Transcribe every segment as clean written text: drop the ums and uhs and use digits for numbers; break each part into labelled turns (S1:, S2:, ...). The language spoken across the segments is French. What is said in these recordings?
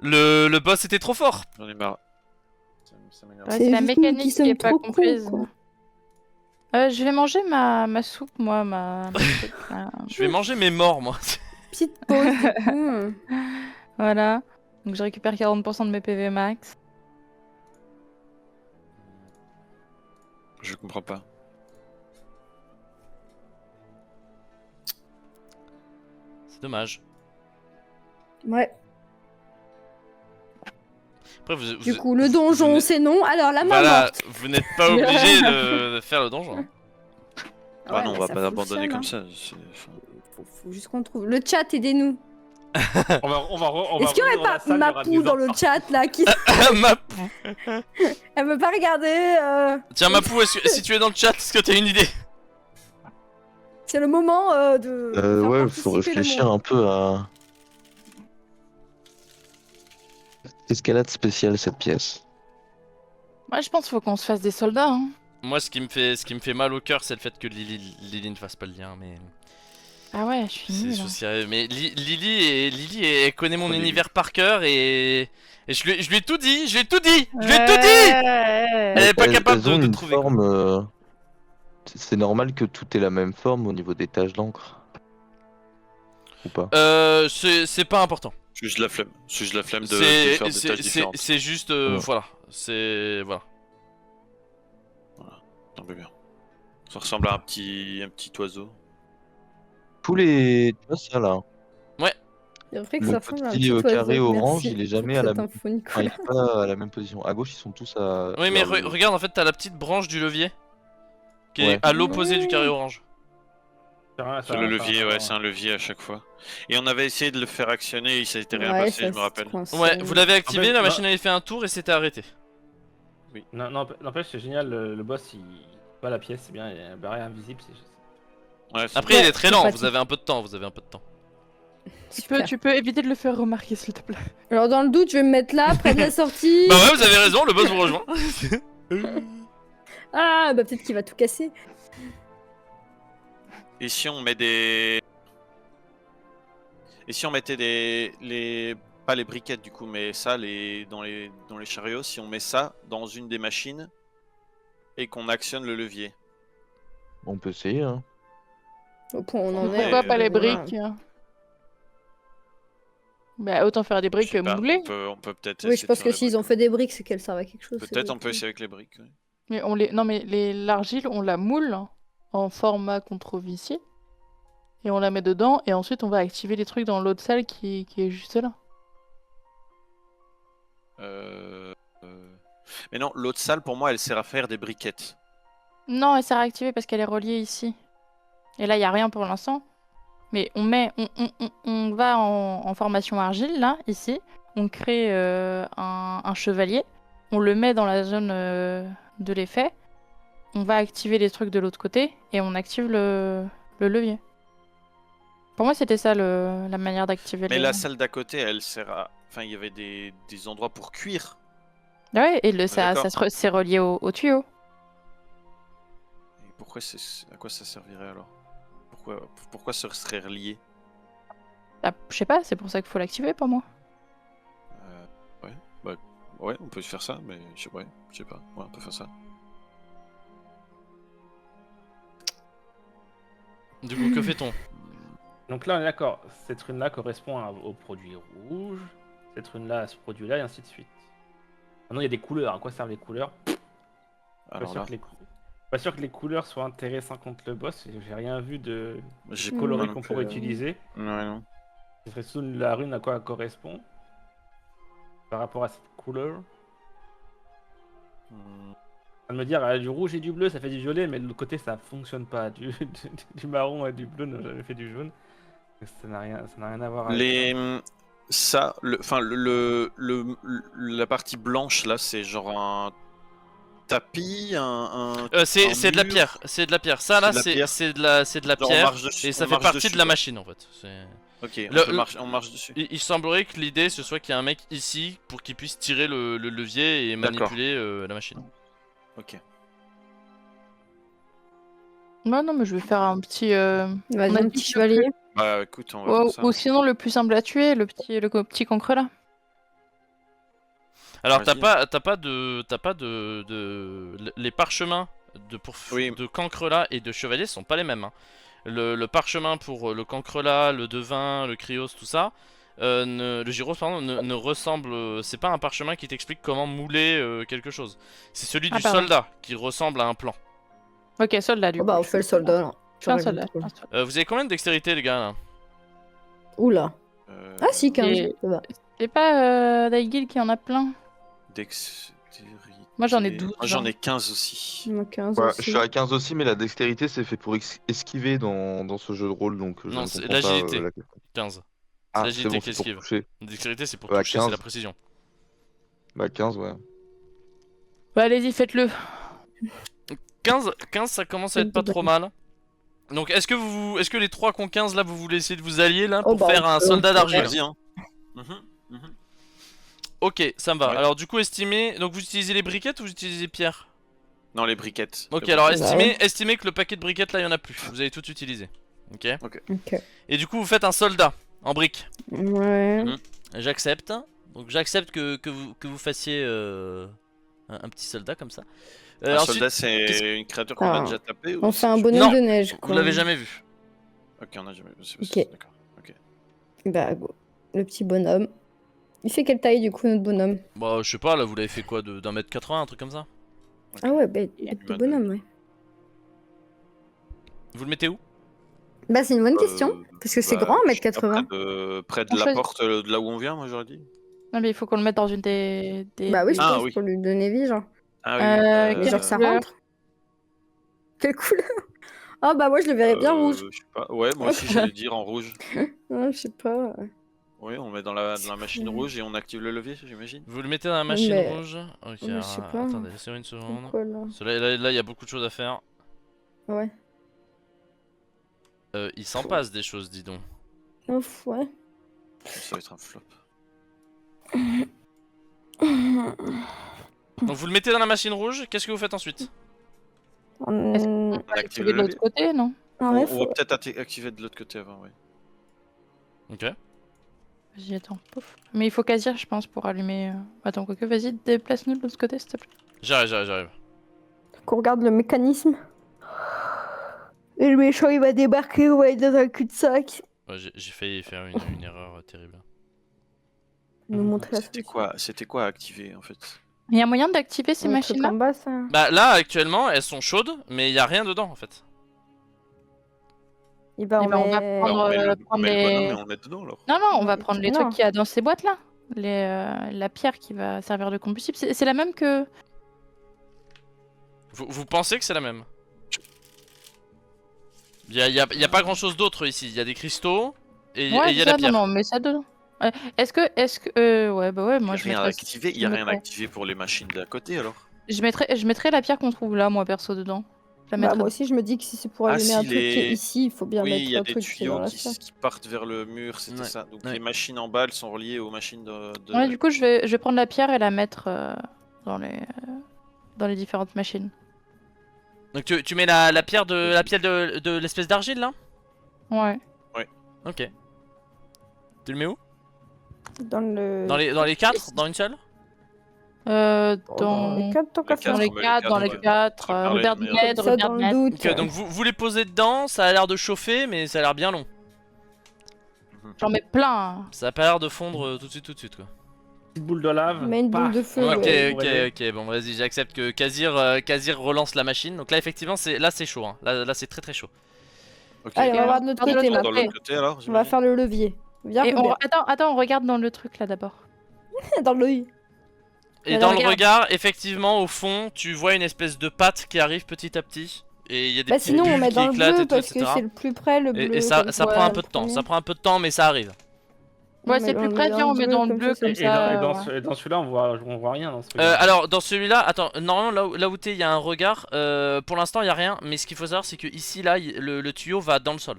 S1: Le boss était trop fort.
S2: J'en ai marre. Ça m'énerve.
S3: Ouais,
S4: C'est
S3: c'est la
S4: juste nous
S3: mécanique
S4: qui
S3: qui est
S4: sommes
S3: pas
S4: trop
S3: comprise.
S4: cons,
S3: Je vais manger ma soupe, moi, ma truc, là.
S1: Je vais manger mes morts, moi.
S4: Petite pause du coup.
S3: Voilà. Donc je récupère 40% de mes PV max.
S2: Je comprends pas.
S1: C'est dommage.
S4: Ouais.
S1: Après, vous,
S4: Du
S1: vous-
S4: coup, le
S1: vous
S4: donjon,
S1: n'êtes-
S4: c'est non. Alors, la main
S1: Voilà,
S4: morte.
S1: vous n'êtes pas obligé de faire le donjon.
S2: Ah non,
S4: mais
S2: on va
S4: ça
S2: pas abandonner
S4: fonctionne,
S2: comme ça.
S4: Faut juste qu'on trouve. Le chat, aidez-nous.
S5: On
S4: Est-ce qu'il y aurait pas Mapou dans le chat là qui... Elle veut pas regarder.
S1: Tiens, Mapou, si tu es dans le chat, est-ce que tu as une idée?
S4: C'est le moment de. faire
S6: Ouais, faut
S4: participer le
S6: réfléchir
S4: monde.
S6: un peu à. Qu'est-ce qu'elle a de spécial cette pièce?
S3: Moi, je pense qu'il faut qu'on se fasse des soldats. Hein.
S1: Moi, ce qui me fait mal au cœur, c'est le fait que Lily ne fasse pas le lien, mais
S3: Ah ouais, je suis
S1: c'est
S3: nulle.
S1: chose sérieuse. Mais Lily, elle connaît mon univers par cœur et je lui ai tout dit, je lui ai tout dit. Elle est pas capable
S6: Elles ont
S1: de
S6: une
S1: trouver. Quoi.
S6: forme. C'est normal que tout ait la même forme au niveau des taches d'encre. Ou pas?
S1: C'est pas important.
S2: C'est juste la flemme. C'est juste la flemme de faire des tâches différentes.
S1: C'est juste,
S6: Ouais.
S1: voilà, c'est voilà.
S2: Tant mieux bien. Ça ressemble à un petit oiseau.
S6: Tous les. Tu vois ça là?
S4: C'est vrai que
S6: Le
S4: ça ressemble à un
S6: petit
S4: petit
S6: carré
S4: oiseau.
S6: orange,
S4: Merci
S6: il est jamais
S4: pour
S6: à la
S4: cette
S6: même.
S4: info,
S6: Enfin, il
S4: Nicolas.
S6: est pas à la même position. À gauche, ils sont tous à.
S1: Oui, mais
S6: vers le-
S1: regarde, en fait, t'as la petite branche du levier qui
S6: Ouais.
S1: est à l'opposé du carré orange.
S2: C'est le levier, ouais, c'est un levier à chaque fois. Et on avait essayé de le faire actionner et ça s'était rien
S4: Ouais,
S2: passé,
S4: ça
S2: je me rappelle.
S1: Ouais, vous l'avez activé,
S5: En fait,
S1: la
S5: bah-
S1: machine avait fait un tour et c'était arrêté.
S5: Non, n'empêche, c'est génial, le boss, il pas la pièce, c'est bien, il y a un barrière invisible,
S2: Ouais, c'est
S1: Après,
S4: Ouais,
S1: il est très
S4: c'est
S1: lent,
S4: pratique.
S1: vous avez un peu de temps,
S3: Tu peux éviter de le faire remarquer, s'il te plaît.
S4: Alors, dans le doute, je vais me mettre là, près de la sortie.
S1: Bah ouais, vous avez raison, le boss vous rejoint.
S4: Ah, bah peut-être qu'il va tout casser.
S2: Et si on met des... Et si on mettait les... Pas les briquettes du coup, mais ça, dans les chariots, si on met ça dans une des machines et qu'on actionne le levier.
S6: On peut essayer, hein.
S4: Au point où on en est.
S3: Pourquoi pas les
S4: voilà.
S3: briques Bah, autant faire des
S2: Je
S3: briques
S2: sais pas,
S3: moulées.
S2: on peut peut-être
S4: Oui,
S2: essayer
S4: je
S2: de
S4: pense
S2: faire
S4: que
S2: les
S4: s'ils ont
S2: briques.
S4: fait des briques, c'est qu'elles servent à quelque chose. ces
S2: Peut-être on
S4: briques.
S2: peut essayer avec les briques. Ouais.
S3: Mais non, mais l'argile, on la moule en format contrevicier. Et on la met dedans, et ensuite on va activer les trucs dans l'autre salle qui est juste là.
S2: Mais non, l'autre salle pour moi elle sert à faire des briquettes.
S3: Non, elle sert à activer parce qu'elle est reliée ici. Et là, il n'y a rien pour l'instant. Mais on va en formation argile, là, ici. On crée un chevalier. On le met dans la zone de l'effet. On va activer les trucs de l'autre côté. Et on active le levier. Pour moi, c'était ça la manière d'activer
S2: Mais
S3: les...
S2: la salle d'à côté elle sert à... Enfin il y avait des endroits pour cuire.
S3: Ah ouais, et
S2: d'accord.
S3: c'est relié au tuyau.
S2: Et pourquoi à quoi ça servirait alors? Pourquoi ce serait relié?
S3: Ah, je sais pas, c'est pour ça qu'il faut l'activer pour moi.
S2: Ouais, on peut faire ça, mais je sais pas. Ouais, on peut faire ça.
S1: Du coup, que fait-on?
S5: Donc là, on est d'accord, cette rune-là correspond au produit rouge, cette rune-là à ce produit-là, et ainsi de suite. Maintenant, il y a des couleurs. À quoi servent les couleurs?
S2: Alors là,
S5: Pas sûr que les couleurs soient intéressantes contre le boss. J'ai rien vu de
S2: j'ai
S5: coloris
S2: pas
S5: qu'on
S2: non
S5: pourrait
S2: plus,
S5: utiliser.
S2: Ouais, non.
S5: Ce serait sous la rune à quoi elle correspond par rapport à cette couleur. À me dire, du rouge et du bleu, ça fait du violet, mais de l'autre côté, ça fonctionne pas. Du marron et du bleu n'a jamais fait du jaune. Ça n'a rien à voir avec ça.
S2: La partie blanche là, c'est genre un tapis,
S1: C'est de la
S2: mur.
S1: pierre, c'est de la pierre. Ça là,
S2: C'est de la pierre.
S1: c'est de la
S2: Genre, on
S1: pierre
S2: marche dessus-
S1: et ça
S2: on
S1: fait
S2: marche
S1: partie
S2: dessus,
S1: de la
S2: quoi.
S1: machine en fait.
S2: Ok,
S1: Le-
S2: on marche dessus.
S1: Il semblerait que l'idée ce soit qu'il y a un mec ici pour qu'il puisse tirer le levier et
S2: D'accord.
S1: manipuler la machine.
S2: Ok.
S3: Non, mais je vais faire un petit...
S4: Vas-y,
S3: on a
S4: un
S3: dit
S4: petit
S3: que le
S4: chevalier.
S2: Bah écoute, on va
S3: Ou,
S2: faire ça.
S3: ou sinon, le plus simple à tuer, le petit cancre là.
S1: Alors
S2: Vas-y.
S1: t'as pas les parchemins
S2: Oui.
S1: de cancrelat et de chevalier sont pas les mêmes. Hein. Le parchemin pour le cancrelat, le devin, le cryos, tout ça, le gyros pardon, ne ressemble. C'est pas un parchemin qui t'explique comment mouler quelque chose. C'est celui
S3: Ah,
S1: du
S3: pardon.
S1: soldat qui ressemble à un plan.
S3: Ok, soldat du
S4: Oh,
S3: coup.
S4: bah, on fait le soldat là.
S3: Je fais un
S4: J'aurais
S3: soldat.
S4: dit.
S1: Vous avez combien de dextérité les gars là?
S4: Oula. Ah, si, 15.
S3: Et-
S4: Ça va.
S3: C'est pas Daigil qui en a plein.
S2: Dextérité.
S3: Moi, j'en ai 12,
S2: Moi j'en
S3: genre.
S2: ai 15 aussi.
S4: On a 15
S6: Ouais,
S4: aussi.
S6: je suis à 15 aussi, mais la dextérité c'est fait pour esquiver dans ce jeu de rôle, donc je
S1: Non,
S6: ne
S1: c'est
S6: comprends pas
S1: l'agilité.
S6: la question.
S1: 15.
S6: Ah,
S1: l'agilité
S6: c'est bon,
S1: qui
S6: c'est pour
S1: esquive.
S6: toucher.
S1: La dextérité c'est pour
S6: Ouais,
S1: toucher, c'est
S6: 15.
S1: la précision.
S6: Bah 15, ouais.
S3: Bah, allez-y, faites-le.
S1: 15, ça commence à être pas trop mal. Donc est-ce que les 3 qui ont 15 là vous voulez essayer de vous allier là
S4: Oh,
S1: pour
S4: bah,
S1: faire un
S4: on peut.
S1: soldat d'argile?
S2: Vas-y, hein. Mhm.
S1: Ok, ça me va.
S2: Ouais.
S1: Alors du coup estimez, donc vous utilisez les briquettes ou vous utilisez pierre?
S2: Non, les briquettes.
S1: Ok,
S2: C'est
S1: alors
S2: bon.
S1: estimez que le paquet de briquettes là il y en a plus. Vous avez tout utilisé. Ok.
S4: Ok.
S1: Et du coup vous faites un soldat en briques.
S4: Ouais.
S1: Mhm. J'accepte. Donc j'accepte que vous fassiez un petit soldat comme ça.
S2: Un
S1: Ensuite,
S2: soldat, c'est une créature qu'on a
S4: Ah.
S2: déjà tapé ou
S4: On
S2: c'est-
S4: fait un bonhomme
S1: Non,
S4: de neige,
S1: vous
S4: quoi.
S1: l'avez jamais vu.
S2: Ok, on a jamais.
S4: Ok.
S2: D'accord. Ok.
S4: Bah, go. Le petit bonhomme. Il fait quelle taille, du coup, notre bonhomme?
S1: Bah je sais pas, là vous l'avez fait quoi d'un mètre 80, un truc comme ça?
S4: Ah ouais, bah,
S2: Il
S4: petit
S2: m'a
S4: bonhomme, ouais.
S1: Vous le mettez où?
S4: Bah, c'est une bonne question. Parce que c'est
S2: bah,
S4: grand,
S2: je sais pas,
S4: 1m80.
S2: Près de
S3: On
S2: la
S3: choisit.
S2: porte de là où on vient, moi j'aurais dit.
S3: Non, mais il faut qu'on le mette dans une des.
S4: Bah oui, je
S2: Ah,
S4: pense,
S2: oui.
S4: pour lui donner vie, genre.
S2: Ah
S3: quelle
S4: Mais genre que ça
S3: couleur?
S4: rentre. Quelle couleur? Ah bah moi je le verrais bien rouge.
S2: Je sais pas. Ouais, moi aussi j'allais dire en rouge.
S4: Ah, je sais pas.
S2: Oui, on met dans la machine rouge et on active le levier, j'imagine.
S1: Vous le mettez dans la machine
S4: Mais-
S1: rouge? Ok,
S4: mais je sais pas.
S1: attendez, laissez-moi une seconde.
S4: Quoi là?
S1: Parce que là, il y a beaucoup de choses à faire.
S4: Ouais.
S1: Il s'en passe des choses, dis donc.
S4: Ouf, ouais.
S2: Ça va être un flop.
S1: Donc vous le mettez dans la machine rouge, qu'est-ce que vous faites ensuite?
S3: Est-ce
S4: On...
S3: On
S2: On
S3: va
S2: active
S3: l'activer
S2: le
S3: de l'autre
S2: levier.
S3: côté, non?
S4: Ah
S2: On
S4: ouais,
S2: va
S4: faut...
S2: peut-être activer de l'autre côté avant, oui.
S1: Ok.
S3: Vas-y, attends. Pouf. Mais il faut Kazir, je pense, pour allumer. Attends, quoique, vas-y, déplace-nous de l'autre côté, s'il te plaît.
S1: J'arrive.
S4: qu'on regarde le mécanisme. Et le méchant il va débarquer, on va être dans un cul-de-sac.
S1: Ouais, j'ai failli faire une erreur terrible.
S4: Nous montrer la
S2: C'était quoi à activer en fait?
S3: Il y a moyen d'activer ces machines-là?
S4: en bas, ça.
S1: Bah là, actuellement, elles sont chaudes, mais il y a rien dedans en fait.
S4: Et bah,
S3: Eh
S4: on,
S3: ben, on va
S4: met...
S3: prendre-
S2: on met le
S3: prendre
S2: bonhomme
S3: les-
S2: et on le met dedans alors.
S3: Non, non, on va prendre les
S4: Non.
S3: trucs qu'il y a dans ces boîtes-là. La pierre qui va servir de combustible. C'est la même que...
S1: Vous pensez que c'est la même? Il y a pas grand chose d'autre ici. Il y a des cristaux et il y a
S3: ça,
S1: la pierre.
S3: non, mais ça dedans. Est-ce que... ouais, bah ouais, moi je
S2: Rien à
S3: mettrais...
S2: activer, il y a
S3: je
S2: rien à
S3: mettrais-
S2: activer pour les machines d'à côté alors.
S3: Je mettrais la pierre qu'on trouve là, moi, perso, dedans. Je la
S4: Bah,
S3: mettrais...
S4: moi aussi, je me dis que si c'est pour
S2: Ah,
S4: allumer
S2: si,
S4: un truc qui est
S2: les-
S4: ici, il faut bien
S2: Oui, il y
S4: mettre
S2: a
S4: un
S2: des
S4: truc qui est
S2: tuyaux
S4: dans la
S2: qui,
S4: salle.
S2: qui partent vers le mur, c'était
S1: Ouais,
S2: ça. Donc
S1: ouais.
S2: les machines en bas, elles sont reliées aux machines de...
S3: Ouais, du coup, je vais prendre la pierre et la mettre dans les différentes machines.
S1: Donc tu mets la pierre de l'espèce d'argile là?
S3: Ouais.
S1: Ok. Tu le mets où?
S4: Dans le...
S1: Dans les 4? Dans une seule?
S4: Dans les quatre, tant qu'à
S2: Les
S4: faire.
S3: Dans les
S2: mais
S3: 4, dans les
S2: ouais.
S3: 4.
S2: Préparer
S3: Robert
S2: le meilleur.
S3: Ned,
S4: Comme ça,
S3: Robert
S4: dans le
S3: Ned.
S4: doute.
S1: Ok, donc vous les posez dedans, ça a l'air de chauffer, mais ça a l'air bien long.
S3: J'en mets plein.
S1: Ça a pas l'air de fondre tout de suite quoi.
S5: Petite boule de lave.
S4: Mets une boule
S5: paf.
S4: de feu,
S1: Ok,
S4: ouais.
S1: ok, bon vas-y, j'accepte que Kazir relance la machine. Donc là effectivement c'est chaud, hein. Là c'est très chaud.
S2: Ok.
S4: Allez, on va
S3: Ok.
S4: voir de l'autre
S3: Dans
S4: côté
S3: l'autre
S2: Dans
S4: maintenant.
S2: l'autre côté alors,
S4: On va
S2: j'imagine.
S4: faire le levier. Viens,
S3: Et
S4: Robert.
S3: attends, on regarde dans le truc là d'abord.
S4: Dans l'œil.
S1: Et
S3: Mais
S1: dans le
S3: regarde.
S1: regard, effectivement au fond, tu vois une espèce de patte qui arrive petit à petit. Et il y a des
S4: Bah
S1: petites
S4: sinon, on
S1: bulles
S4: met
S1: qui
S4: dans le
S1: éclatent
S4: bleu
S1: et tout,
S4: parce que
S1: etc.
S4: c'est le plus près, le bleu.
S1: Et ça
S4: comme
S1: prend un peu de temps,
S4: premier.
S1: ça prend un peu de temps mais ça arrive.
S3: Ouais,
S4: On
S3: c'est
S4: met-
S3: plus
S4: on
S3: près,
S4: met
S3: viens, on met dans le
S4: comme
S3: bleu
S4: ça,
S3: comme
S5: Et
S3: ça.
S5: dans
S3: ouais.
S5: dans celui-là, on voit rien dans ce truc.
S1: Alors dans celui-là, attends, normalement là où t'es il y a un regard, pour l'instant il y a rien, mais ce qu'il faut savoir c'est que ici là le tuyau va dans le sol.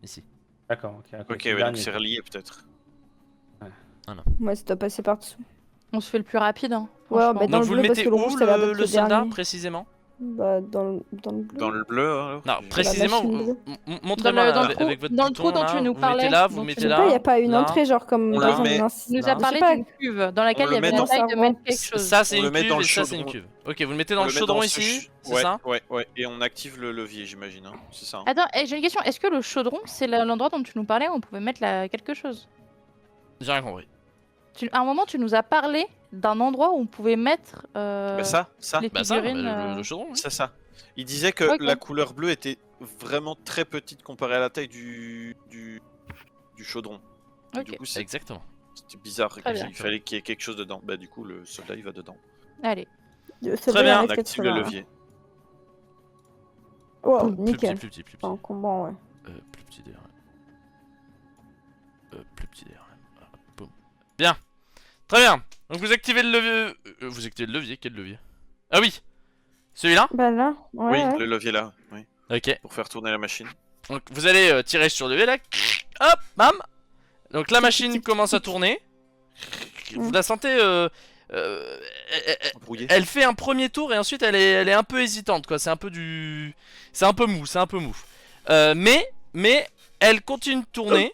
S1: Ici.
S5: D'accord, ok.
S2: Ok,
S5: c'est le
S2: ouais, donc
S5: dernier.
S2: c'est relié peut-être.
S4: Ouais, ça doit passer par dessous.
S3: On se fait le plus rapide. Hein,
S4: Ouais,
S3: franchement.
S4: mais dans
S1: Donc
S4: le
S1: vous
S4: bleu
S1: le
S4: parce
S1: mettez
S4: que le
S1: où
S4: rouge, ça a l'air d'être
S1: le
S4: le
S1: soldat
S4: dernier.
S1: précisément?
S4: Bah, dans le bleu.
S2: Dans le bleu, alors.
S1: Non, précisément,
S4: machine bleue.
S1: montrez-moi
S3: Dans le trou-
S1: avec votre
S3: dans le
S1: bouton,
S3: trou dont
S1: là,
S3: tu nous
S1: vous
S3: parlais,
S1: mettez là, vous
S3: dont tu
S1: mettez
S4: Je sais
S1: là.
S4: pas, il n'y a pas une
S1: là.
S4: entrée, genre comme
S2: On
S4: dans
S2: le
S4: un
S2: met-
S4: mince.
S3: Il nous
S4: Je
S3: a
S4: sais
S3: parlé
S4: pas,
S3: d'une cuve dans laquelle
S2: on
S3: il y
S2: le
S3: avait
S2: met
S3: la
S2: dans-
S3: taille de mettre quelque chose.
S1: Ça c'est
S2: On le
S1: une
S2: met
S1: cuve
S2: dans
S1: et
S2: le
S1: ça c'est une
S2: chaudron.
S1: cuve. Ok, vous le mettez
S2: On
S1: dans le
S2: met
S1: chaudron
S2: ce
S1: ici, c'est
S2: ouais,
S1: ça?
S2: Ouais, et on active le levier, j'imagine. Hein. C'est ça. Hein.
S3: Attends, j'ai une question. Est-ce que le chaudron, c'est l'endroit dont tu nous parlais où on pouvait mettre quelque chose?
S1: J'ai rien compris.
S3: À un moment, tu nous as parlé d'un endroit où on pouvait mettre
S2: Bah ça,
S3: les
S1: Bah ça,
S3: figurines.
S1: le chaudron, oui.
S2: c'est ça. Il disait que
S3: Ok.
S2: la couleur bleue était vraiment très petite comparée à la taille du chaudron. Et
S3: Ok.
S2: Du coup, c'était
S1: Exactement.
S2: bizarre.
S3: Très bien.
S2: Il fallait qu'il y ait quelque chose dedans. Bah du coup, le soldat, il va dedans.
S3: Allez.
S1: Très bien.
S2: On active le levier.
S4: Wow,
S1: Plus
S4: nickel.
S1: petit, plus petit.
S4: En combat, ouais.
S1: Plus petit DRM. Plus petit DRM. Ah, boum. Bien. Très bien. Donc vous activez le levier. Vous activez le levier. Quel levier? Ah oui. Celui-là?
S4: Bah là, ouais.
S2: Oui,
S4: ouais.
S2: le levier là. Oui.
S1: Ok.
S2: Pour faire tourner la machine.
S1: Donc vous allez tirer sur le levier là. Hop, bam. Donc la machine commence à tourner. Vous la sentez.
S2: Brouillé.
S1: Elle fait un premier tour et ensuite elle est un peu hésitante quoi. C'est un peu c'est un peu mou. Mais elle continue de tourner.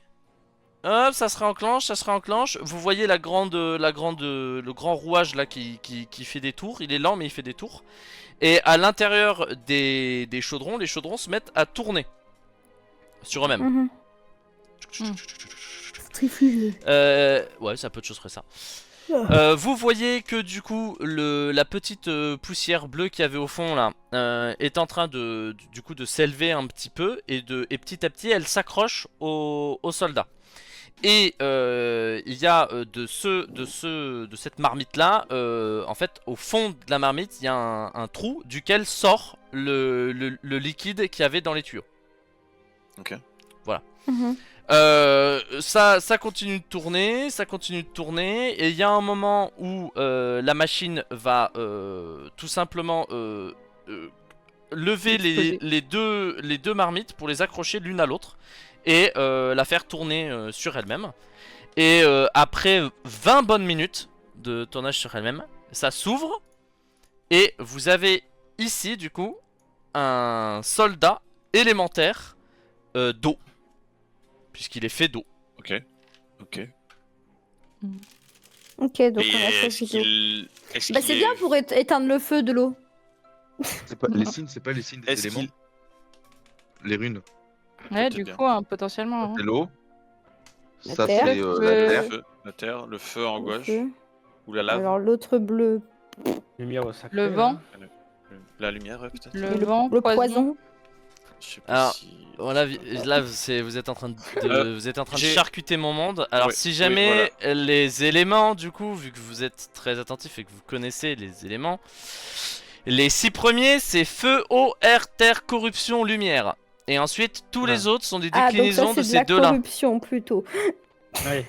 S1: Hop, ça se réenclenche. Vous voyez le grand rouage là qui fait des tours. Il est lent mais il fait des tours. Et à l'intérieur des chaudrons, les chaudrons se mettent à tourner sur eux-mêmes.
S4: Mhm. Centrifuge.
S1: Ouais, c'est à peu de choses près ça.
S4: Ah.
S1: Vous voyez que du coup la petite poussière bleue qu'il y avait au fond là est en train de s'élever un petit peu et petit à petit elle s'accroche aux soldats. Et il y a de cette marmite là, en fait au fond de la marmite il y a un trou duquel sort le liquide qu'il y avait dans les tuyaux.
S2: Ok.
S1: Voilà.
S4: Mhm.
S1: Ça continue de tourner, et il y a un moment où la machine va tout simplement lever les deux marmites pour les accrocher l'une à l'autre et la faire tourner sur elle-même. Et après 20 bonnes minutes de tournage sur elle-même, ça s'ouvre et vous avez ici du coup un soldat élémentaire d'eau. Puisqu'il est fait d'eau.
S2: Ok.
S4: Ok, donc
S2: Et
S4: on a fait
S2: est-ce
S4: plutôt.
S2: qu'il
S4: Bah c'est bien pour éteindre le feu de l'eau.
S6: C'est pas les signes, c'est pas les signes des
S2: Est-ce
S6: éléments.
S2: qu'il
S6: Les runes.
S3: Ouais,
S2: Peut-être
S3: du
S2: bien.
S3: coup, hein, potentiellement. hein.
S6: C'est l'eau.
S4: La
S6: Ça
S4: terre.
S6: c'est la terre.
S2: le feu en
S4: Le
S2: gauche
S4: feu.
S2: ou la lave,
S4: Alors l'autre bleu,
S5: Lumière au sacré.
S3: Le vent.
S5: là.
S2: la lumière ouais, peut-être.
S3: Le vent,
S4: le poison.
S2: Je sais pas
S1: Alors,
S2: si.
S1: Voilà, là vous êtes en train de
S2: j'ai-
S1: charcuter mon monde. Alors
S2: Ouais,
S1: si
S2: oui,
S1: jamais les éléments, du coup, vu que vous êtes très attentif et que vous connaissez les éléments, les 6 premiers c'est feu, eau, air, terre, corruption, lumière. Et ensuite tous les autres sont des
S4: Ah donc
S1: déclinaisons
S4: ça
S1: de
S4: c'est
S1: ces
S4: de la
S1: deux-là.
S4: corruption plutôt.
S5: Ouais.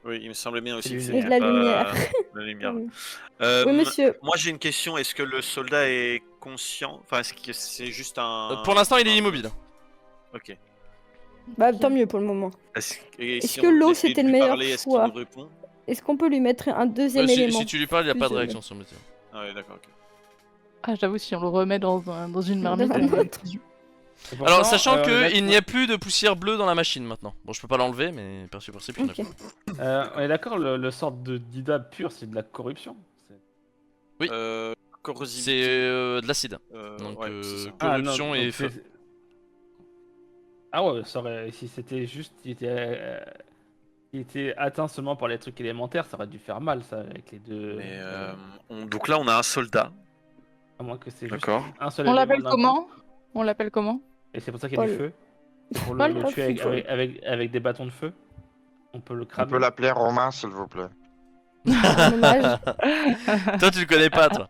S2: Oui, il me semblait bien aussi
S5: Et
S2: que
S5: de
S2: c'était
S4: la
S2: pas-
S4: lumière.
S2: La lumière.
S4: Oui.
S2: Euh,
S4: Oui monsieur.
S2: Moi j'ai une question. Est-ce que le soldat est conscient? Enfin, est-ce que c'est juste un.
S1: Pour l'instant il est
S2: un-
S1: immobile.
S2: Ok.
S4: Bah tant mieux pour le moment.
S2: Et
S4: Est-ce
S2: si
S4: que
S2: on
S4: l'eau,
S2: essaie de
S4: c'était le
S2: lui
S4: meilleur
S2: parler, est-ce qu'il
S4: choix?
S2: nous répond?
S4: Est-ce qu'on peut lui mettre un deuxième élément?
S1: Si tu lui parles il a pas de
S4: Plus,
S1: réaction sur le métier.
S2: Ah ouais, d'accord. Ok.
S3: Ah, j'avoue, si on le remet dans une marmite.
S4: Dans un autre.
S5: Et pourtant,
S1: Alors sachant
S5: on
S1: qu'il n'y a plus de poussière bleue dans la machine maintenant. Bon je peux pas l'enlever mais perçu par il y en a
S4: Ok.
S1: plus.
S5: on est d'accord, le sort de d'Ida pur, c'est de la corruption.
S1: Oui.
S2: Corrosivité.
S1: C'est de l'acide. Donc
S2: ouais, c'est ça.
S1: corruption et
S5: donc
S1: feu.
S5: Ah ouais, ça aurait... si c'était juste, il était atteint seulement par les trucs élémentaires, ça aurait dû faire mal, ça, avec les deux.
S2: Mais, donc là on a un soldat.
S5: À moins que c'est juste
S2: D'accord.
S5: un seul
S3: On
S5: élément
S3: l'appelle
S5: d'un
S3: comment?
S5: coup.
S3: On l'appelle comment?
S5: Et c'est pour ça qu'il y a du
S4: Paul.
S5: feu. Pour
S3: Paul,
S5: le
S4: Paul,
S5: tuer avec,
S4: Paul.
S5: avec des bâtons de feu. On peut le
S6: On
S5: cramer.
S6: peut l'appeler Romain s'il vous plaît.
S4: Un hommage.
S1: Toi tu le connais pas toi.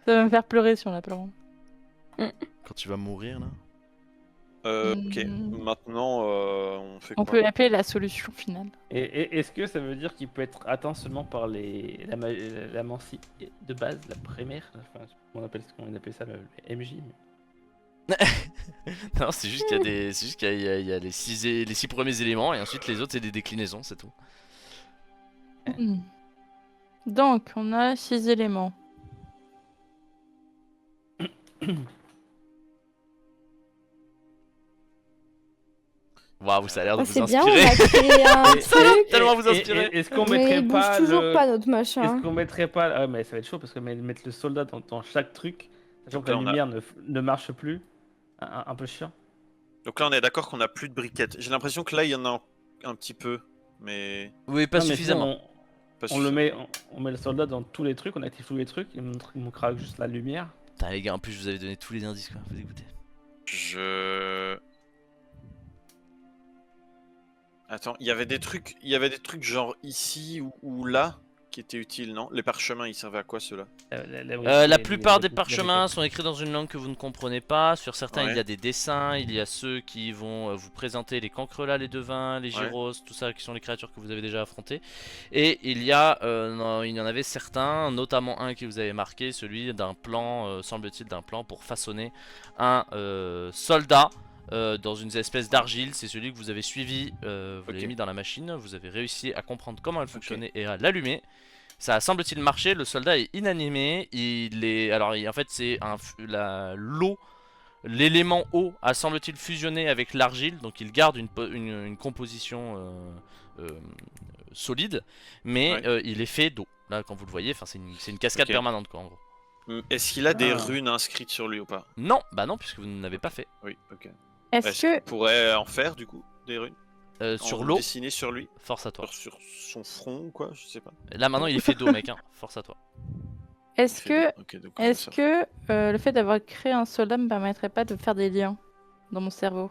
S3: Ça va me faire pleurer si on l'appelle.
S1: Quand tu vas mourir là.
S2: Ok. Maintenant on fait
S3: On
S2: quoi?
S3: peut l'appeler la solution finale.
S5: Et est-ce que ça veut dire qu'il peut être atteint seulement par la mancie de base, la première, enfin, on appelle ça le MJ.
S1: Non, c'est juste qu'il y a il y a les 6 premiers éléments et ensuite les autres c'est des déclinaisons, c'est tout.
S3: Donc, on a 6 éléments.
S1: Waouh, ça a l'air de
S4: Ah,
S1: vous
S4: c'est bien, on
S1: inspirer.
S4: a créé un
S1: Ça a l'air
S4: truc.
S1: tellement vous inspirer.
S5: Est-ce qu'on
S4: Mais
S5: mettrait
S4: il bouge
S5: pas
S4: toujours
S5: le...
S4: pas notre
S5: Est-ce
S4: machin.
S5: qu'on mettrait pas... Ah mais ça va être chaud parce que mettre le soldat dans chaque truc, sachant que la
S2: Là, on a-
S5: lumière ne marche plus, un peu chiant.
S2: Donc là, on est d'accord qu'on a plus de briquettes. J'ai l'impression que là, il y en a un petit peu, mais
S1: Oui, pas
S5: Non, mais
S1: suffisamment.
S5: sinon,
S2: pas
S5: on le
S2: suffisamment.
S5: met, on met le soldat dans tous les trucs, on active tous les trucs, il manquera juste la lumière.
S1: Putain, les gars, en plus, je vous avais donné tous les indices, quoi. Vous écoutez.
S2: Attends, il y avait des trucs genre ici ou là qui étaient utiles, non? Les parchemins, ils servaient à quoi ceux-là?
S1: La plupart des parchemins sont écrits dans une langue que vous ne comprenez pas. Sur certains,
S2: Ouais.
S1: il y a des dessins. Il y a ceux qui vont vous présenter les cancrelats, les devins, les
S2: Ouais.
S1: gyros, tout ça, qui sont les créatures que vous avez déjà affrontées. Et il y a, non, il y en avait certains, notamment un qui vous avait marqué, celui d'un plan, semble-t-il, d'un plan pour façonner un soldat. Dans une espèce d'argile, c'est celui que vous avez suivi, vous l'avez
S2: Ok.
S1: mis dans la machine, vous avez réussi à comprendre comment elle fonctionnait et à l'allumer. Ça a semble-t-il marché, le soldat est inanimé, il est... Alors en fait c'est l'eau, l'élément eau a semble-t-il fusionné avec l'argile, donc il garde une composition solide, mais
S2: Ouais.
S1: il est fait d'eau. Là quand vous le voyez, c'est une cascade
S2: Ok.
S1: permanente quoi en gros.
S2: Est-ce qu'il a des
S5: Ah.
S2: runes inscrites sur lui ou pas?
S1: Non, bah non puisque vous n'avez pas fait.
S2: Oui, ok.
S3: Est-ce que
S2: qu'on pourrait en faire du coup des runes?
S1: Sur
S2: En
S1: l'eau,
S2: dessiner sur lui?
S1: force à toi.
S2: Sur son front ou quoi? Je sais pas.
S1: Là maintenant il est fait d'eau mec, hein. Force à toi.
S3: est-ce que
S2: Ok, donc on va
S3: est-ce
S2: faire.
S3: que le fait d'avoir créé un soldat me permettrait pas de faire des liens dans mon cerveau?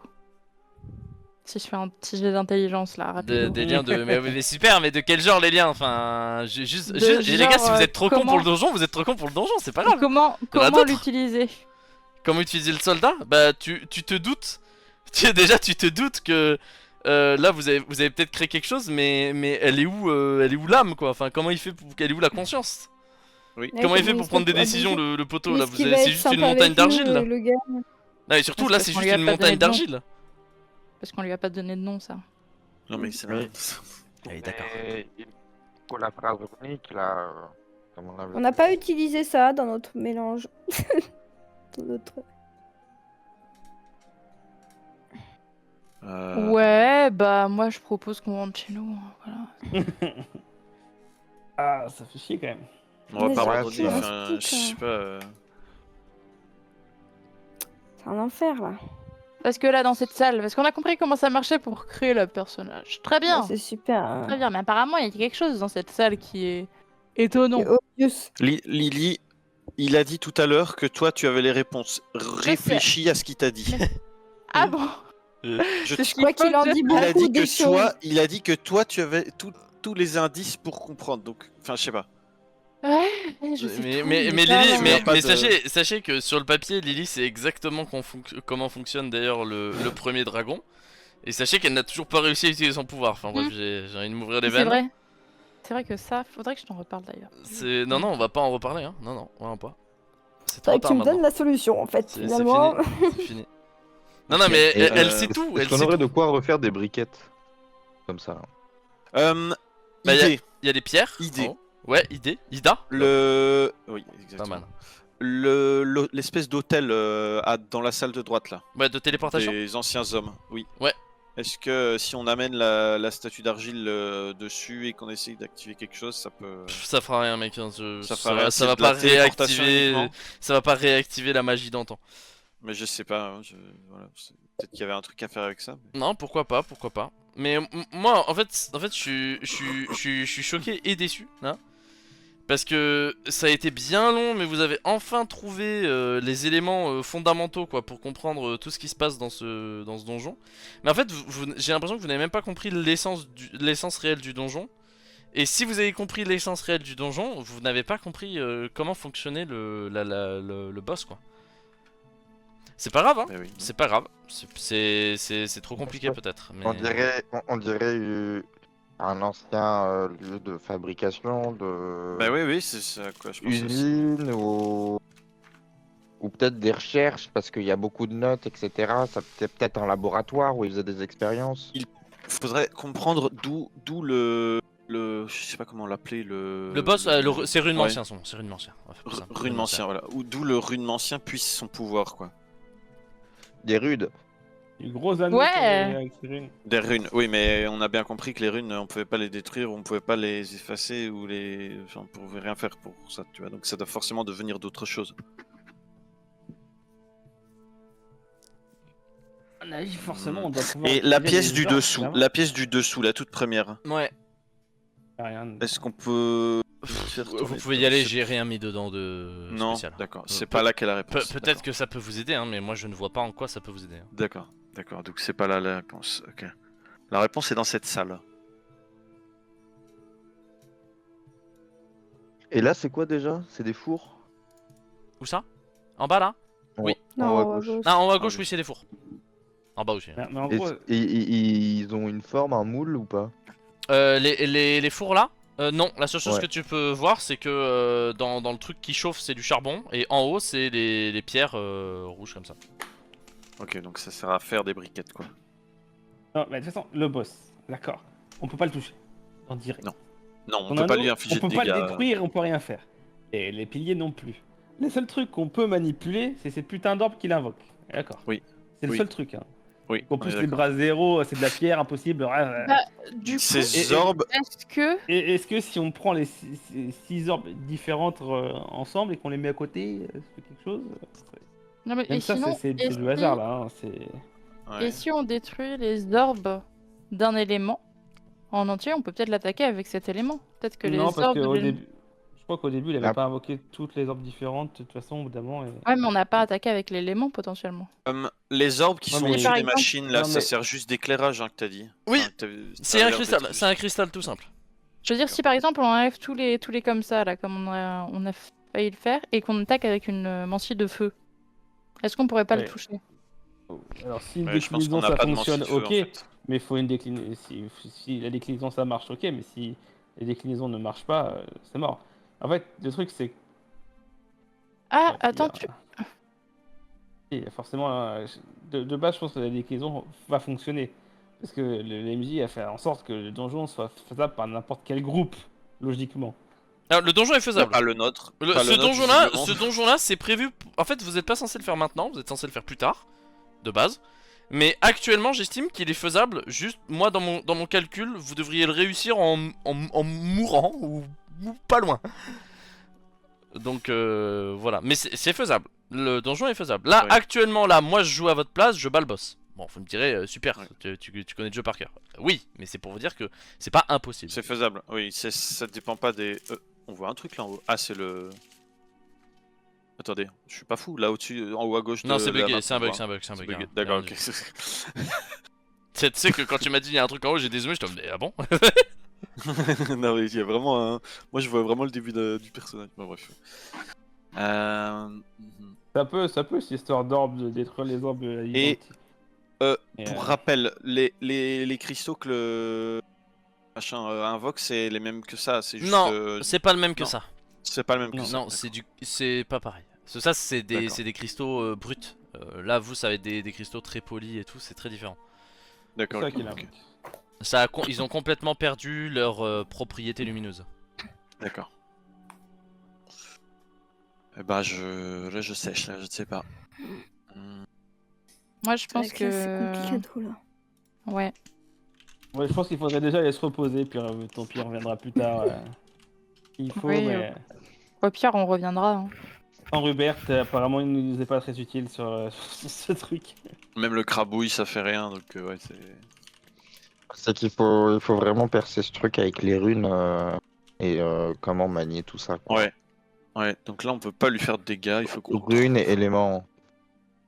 S3: Si je fais un petit jet d'intelligence là, rapidement.
S1: Des liens de... mais super, mais de quel genre les liens? Enfin, juste...
S3: De
S1: et les gars, si
S3: genre,
S1: vous êtes trop cons
S3: comment-
S1: pour le donjon, vous êtes trop cons pour le donjon, c'est pas grave.
S3: Comment
S1: Il y en a
S3: comment
S1: d'autres.
S3: l'utiliser?
S1: Comment utiliser le soldat? Bah, tu te doutes. Déjà, tu te doutes que... là, vous avez peut-être créé quelque chose, mais elle est où l'âme, quoi? Enfin, comment il fait pour... Elle est où la conscience?
S2: Oui.
S1: Comment il fait
S4: comment
S1: pour
S4: se
S1: prendre des
S4: retrouve à
S1: décisions,
S4: bouger?
S1: le poteau,
S4: Mais
S1: là?
S4: est-ce qu'il
S1: C'est
S4: va être
S1: juste une
S4: sympa
S1: montagne
S4: avec
S1: d'argile,
S4: nous,
S1: là.
S4: le gars.
S1: Non, et surtout,
S3: Parce
S1: là,
S3: que
S1: c'est
S3: on
S1: juste
S3: lui a
S1: une
S3: pas
S1: montagne
S3: donné de nom.
S1: d'argile.
S3: Parce qu'on lui a pas donné de nom, ça.
S2: Non mais c'est
S6: Oui.
S1: Oui, d'accord.
S6: Pour la phrase unique, là, comme on l'avait
S4: On n'a pas utilisé ça dans notre mélange. Dans notre-
S3: Ouais, bah moi je propose qu'on rentre chez nous. Voilà.
S5: Ah, ça fait chier quand même.
S2: On va
S4: Mais
S2: pas
S6: c'est
S2: abandonner,
S6: vrai,
S2: enfin, je
S4: c'est
S2: sais pas.
S4: C'est un enfer là.
S3: Parce que là, dans cette salle, parce qu'on a compris comment ça marchait pour créer le personnage. Très bien,
S4: Ouais, c'est super. hein.
S3: très bien. Mais apparemment, il y a quelque chose dans cette salle qui est étonnant.
S4: C'est obvious.
S2: Lily, il a dit tout à l'heure que toi tu avais les réponses. Réfléchis à ce qu'il t'a dit.
S3: Ah bon?
S2: Je
S3: C'est
S2: te-
S3: ce
S4: Quoi
S3: qu'il
S4: qu'il en
S3: faut que
S4: dit
S3: je-
S2: il a
S4: beaucoup
S2: dit
S4: des
S2: que
S4: choses.
S2: toi, il a dit que toi tu avais tous les indices pour comprendre. Donc, enfin, je sais pas.
S3: Ouais, je sais
S1: Mais,
S3: tout,
S1: mais, mais
S3: ça,
S1: Lily,
S3: là.
S1: mais,
S2: pas
S1: mais
S2: de-
S1: sachez que sur le papier, Lily c'est exactement comment fonctionne d'ailleurs le premier dragon. Et sachez qu'elle n'a toujours pas réussi à utiliser son pouvoir. Enfin bref, j'ai envie de m'ouvrir les
S3: C'est
S1: veines.
S3: vrai. C'est vrai que ça, faudrait que je t'en reparle d'ailleurs.
S1: Non, non, on va pas en reparler. Hein. Non, non, vraiment pas. C'est
S4: Faudrait
S1: trop
S4: que tu
S1: tard
S4: me donnes
S1: maintenant.
S4: la solution en fait.
S1: C'est
S4: Finalement.
S1: fini. C'est fini. Non, non, mais
S6: Et,
S1: elle sait tout.
S6: Est-ce
S1: Elle
S6: qu'on
S1: sait
S6: aurait
S1: tout.
S6: de quoi refaire des briquettes comme ça?
S1: Bah,
S2: Idée.
S1: Il y a des pierres.
S2: Idée.
S1: en haut. Ouais, idée. Ida.
S2: Oui,
S1: Pas
S2: exactement.
S1: mal.
S2: L'espèce d'hôtel dans la salle de droite là.
S1: Ouais, de téléportation.
S2: Des anciens hommes, oui.
S1: Ouais.
S2: Est-ce que si on amène la statue d'argile dessus et qu'on essaye d'activer quelque chose, ça peut.
S1: Pff, ça fera rien, mec. Hein,
S2: Ça fera rien,
S1: ça
S2: c'est
S1: va
S2: de la
S1: pas
S2: téléportation
S1: réactiver.
S2: uniquement.
S1: Ça va pas réactiver la magie d'antan.
S2: Mais je sais pas, hein, voilà, peut-être qu'il y avait un truc à faire avec ça.
S1: Non, pourquoi pas, pourquoi pas. Mais moi, en fait, je suis choqué et déçu, là. Parce que ça a été bien long, mais vous avez enfin trouvé les éléments fondamentaux, quoi, pour comprendre tout ce qui se passe dans ce donjon. Mais en fait, j'ai l'impression que vous n'avez même pas compris l'essence réelle du donjon. Et si vous avez compris l'essence réelle du donjon, vous n'avez pas compris comment fonctionnait le boss, quoi. C'est pas grave, hein.
S2: Mais oui.
S1: C'est pas grave. C'est trop compliqué, peut-être. Mais...
S6: On dirait un ancien lieu de fabrication, de
S2: Bah oui, c'est ça à quoi je pense aussi.
S6: usine ou peut-être des recherches parce qu'il y a beaucoup de notes, etc. Ça peut-être un laboratoire où ils faisaient des expériences.
S2: Faudrait comprendre d'où je sais pas comment l'appeler,
S1: Le boss, c'est Runementien, son nom, c'est Runementien. On va faire ça.
S2: Runementien, voilà. D'où le Runementien puisse son pouvoir, quoi.
S6: Des rudes.
S5: Du gros anneau
S3: Ouais.
S5: avec ses runes.
S2: Des runes, oui, mais on a bien compris que les runes, on pouvait pas les détruire, on pouvait pas les effacer ou les. Enfin, on pouvait rien faire pour ça, tu vois. Donc ça doit forcément devenir d'autres choses.
S5: On a dit forcément, on doit pouvoir.
S2: Et la
S5: utiliser
S2: pièce
S5: les
S2: du
S5: orbes,
S2: dessous,
S5: évidemment.
S2: la pièce du dessous, la toute première.
S1: Ouais.
S5: Rien.
S2: Est-ce qu'on peut.
S1: Vous pouvez y aller, j'ai rien mis dedans de
S2: Non,
S1: spécial.
S2: d'accord. C'est pas là qu'est la réponse.
S1: Peut-être que ça peut vous aider, hein, mais moi je ne vois pas en quoi ça peut vous aider. hein.
S2: D'accord, d'accord. Donc c'est pas là la réponse. Ok. La réponse est dans cette salle.
S6: Et là, c'est quoi déjà? C'est des fours?
S1: Où ça? En bas là? Oui.
S6: En haut à gauche.
S1: Ah, en haut à gauche,
S2: oui.
S1: oui, c'est des fours. En bas aussi.
S5: Mais en
S6: Et-
S5: gros,
S6: ils ont une forme, un moule ou pas?
S1: Les fours là? Non, la seule chose
S6: Ouais.
S1: que tu peux voir, c'est que dans le truc qui chauffe, c'est du charbon, et en haut, c'est les pierres rouges comme ça.
S2: Ok, donc ça sert à faire des briquettes, quoi.
S5: non, mais de toute façon, le boss, d'accord. On peut pas le toucher. En direct.
S2: Non. Non, on
S5: Son
S2: peut pas
S5: anneau,
S2: lui infliger
S5: on
S2: de
S5: peut pas le
S2: dégâts.
S5: détruire, on peut rien faire. Et les piliers non plus. Le seul truc qu'on peut manipuler, c'est ces putains d'orbes qu'il invoque. D'accord.
S2: Oui.
S5: C'est le
S2: Oui.
S5: seul truc. Hein.
S2: Oui.
S5: En
S2: on
S5: plus,
S2: est
S5: les
S2: d'accord.
S5: bras zéro, c'est de la pierre, impossible.
S3: Du coup,
S2: Ces orbes.
S3: est-ce que.
S5: Et est-ce que si on prend les 6 orbes différentes ensemble et qu'on les met à côté, c'est quelque chose
S3: Non, mais
S5: Même
S3: et
S5: ça,
S3: sinon,
S5: c'est
S3: et
S5: du
S3: si-
S5: hasard là. Hein. C'est...
S2: Ouais.
S3: Et si on détruit les orbes d'un élément en entier, on peut peut-être l'attaquer avec cet élément. Peut-être que les
S5: non, parce
S3: orbes.
S5: qu'au
S3: de-
S5: début, je crois qu'au début, il avait
S6: Ah.
S5: pas invoqué toutes les orbes différentes. De toute façon, au bout d'un moment.
S3: Ouais, mais on n'a pas attaqué avec l'élément potentiellement.
S2: Les orbes qui
S5: Ouais,
S2: sont
S5: mais-
S2: au-dessus
S3: Par
S2: des
S3: exemple-
S2: machines, là,
S5: Non,
S2: ça
S5: mais-
S2: sert juste d'éclairage, hein, que t'as dit.
S1: Oui,
S2: Enfin,
S1: C'est un cristal, c'est un cristal tout simple.
S3: Je veux dire, si par exemple on enlève tous les comme ça, là, comme on a failli le faire, et qu'on attaque avec une mancie de feu, est-ce qu'on pourrait pas le
S5: Ouais.
S3: toucher?
S5: Alors, si une
S2: Ouais, je pense
S5: déclinaison
S2: qu'on n'a
S5: ça
S2: pas de
S5: fonctionne,
S2: manche de feu,
S5: ok.
S2: en fait.
S5: Mais il faut une déclinaison. Si la déclinaison ça marche, ok. Mais si les déclinaisons ne marchent pas, c'est mort. En fait, le truc c'est.
S3: Ah,
S5: il y
S3: attends,
S5: a-
S3: tu.
S5: il y a forcément. De base, je pense que la déclinaison va fonctionner. Parce que le MJ a fait en sorte que le donjon soit faisable par n'importe quel groupe, logiquement.
S1: Alors, le donjon est faisable.
S2: Pas le nôtre.
S1: Le-
S2: Pas
S1: ce
S2: le nôtre,
S1: donjon-là,
S2: visiblement.
S1: c'est prévu. En fait, vous n'êtes pas censé le faire maintenant, vous êtes censé le faire plus tard, de base. Mais actuellement, j'estime qu'il est faisable. Juste, moi, dans mon calcul, vous devriez le réussir en mourant ou pas loin. Donc voilà, mais c'est faisable. Le donjon est faisable. Là,
S2: Oui.
S1: actuellement, là, moi, je joue à votre place, je bats le boss. Bon, vous me direz, super,
S2: Ouais.
S1: tu connais le jeu par cœur. Oui, mais c'est pour vous dire que c'est pas impossible.
S2: C'est faisable, oui, ça dépend pas des. On voit un truc là en haut. Ah, c'est le. Attendez, je suis pas fou, là au-dessus, en haut à gauche.
S1: Non,
S2: de
S1: c'est
S2: la
S1: bugué,
S2: map,
S1: c'est un
S2: on
S1: bug,
S2: voit.
S1: c'est un bug, c'est un
S2: C'est
S1: bug.
S2: bugué.
S1: hein.
S2: D'accord,
S1: Bien
S2: ok.
S1: Tu sais que quand tu m'as dit il y a un truc en haut, j'ai dézoomé, je te dis ah bon.
S2: Non, mais il y a vraiment un. Moi, je vois vraiment le début du personnage. Bon, bref.
S5: Ça peut, cette histoire d'orbes, de détruire les orbes.
S2: Et,
S5: Et,
S2: Pour rappel, les cristaux que le machin invoque, c'est les mêmes que ça. C'est juste.
S1: Non, c'est pas le même que
S2: non.
S1: ça.
S2: C'est pas le même que
S5: Non.
S2: ça.
S1: Non, c'est pas pareil. Ça, c'est
S2: D'accord.
S1: des cristaux bruts. Là, vous, ça va être des cristaux très polis et tout, c'est très différent.
S5: c'est
S2: D'accord.
S5: ça
S2: ok,
S5: qu'il a.
S2: ok.
S1: Ils ont complètement perdu leur propriété lumineuse.
S2: D'accord. Eh ben, là, je sèche, là, je ne sais pas.
S3: Moi, je pense
S4: C'est vrai
S3: que.
S4: c'est compliqué tout là.
S3: Ouais.
S5: Ouais, je pense qu'il faudrait déjà aller se reposer, puis tant pis, on reviendra plus tard. Il faut,
S3: Oui,
S5: mais.
S3: Au pire, on reviendra. hein.
S5: Sans Rubert, apparemment, il nous est pas très utile sur ce truc.
S2: Même le crabouille, ça fait rien, donc ouais, c'est.
S6: C'est qu'il faut, il faut vraiment percer ce truc avec les runes et comment manier tout ça. Quoi.
S2: Ouais. Ouais, donc là, on peut pas lui faire de dégâts, il faut qu'on.
S6: Runes et éléments.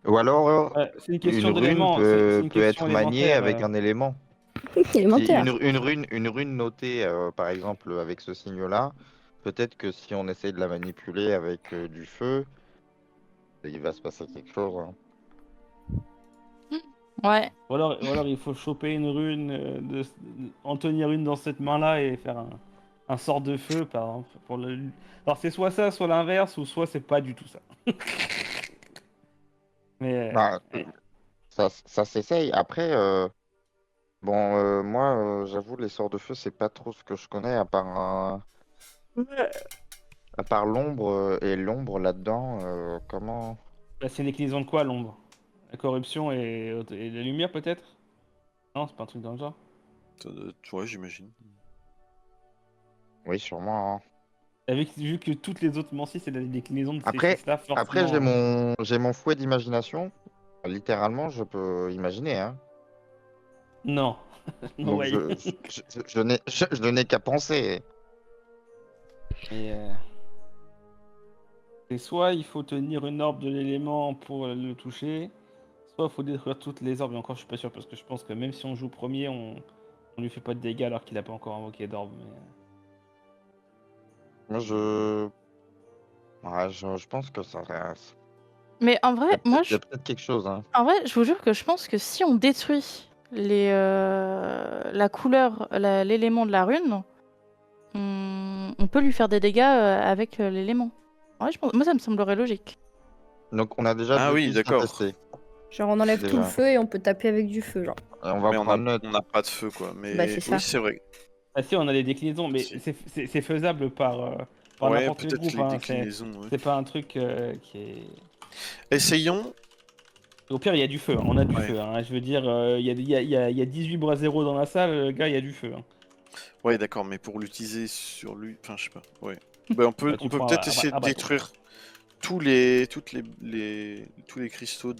S6: Ou alors,
S5: Ouais, c'est une
S6: une
S5: question
S6: rune
S5: d'éléments.
S6: peut,
S5: c'est une
S6: peut être
S5: question
S6: maniée
S5: élémentaire,
S6: avec un élément. Si
S4: Élémentaire.
S6: une rune notée, par exemple, avec ce signe-là, peut-être que si on essaye de la manipuler avec du feu, il va se passer quelque chose. Hein.
S3: Ouais.
S5: Ou alors il faut choper une rune, en tenir une dans cette main-là et faire un sort de feu, par exemple. Alors c'est soit ça, soit l'inverse, ou soit c'est pas du tout ça. Mais
S6: Bah, ça s'essaye. Après, Bon, moi, j'avoue, les sorts de feu, c'est pas trop ce que je connais, à part l'ombre et l'ombre là-dedans. Comment?
S5: Bah, c'est une déclinaison de quoi, l'ombre? La corruption et la lumière, peut-être? Non, c'est pas un truc dans le genre.
S2: Ouais, j'imagine.
S6: Oui, sûrement, hein.
S5: Vu que toutes les autres mentions, c'est la déclinaison de ces
S6: Après,
S5: choses-là,
S6: après,
S5: forcément.
S6: j'ai mon fouet d'imagination. Littéralement, je peux imaginer, hein.
S5: Non. No
S6: Donc,
S5: way.
S6: je n'ai qu'à penser.
S5: Et, et soit il faut tenir une orbe de l'élément pour le toucher, soit il faut détruire toutes les orbes. Et encore, je suis pas sûr parce que je pense que même si on joue premier, on lui fait pas de dégâts alors qu'il a pas encore invoqué d'orbe.
S6: Moi, ouais, je pense que ça reste.
S3: Mais en vrai, moi,
S6: Il y a peut-être quelque chose, hein.
S3: en vrai, je vous jure que je pense que si on détruit la couleur, l'élément de la rune, on peut lui faire des dégâts avec l'élément. En vrai, moi, ça me semblerait logique.
S6: Donc, on a déjà
S2: Ah
S6: deux
S2: oui,
S6: pistes à
S2: d'accord.
S6: tester.
S4: Genre, on enlève tout le
S6: Déjà.
S4: feu et on peut taper avec du feu, genre.
S6: Et on va
S2: Mais
S6: prendre note.
S2: on n'a pas de feu, quoi. Mais
S4: Bah, c'est ça.
S2: oui, c'est vrai.
S5: Ah si, on a des déclinaisons, mais
S2: Si.
S5: c'est faisable par
S2: Ouais,
S5: n'importe quel
S2: peut-être
S5: groupe.
S2: les
S5: Hein.
S2: déclinaisons. Ouais.
S5: C'est pas un truc qui est...
S2: Essayons.
S5: Au pire, il y a du feu, hein. On a du
S2: Ouais.
S5: feu. Hein. Je veux dire, il y a 18 bras zéro dans la salle, gars, il y a du feu. Hein.
S2: Ouais, d'accord, mais pour l'utiliser sur lui, enfin, je sais pas. Ouais. Bah, on peut,
S5: Bah, tu
S2: on peut
S5: prends
S2: peut-être
S5: un
S2: essayer de
S5: bâton.
S2: détruire tous les cristaux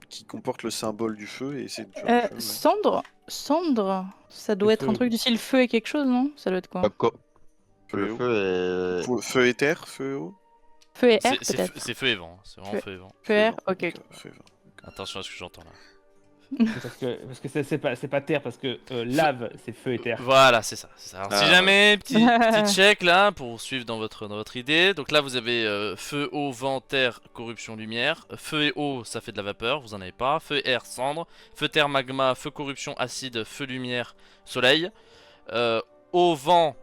S2: qui comportent le symbole du feu et essayer de faire du feu.
S3: Cendre, ça doit
S5: Le
S3: être un
S5: feu.
S3: truc du style feu et quelque chose, non? Ça doit être quoi?
S2: Feu et
S6: Le
S2: eau.
S6: feu est.
S2: Feu et terre, feu et eau.
S3: Feu et
S1: C'est
S3: air, peut-être.
S1: c'est feu et vent, c'est vraiment
S3: Feu.
S1: feu et vent.
S3: Feu et air,
S2: et
S3: ok.
S2: vent. Feu et vent.
S1: Attention à ce que j'entends là.
S5: Parce que c'est pas terre, parce que lave, c'est feu et terre.
S1: Voilà, c'est ça. Alors, si
S2: Ah,
S1: jamais, petit check là, pour suivre dans votre idée. Donc là, vous avez feu, eau, vent, terre, corruption, lumière. Feu et eau, ça fait de la vapeur, vous en avez pas. Feu et air, cendre. Feu, terre, magma. Feu, corruption, acide. Feu, lumière, soleil. Eau, vent,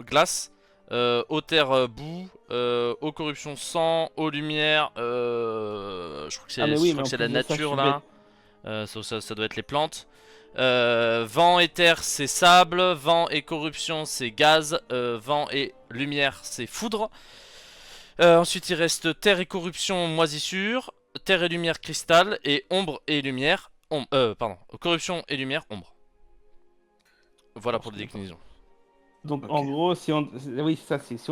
S1: glace. Eau, terre, boue. Eau, corruption, sang. Eau, lumière. Je crois que c'est
S5: Ah, mais oui, mais en
S1: la
S5: plus de ça, je
S1: nature
S5: suis
S1: là. Ça doit être les plantes. Vent et terre c'est sable, vent et corruption c'est gaz, vent et lumière c'est foudre. Ensuite il reste terre et corruption moisissure, terre et lumière cristal et ombre et lumière, corruption et lumière ombre. Voilà pour les déclinaisons.
S5: Donc
S2: Ok.
S5: en gros, si on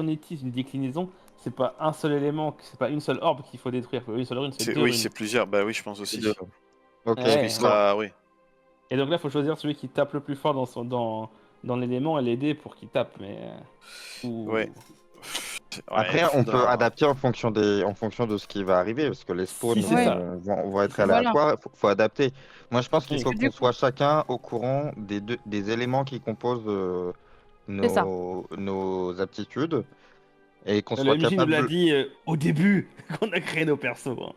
S5: utilise une déclinaison, c'est pas un seul élément, c'est pas une seule orbe qu'il faut détruire. Une seule rune, c'est deux
S2: Oui,
S5: runes.
S2: c'est plusieurs. Bah oui, je pense aussi.
S6: deux. Ok.
S5: Ouais.
S2: Il sera, oui.
S5: Et donc là, il faut choisir celui qui tape le plus fort dans l'élément et l'aider pour qu'il tape. Mais
S2: Ouais.
S6: Après, on peut adapter en fonction de ce qui va arriver, parce que les spawns
S5: Si, c'est ça.
S6: vont être
S3: Voilà.
S6: aléatoires. Faut adapter. Moi, je pense qu'il
S5: Oui.
S6: faut
S3: Du
S6: qu'on
S3: coup-
S6: soit chacun au courant des éléments qui composent
S3: C'est ça.
S6: nos aptitudes et qu'on
S5: Le
S6: soit
S5: MJ nous
S6: capable.
S5: l'a dit au début qu'on a créé nos persos. Hein.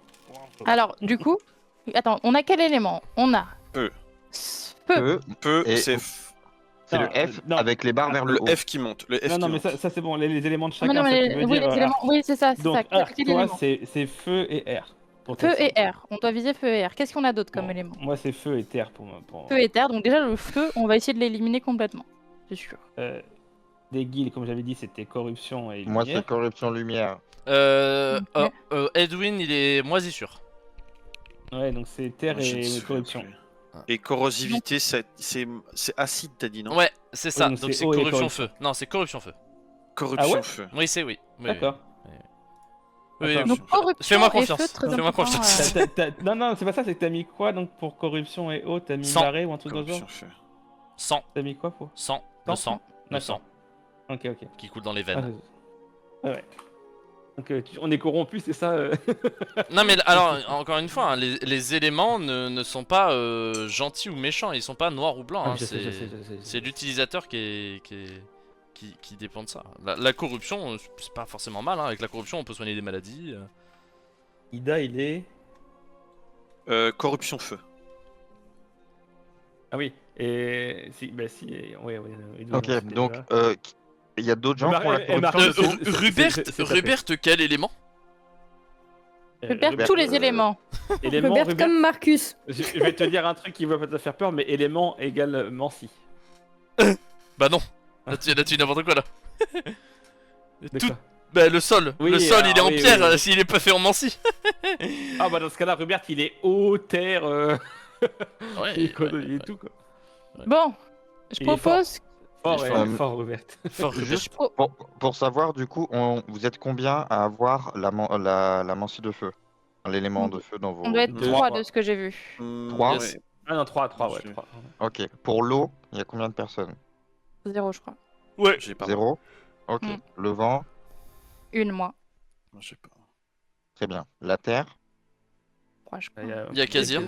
S3: Alors, du coup, attends, on a quel élément? On a
S2: Feu.
S3: Feu.
S2: Peu,
S6: Et-
S2: c'est
S6: C'est
S5: Non,
S6: le F
S5: non.
S6: avec les barres vers le
S2: le
S6: haut.
S2: F qui monte. Le F
S5: Non,
S2: qui
S5: non, mais
S2: monte.
S5: ça c'est bon, les éléments de chacun,
S3: Non,
S5: ça
S3: mais
S5: tu veux
S3: oui,
S5: dire.
S3: les éléments, oui, c'est ça, c'est
S5: Donc,
S3: ça. Quel
S5: toi,
S3: élément?
S5: c'est feu et air. pour
S3: Feu
S5: tes
S3: et air. On doit viser feu et air. Qu'est-ce qu'on a d'autre comme
S5: Bon,
S3: élément?
S5: Moi, c'est feu et terre pour moi.
S3: Feu et terre. Donc déjà, le feu, on va essayer de l'éliminer complètement. C'est sûr.
S5: Des guilds, comme j'avais dit, c'était corruption et
S6: Moi,
S5: lumière.
S6: c'est corruption lumière.
S3: Ok.
S1: Edwin il est moisissure.
S5: Ouais, donc c'est terre
S2: Je ne
S5: et
S2: sais
S5: corruption.
S2: plus. Et corrosivité, c'est acide, t'as dit, non?
S1: Ouais, c'est ça.
S5: donc
S1: Donc
S5: c'est
S1: c'est
S5: eau et
S1: corruption
S5: corruption.
S1: feu. Non, c'est corruption feu.
S2: Corruption
S5: Ah ouais
S2: feu.
S1: Oui, c'est oui. Oui,
S5: D'accord.
S1: oui.
S5: Attends,
S3: Donc corruption
S1: Fais-moi
S3: et
S1: confiance.
S3: feu, très
S1: Fais-moi
S3: important,
S1: confiance.
S5: Non, c'est pas ça, c'est que t'as mis quoi donc pour corruption et eau? T'as mis
S1: Sang.
S5: marée ou un truc dans le
S2: Corruption
S5: genre?
S2: feu.
S1: Sang,
S5: T'as mis quoi pour?
S1: sang, le
S5: Sang.
S1: sang, le sang
S5: Ok, ok.
S1: qui coule dans les
S5: Ah,
S1: veines.
S5: ouais. Donc on est corrompu, c'est ça
S1: Non mais alors encore une fois, hein, les éléments ne sont pas gentils ou méchants, ils sont pas noirs ou blancs.
S5: Ah,
S1: Hein,
S5: je sais, je sais.
S1: c'est l'utilisateur qui dépend de ça. La corruption, c'est pas forcément mal. Hein. Avec la corruption, on peut soigner des maladies.
S5: Ida, il est.
S2: Corruption feu.
S5: Ah oui, et si, ouais, Edwin,
S6: Ok,
S5: on sait
S6: donc
S5: déjà.
S6: il y a d'autres gens qui ont la
S5: Et Mar-
S6: corruption.
S5: c'est-
S6: dessus
S5: c'est-
S1: Rubert,
S5: c'est tapé.
S1: Rubert, quel élément?
S3: Je perds
S5: Rubert,
S3: tous les éléments.
S5: Élément,
S4: Robert
S5: Rubert,
S4: comme Marcus.
S5: je vais te dire un truc qui va peut-être te faire peur, mais élément égale Mancy.
S1: Bah non. Là, tu dis n'importe quoi là.
S5: De
S1: Tout-
S5: quoi
S1: Bah le sol.
S5: Oui,
S1: le sol, il est
S5: alors,
S1: en
S5: oui,
S1: pierre
S5: oui.
S1: s'il est pas fait en mancie.
S5: Ah bah dans ce cas-là, Rubert, il est eau, terre,
S1: Ouais.
S5: il est tout quoi.
S3: Bon, je
S5: Il est
S3: propose.
S5: Fort,
S1: Il est
S5: ouais,
S6: fort.
S5: fort, Rubert.
S1: Fort Rubert.
S6: Juste
S3: Oh.
S6: pour savoir, du coup, vous êtes combien à avoir la mancie de feu? L'élément de feu dans
S3: On doit
S6: vos...
S3: être
S5: Deux,
S3: 3
S5: trois.
S3: de ce que j'ai vu.
S6: 3.
S1: Yes.
S2: Ouais.
S5: Ah non, 3,
S2: Non,
S5: ouais,
S2: je-
S5: 3.
S6: Ok. Pour l'eau, il y a combien de personnes?
S3: 0, je crois.
S1: Ouais.
S2: J'ai pas.
S6: 0. Ok.
S3: Mm.
S6: Le vent,
S3: Une, moi.
S2: Moi, j'ai pas.
S6: très bien. La terre,
S3: 3, je crois.
S1: Il y a Kazir.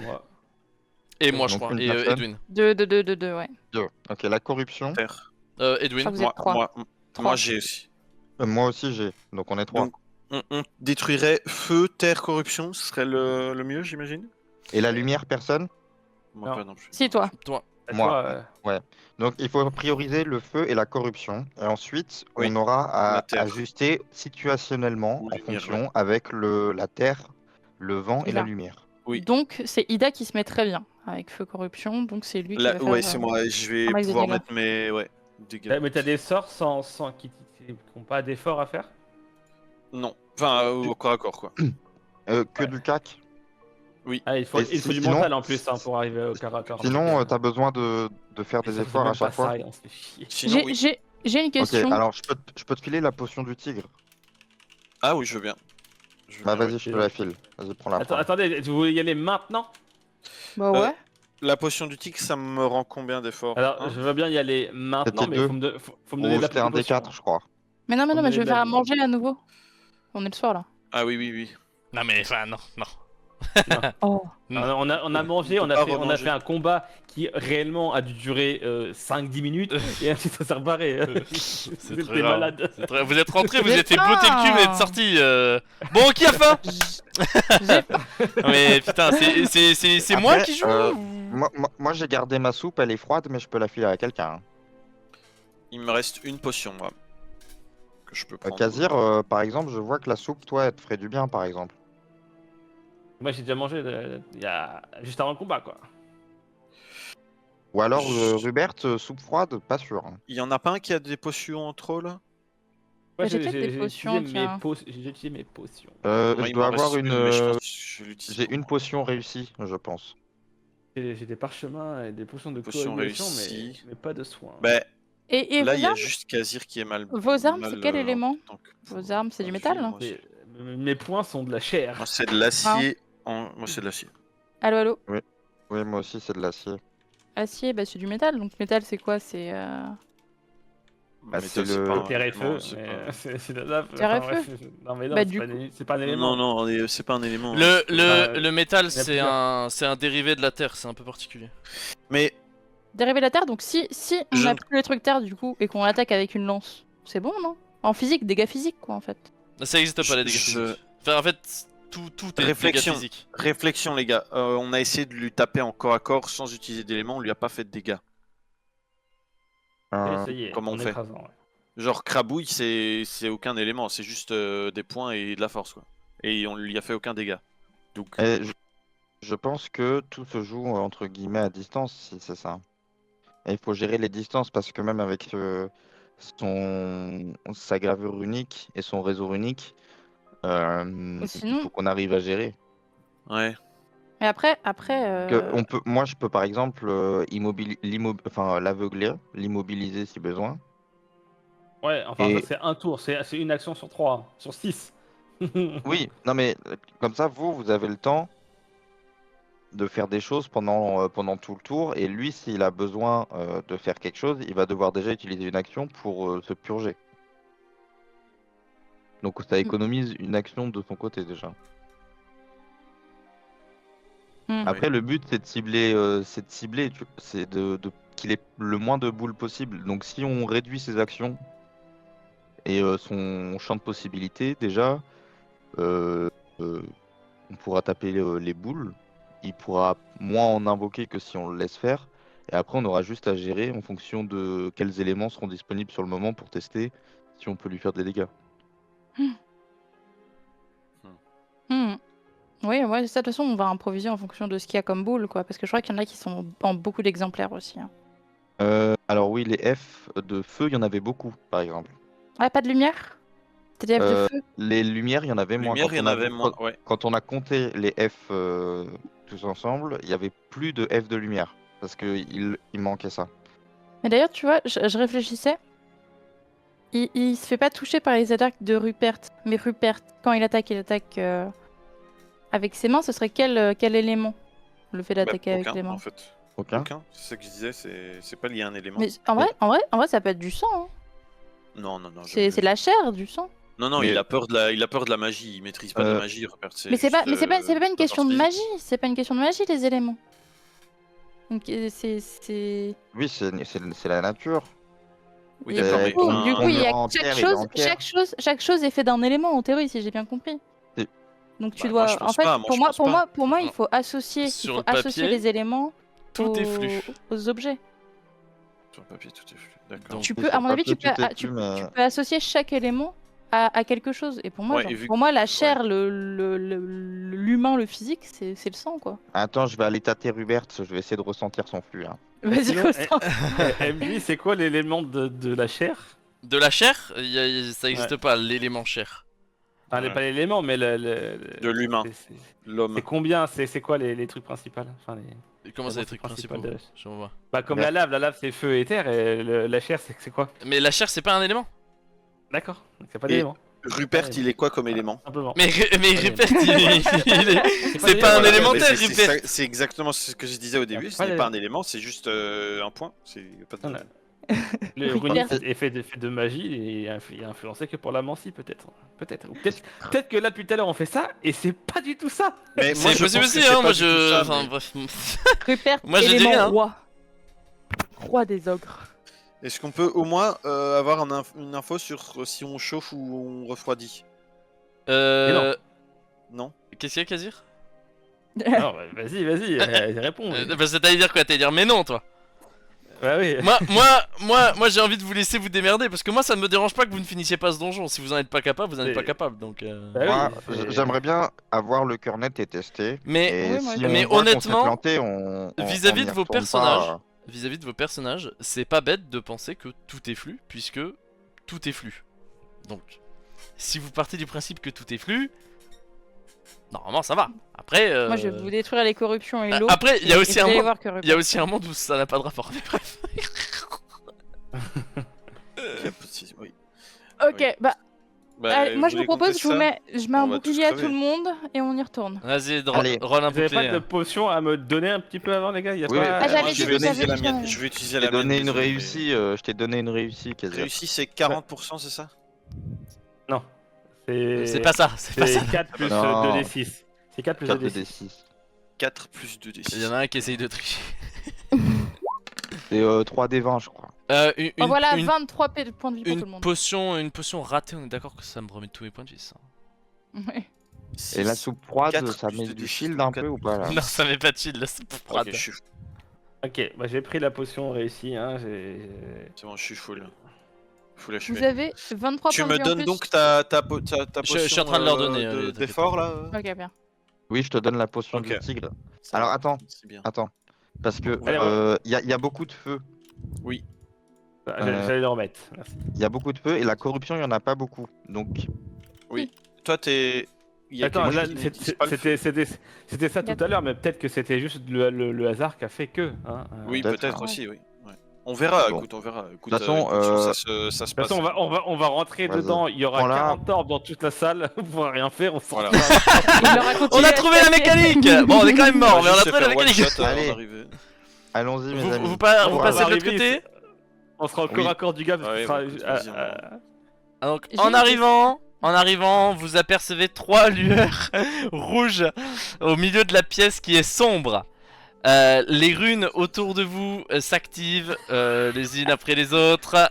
S1: Et moi je
S6: Donc
S1: crois.
S6: une
S1: Et
S6: personne.
S1: Edwin.
S3: 2, ouais.
S6: 2. Ok. La corruption,
S2: Terre.
S1: Edwin.
S3: Je crois que vous
S2: Moi,
S3: êtes 3.
S2: moi,
S3: Trois.
S2: moi j'ai aussi.
S6: moi aussi j'ai. Donc on est 3.
S2: Donc, on détruirait feu, terre, corruption, ce serait le mieux, j'imagine.
S6: Et la lumière, personne?
S2: Moi,
S5: Non.
S2: pas non plus.
S3: Si, toi.
S6: Moi. Donc il faut prioriser le feu et la corruption. Et ensuite,
S2: Oui,
S6: on aura
S2: la
S6: à
S2: terre.
S6: ajuster situationnellement
S2: Ou
S6: en
S2: lumière,
S6: fonction avec la terre, le vent et la
S3: Là.
S6: lumière.
S2: Oui.
S3: Donc, c'est Ida qui se met très bien avec feu corruption. Donc, c'est lui qui va faire.
S2: Ouais, c'est moi. Je
S3: un
S2: vais
S3: max de
S2: pouvoir
S3: dégâts.
S2: mettre mes dégâts.
S5: Mais t'as des sorts qui n'ont pas d'effort à faire?
S2: Non. Enfin, au corps à corps, quoi.
S6: Que
S5: Ouais.
S6: du CAC.
S5: Ah, il faut
S6: Et
S5: du
S6: sinon-
S5: mental en plus pour arriver au corps à corps.
S6: Sinon, t'as besoin de faire des efforts à chaque fois.
S5: On se fait chier.
S2: Sinon, oui.
S3: J'ai une
S6: Ok,
S3: question.
S6: alors je peux te filer la potion du tigre.
S2: Ah oui, je veux bien.
S6: Bah
S2: bien,
S6: vas-y,
S2: ouais.
S6: je te la file. Vas-y, prends la
S5: Attendez, vous voulez y aller maintenant?
S3: Bah ouais.
S2: La potion du tic, ça me rend combien d'efforts
S5: Alors,
S2: Hein
S5: je veux bien y aller maintenant,
S6: C'était
S5: mais
S6: deux.
S5: faut me donner
S6: Ou
S5: la
S6: c'était un
S5: potion.
S6: D4, je crois.
S3: Mais non,
S5: Faut me
S3: mais je
S5: donner
S3: vais
S5: de la
S3: faire à
S5: vie.
S3: manger à nouveau. On est le soir là.
S2: Ah oui, oui, oui.
S1: Non mais enfin non.
S3: Oh.
S5: On a mangé,
S2: On
S5: on
S2: peut
S5: a
S2: pas
S5: fait
S2: remanger.
S5: un combat qui réellement a dû durer 5-10 minutes et ensuite ça s'est rebarré.
S1: C'est
S5: C'était
S1: très grave.
S5: malade.
S1: C'est très- Vous êtes rentrés, vous
S3: J'ai
S1: êtes fait botter le cul, vous êtes sortis. Bon, qui a faim?
S3: J'ai
S1: Mais putain, c'est moi
S6: Après,
S1: qui joue
S6: Moi j'ai gardé ma soupe, elle est froide, mais je peux la filer à quelqu'un. Hein.
S2: Il me reste une potion, moi. Que je peux prendre.
S6: Kazir, par exemple, je vois que la soupe, toi, elle te ferait du bien, par exemple.
S5: Moi j'ai déjà mangé il y a juste avant le combat quoi.
S6: Ou alors,
S2: Je-
S6: Rubert, soupe froide, pas sûr. Hein.
S2: Il y en a pas un qui a des potions en trop, là
S5: Moi,
S3: j'ai peut-être des potions, tiens.
S5: J'ai utilisé mes potions.
S2: Moi,
S6: Je
S2: il
S6: dois
S2: m'en reste
S6: avoir
S2: mais je pense que je l'utilise
S6: J'ai
S2: pour
S6: une
S2: moi.
S6: potion réussie, je pense.
S5: J'ai des parchemins et des potions de
S2: Potions
S5: coagulation,
S2: réussies.
S5: mais pas de soins.
S2: Bah,
S3: Et
S2: là,
S3: vos
S2: il y a
S3: armes
S2: juste Kazir qui est mal.
S3: Vos armes, c'est
S2: mal,
S3: quel
S2: en
S3: élément
S2: tant que-
S3: Vos armes, c'est du
S2: Enfin,
S3: métal,
S2: je-
S3: là
S2: moi, c'est-
S5: Mes poings sont de la chair.
S2: Moi, c'est de l'acier. Moi, c'est de l'acier.
S3: Allô, allô.
S6: Oui, moi aussi, c'est de l'acier.
S3: Acier, bah c'est du métal. Donc métal, c'est quoi? C'est
S6: Bah,
S2: Mais
S6: c'est
S2: ça,
S6: le-
S2: pas un
S5: Terre et
S2: élément,
S5: feu,
S2: c'est
S5: mais
S2: pas-
S5: c'est de la
S3: Terre et
S5: bref. Non mais non,
S3: Bah,
S5: c'est
S3: du
S5: pas
S3: coup-
S5: c'est pas un élément.
S2: Non, c'est pas un élément.
S1: Le métal,
S5: il y a
S1: c'est
S5: plusieurs.
S1: un dérivé de la terre, c'est un peu particulier.
S2: Mais
S3: dérivé de la terre. Donc si on
S2: Je
S3: a
S2: ne-
S3: plus les trucs terre du coup et qu'on attaque avec une lance, c'est bon, non? En physique, dégâts physiques quoi en fait.
S1: Ça existe pas les dégâts
S2: Je-
S1: physiques. Enfin, en fait, tout est
S2: Réflexion.
S1: dégâts physiques.
S2: réflexion, les gars. On a essayé de lui taper en corps à corps sans utiliser d'éléments. On lui a pas fait de dégâts.
S5: Essayez,
S2: comment on fait
S5: écrasant, ouais.
S2: Genre crabouille, c'est aucun élément. C'est juste des points et de la force, quoi. Et on lui a fait aucun dégât. Donc.
S6: Et je pense que tout se joue entre guillemets à distance, si c'est ça. Et il faut gérer les distances parce que même avec sa gravure unique et son réseau unique, il
S3: sinon-
S6: faut qu'on arrive à gérer.
S2: Ouais.
S3: Mais après,
S6: Moi, je peux par exemple l'aveugler, l'immobiliser si besoin.
S5: Ouais, enfin
S6: Et-
S5: ça c'est un tour, c'est une action sur 3, sur 6.
S6: Oui, non mais comme ça, vous avez le temps de faire des choses pendant tout le tour. Et lui, s'il a besoin de faire quelque chose, il va devoir déjà utiliser une action pour se purger. Donc ça économise une action de son côté déjà. Après, le but c'est de cibler, c'est de qu'il ait le moins de boules possible. Donc si on réduit ses actions et son champ de possibilités, déjà, on pourra taper les boules. Il pourra moins en invoquer que si on le laisse faire. Et après, on aura juste à gérer en fonction de quels éléments seront disponibles sur le moment pour tester si on peut lui faire des dégâts.
S3: Hmm. Oui, ouais, ça, de toute façon, on va improviser en fonction de ce qu'il y a comme boule, quoi. Parce que je crois qu'il y en a qui sont en beaucoup d'exemplaires aussi. Hein.
S6: Alors oui, les F de feu, il y en avait beaucoup, par exemple.
S3: Ouais, pas de lumière? C'était des F de feu?
S6: Les lumières, il y en avait moins.
S2: Lumière, il y en avait moins, ouais.
S6: Quand on a compté les F tous ensemble, il y avait plus de F de lumière. Parce qu'il manquait ça.
S3: Mais d'ailleurs, tu vois, je réfléchissais. Il se fait pas toucher par les attaques de Rupert. Mais Rupert, quand il attaque avec ses mains, ce serait quel élément? Le fait d'attaquer avec les mains.
S2: En fait.
S6: Aucun.
S2: C'est ça que je disais, c'est pas lié à un élément.
S3: Mais en vrai, ça peut être du sang. Hein.
S2: Non.
S3: C'est de la chair, du sang.
S2: Non, il a peur de la magie. Il maîtrise pas de la magie, Rupert.
S3: Mais c'est pas une question de magie. C'est pas une question de magie, les éléments. Donc c'est.
S6: Oui, c'est la nature.
S2: Oui, d'accord, mais
S3: Du coup, il y a
S6: en terre, il est en pierre.
S3: chaque chose est fait d'un élément en théorie, si j'ai bien compris. Donc tu
S2: Bah, moi,
S3: dois.
S2: je pense
S3: En fait,
S2: pas, moi, je pense pas.
S3: pour moi, il faut associer
S1: Sur le papier,
S3: les éléments
S1: Tout est flux.
S3: aux objets.
S2: Sur le papier, tout est flux. D'accord.
S1: Donc,
S3: Tu
S6: Et
S3: peux,
S6: sur
S3: à mon avis,
S6: papier,
S3: tu peux,
S6: tout est flux, mais-
S3: tu peux associer chaque élément à quelque chose. Et pour moi,
S2: Ouais,
S3: genre,
S2: et vu
S3: pour moi, la chair, l'humain, le physique, c'est le sang, quoi.
S6: Attends, je vais aller tâter Rupert, je vais essayer de ressentir son flux. Hein.
S3: Vas-y,
S5: Sinon,
S3: ressens.
S5: MJ, c'est quoi l'élément de la chair?
S1: De la chair, ça existe pas, l'élément chair.
S5: Enfin,
S2: Ouais.
S5: pas l'élément, mais
S2: De l'humain,
S5: c'est
S2: l'homme.
S5: combien? C'est quoi les trucs principaux? Enfin,
S1: Et comment ça, les
S5: le
S1: trucs
S5: principal
S1: principaux?
S5: de-
S1: Je vois.
S5: Bah, comme
S6: Ouais.
S5: la lave c'est feu et terre, et la chair, c'est quoi?
S1: Mais la chair, c'est pas un élément.
S5: D'accord, donc c'est pas
S2: Et-
S5: d'élément.
S2: Rupert, il est quoi comme élément?
S5: Simplement.
S1: Mais Rupert, c'est
S5: des
S1: pas un
S5: éléments.
S1: élémentaire,
S2: Mais
S1: Rupert.
S2: c'est exactement ce que je disais au début.
S5: Ah,
S2: Ce
S5: pas
S2: n'est
S5: les-
S2: pas un élément, c'est juste un point. C'est pas de-
S5: Voilà. Le
S3: Rupert.
S5: runique est fait de magie et est influencé que pour la mancie, peut-être. Peut-être. Ou peut-être que là, depuis tout à l'heure, on fait ça et c'est pas du tout ça.
S2: Mais moi,
S1: C'est
S2: je
S1: possible
S2: pense que
S1: aussi,
S2: c'est
S1: hein,
S2: pas
S1: moi
S2: du tout
S1: je.
S2: ça,
S1: Enfin
S2: mais-
S1: bref.
S3: Rupert,
S1: Moi, je dis
S3: élément
S1: rien.
S3: roi. Roi des ogres.
S2: Est-ce qu'on peut au moins avoir une info sur si on chauffe ou on refroidit? Non.
S1: Qu'est-ce qu'il y a, Kazir?
S5: Alors, vas-y, réponds.
S1: Bah, t'allais dire quoi? T'allais dire mais non, toi.
S5: Bah oui.
S1: Moi j'ai envie de vous laisser vous démerder parce que moi ça ne me dérange pas que vous ne finissiez pas ce donjon. Si vous en êtes pas capable, vous en êtes pas capable. Donc.
S5: Bah oui,
S6: Moi,
S5: c'est-
S6: j'aimerais bien avoir le cœur net et tester.
S1: Mais
S6: Et
S3: Oui, moi,
S6: si
S3: je-
S6: on
S1: mais
S6: voit qu'on s'est
S1: honnêtement,
S6: planté, on
S1: vis-à-vis
S6: y
S1: de vos
S6: retourne
S1: personnages,
S6: pas.
S1: vis-à-vis de vos personnages, c'est pas bête de penser que tout est flux puisque tout est flux. Donc, si vous partez du principe que tout est flux, normalement ça va. Après.
S3: Moi, je vais vous détruire les corruptions et l'eau.
S1: Après, il y a aussi un monde.
S3: Voir que
S1: Il y a aussi un monde où ça n'a pas de rapport. Mais bref.
S2: Oui.
S3: Ok,
S2: Oui.
S3: bah,
S2: Bah,
S3: allez, moi je vous
S2: voulez qu'on
S3: propose,
S2: teste
S3: je
S2: ça
S3: mets un
S2: On va
S3: bouclier
S2: tous
S3: à tout
S2: crever.
S3: le monde et on y retourne.
S1: Vas-y,
S6: Allez.
S1: roll un
S5: Vous avez pas
S1: bouclier.
S5: de potion à me donner un petit peu avant, les gars? Y a
S6: Oui,
S5: pas...
S3: Ah, j'avais
S2: Moi, je vais
S3: dit,
S2: utiliser la
S3: j'avais
S2: mienne.
S3: dit.
S2: Je vais utiliser
S6: Je t'ai
S2: la mienne.
S6: donné une
S2: désolé,
S6: réussie, je t'ai donné une réussie,
S2: mais-
S6: quasi.
S2: Réussi, c'est 40%, c'est ça?
S5: Non.
S1: C'est pas ça, c'est pas ça.
S5: C'est 4 plus
S6: Non.
S5: 2d6. C'est 4 plus
S6: 4
S5: 2d6.
S6: D6.
S2: 4 plus 2d6.
S1: Il y en a un qui essaye de tricher.
S6: C'est 3 D20, je crois.
S3: Oh, voilà,
S1: une-
S3: 23 points de vie pour tout le
S1: une
S3: monde.
S1: potion ratée, on est d'accord que ça me remet tous mes points de vie, ça.
S3: Ouais.
S6: Et la soupe froide,
S2: 4
S6: ça
S2: plus
S6: met
S2: de
S6: du
S2: D6,
S6: shield un peu
S2: quatre
S6: ou pas là?
S1: Non, ça met pas de chill, la soupe froide.
S2: Ok, je suis...
S5: Ok, bah j'ai pris la potion réussie. Hein,
S2: C'est bon, je suis full. Full HP.
S3: Vous avez 23
S2: Tu
S3: points de
S2: me
S3: vie en
S2: donnes
S3: plus.
S2: donc ta potion
S1: Je suis en train de leur donner, allez,
S2: d'effort là
S3: Ok, bien.
S6: Oui, je te donne la potion
S2: Ok.
S6: du tigre.
S2: Ça
S6: Alors
S2: va,
S6: attends,
S2: c'est bien.
S6: attends. Parce que
S5: Allez,
S6: y a beaucoup de feu.
S5: Bah, j'allais le remettre. Merci.
S6: Il y a beaucoup de feu et la corruption, il y en a pas beaucoup. Donc,
S2: Toi, t'es... Il y a
S5: Attends,
S2: quelqu'un
S5: là,
S2: qui n'utilise pas le feu.
S5: c'était ça tout à l'heure, mais peut-être que c'était juste le hasard qui a fait que. Hein,
S2: Oui,
S6: peut-être,
S2: peut-être
S3: ouais.
S2: aussi, oui. Ouais. On verra,
S6: Bon.
S2: écoute, on verra. Écoute,
S6: De toute façon,
S2: écoute, ça se
S5: De toute
S2: passe.
S5: façon, on va rentrer
S6: Vas-y.
S5: dedans. Il y aura
S6: Voilà.
S5: 40 orbes dans toute la salle. On pourra rien faire. On sort.
S2: Voilà.
S3: Il leur a
S1: On
S3: continué
S1: a
S3: à
S1: trouvé la
S3: taper.
S1: mécanique. Bon, on est quand même mort, mais on a
S2: juste
S1: trouvé la
S2: faire one
S1: mécanique.
S2: shot avant
S6: Allez.
S2: d'arriver.
S6: allons-y, mes amis.
S1: Vous
S5: On
S1: passez
S5: va
S1: de l'autre
S5: arriver,
S1: côté.
S5: On sera au
S6: Oui.
S5: corps à corps du gars. Parce
S2: Ouais,
S5: qu'il
S2: bah,
S5: sera-
S2: écoute, vas-y, on va.
S1: Ah, donc,
S3: J'ai
S1: en
S3: une
S1: arrivant, vous apercevez 3 lueurs rouges au milieu de la pièce qui est sombre. Les runes autour de vous s'activent les unes après les autres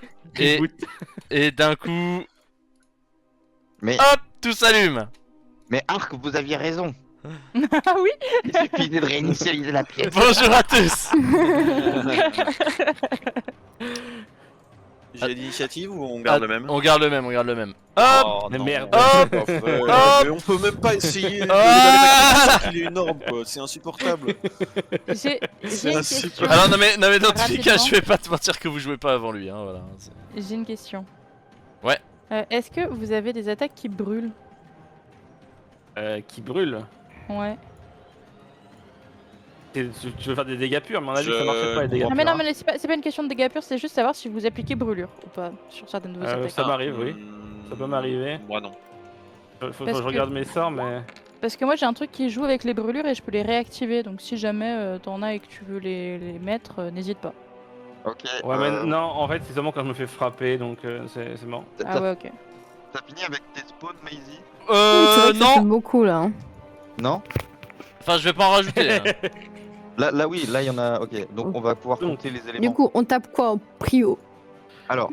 S1: et d'un coup,
S6: Mais,
S1: hop, tout s'allume.
S6: mais Arc, vous aviez raison.
S3: Ah oui.
S6: Il suffisait de réinitialiser la pièce.
S1: Bonjour à tous.
S2: J'ai l'initiative ou on garde le même?
S1: On garde le même, on garde le même. Hop.
S2: Oh,
S5: Mais
S2: non.
S5: merde.
S2: C'est pas vrai.
S1: Hop.
S2: Mais on peut même pas essayer qu'il est énorme quoi, c'est insupportable.
S3: J'ai
S2: C'est
S3: une
S2: un
S3: question.
S2: super-
S1: Alors non mais dans tous les cas,
S3: Rapidement.
S1: je vais pas te mentir que vous jouez pas avant lui, hein, voilà.
S3: J'ai une question.
S1: Ouais.
S3: Est-ce que vous avez des attaques qui brûlent?
S5: Qui brûle.
S3: Ouais.
S5: Tu veux faire des dégâts purs, mais on a dit que ça marchait pas les dégâts
S3: Non
S5: purs.
S3: mais non,
S5: hein.
S3: mais c'est pas une question de dégâts purs, c'est juste savoir si vous appliquez brûlure ou pas sur certaines de vos attaques.
S5: Ça m'arrive, oui. Ça peut m'arriver.
S2: Moi non.
S5: Faut
S3: Parce
S5: que je regarde mes sorts, mais.
S3: Parce que moi j'ai un truc qui joue avec les brûlures et je peux les réactiver, donc si jamais t'en as et que tu veux les mettre, n'hésite pas.
S6: Ok.
S5: Ouais, mais non, en fait, c'est seulement quand je me fais frapper, donc c'est bon.
S3: Ah ouais, ok.
S6: T'as fini avec tes spawns, Maisie?
S4: C'est vrai que ça fait
S1: Non.
S4: beaucoup là. Hein.
S6: Non?
S1: Enfin, je vais pas en rajouter. hein.
S6: Là, oui, là, il y en a. Ok, donc on va pouvoir
S5: Donc,
S6: compter les
S4: Du
S6: éléments.
S4: coup, on tape quoi en prio?
S6: Alors,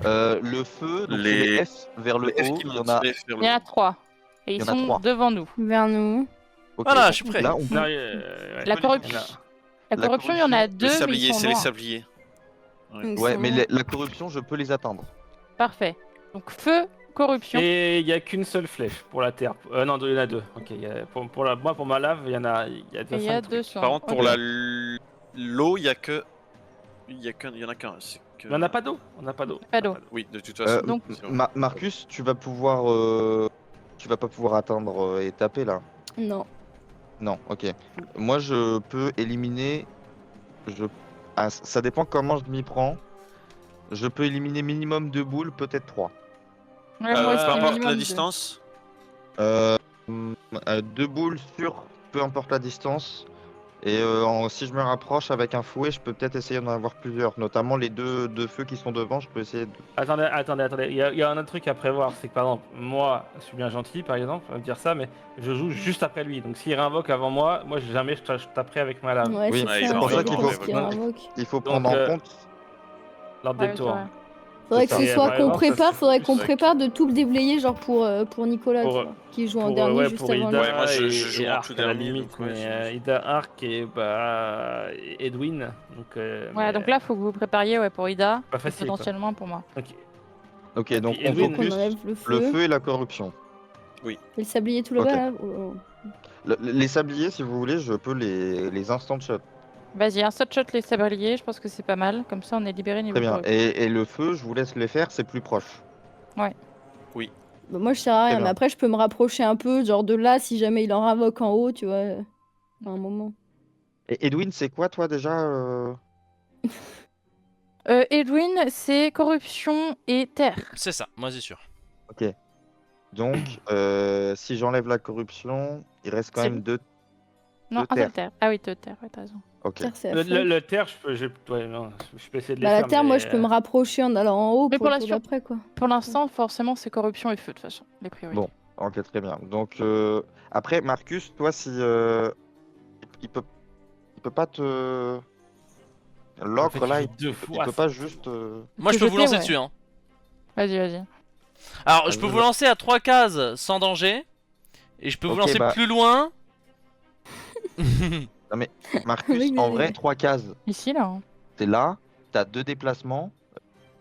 S6: le feu, donc
S2: Les-
S6: les F vers le
S2: Les F
S6: haut,
S2: qui
S6: il y
S2: montent,
S6: en a.
S2: les F vers
S3: Il
S2: le
S3: y en a
S2: haut.
S3: 3. Et
S6: Il y
S3: ils
S6: en a
S3: sont
S6: 3.
S3: devant nous.
S4: Vers nous.
S6: Ok,
S1: Voilà,
S6: donc
S1: je suis prêt.
S6: Là, on peut.
S5: Non,
S3: La
S2: Oui,
S3: corruption.
S2: là.
S3: La
S6: La
S3: corruption, il y en a
S6: corruption,
S3: deux,
S2: Les
S3: mais ils
S2: sabliers,
S3: sont
S2: c'est les
S3: loin.
S2: sabliers.
S4: Ils
S6: Ouais,
S4: sont
S6: mais
S4: loin.
S6: la corruption, je peux les atteindre.
S3: Parfait. Donc feu, corruption.
S5: Et il y a qu'une seule flèche pour la terre. Non, il y en a deux. Ok, moi pour ma lave, il y en a. Il y a
S3: Et il y a
S5: cinq trucs.
S3: deux sur.
S2: Par contre, pour
S3: Ok.
S2: l'eau, il y a que. Il y en a qu'un. c'est que-
S5: Mais on n'a pas d'eau. On n'a pas d'eau.
S3: Pas d'eau.
S2: Oui, de toute façon.
S3: Donc-
S2: c'est vrai.
S6: Marcus, tu vas pouvoir. Tu vas pas pouvoir atteindre et taper là.
S4: Non.
S6: Non, ok. Moi, je peux éliminer. Ça dépend comment je m'y prends. Je peux éliminer minimum 2 boules, peut-être 3.
S3: Ouais, moi aussi,
S2: Peu importe
S3: minimum
S2: la
S3: deux.
S2: distance.
S6: 2 boules sur peu importe la distance. Et si je me rapproche avec un fouet, je peux peut-être essayer d'en avoir plusieurs. Notamment les deux feux qui sont devant, je peux essayer de...
S5: Attendez. Il y a un autre truc à prévoir. C'est que par exemple, moi, je suis bien gentil, par exemple, on va dire ça, mais je joue juste après lui. Donc s'il réinvoque avant moi, jamais je taperai avec ma lave.
S4: Ouais,
S6: Oui,
S4: c'est
S2: c'est
S4: ça.
S2: pour ça
S4: c'est
S2: qu'il
S4: parce
S2: faut-
S4: qu'il y a un invoque.
S6: Il faut
S5: Donc,
S6: prendre en compte...
S5: L'ordre
S3: Ouais,
S5: des
S3: c'est
S5: tours.
S3: vrai.
S4: Faudrait que
S6: C'est
S4: ce
S5: ça.
S4: soit
S5: Et par
S4: qu'on
S5: exemple, ça,
S4: prépare,
S5: c'est
S4: faudrait
S5: plus
S4: qu'on
S5: avec-
S4: prépare de tout le déblayer, genre pour Nicolas,
S5: Pour-
S4: tu vois, qui joue en
S5: Pour,
S4: dernier
S5: ouais,
S4: juste
S5: pour
S4: avant
S5: Ida,
S4: lui.
S2: Ouais, moi, je
S5: et,
S2: joue
S5: et
S2: en
S5: Arc
S2: tout
S5: à la
S2: dernier,
S5: limite,
S2: donc, ouais,
S5: mais
S2: j'imagine.
S5: Ida, Arc et Edwin. Donc,
S3: Ouais,
S5: mais
S3: donc là, faut que vous prépariez pour Ida.
S5: Pas
S3: et
S5: facile, quoi.
S3: potentiellement pour moi.
S5: ok.
S6: Ok,
S5: Et
S6: donc
S5: puis
S6: on
S5: Edwin,
S6: focus
S4: On enlève le
S6: le
S4: feu.
S6: feu et la corruption.
S4: Et le sablier tout là-bas,
S6: Ok.
S4: là. Oh.
S6: Les sabliers, si vous voulez, je peux les instant shot.
S3: Vas-y, un shot les sabliers, je pense que c'est pas mal. Comme ça, on est libéré niveau
S6: Très bien.
S3: corruption.
S6: Et le feu, je vous laisse les faire, c'est plus proche.
S4: Bah, moi, je sers à rien,
S6: bien.
S4: mais après, je peux me rapprocher un peu, genre de là, si jamais il en ravoque en haut, tu vois, à un moment.
S6: Et Edwin, c'est quoi toi déjà
S3: Edwin, c'est corruption et terre.
S1: C'est ça, moi c'est sûr.
S6: Ok. Donc, si j'enlève la corruption, il reste quand
S3: C'est
S6: même 2.
S3: Non,
S6: De
S3: un
S6: terre.
S3: seul terre. Ah oui, deux terres, ouais, t'as raison.
S6: Ok.
S4: Terre, c'est
S5: Le,
S4: à fond.
S5: le terre, je peux essayer de les
S4: Bah,
S5: faire.
S4: la terre,
S5: mais,
S4: moi, je peux me rapprocher en allant en haut
S3: Mais
S4: pour
S3: pour
S4: le
S3: la
S4: tour
S3: sur-
S4: d'après, quoi.
S3: Pour l'instant, forcément, c'est corruption et feu, de toute façon, les priorités.
S6: Bon. Ok, très bien. Donc, après, Marcus, toi, si il peut pas te. L'ogre là, il peut pas juste.
S1: Moi je
S3: Te
S1: peux vous
S3: jeter,
S1: lancer
S3: ouais.
S1: dessus, hein.
S3: Vas-y.
S1: Alors, je peux vous lancer à 3 cases sans danger. Et je peux vous
S6: Ok,
S1: lancer
S6: bah.
S1: plus loin.
S6: Marcus,
S4: Oui,
S6: en
S4: mais-
S6: vrai, 3 cases.
S3: Ici, là. hein.
S6: T'es là, t'as 2 déplacements.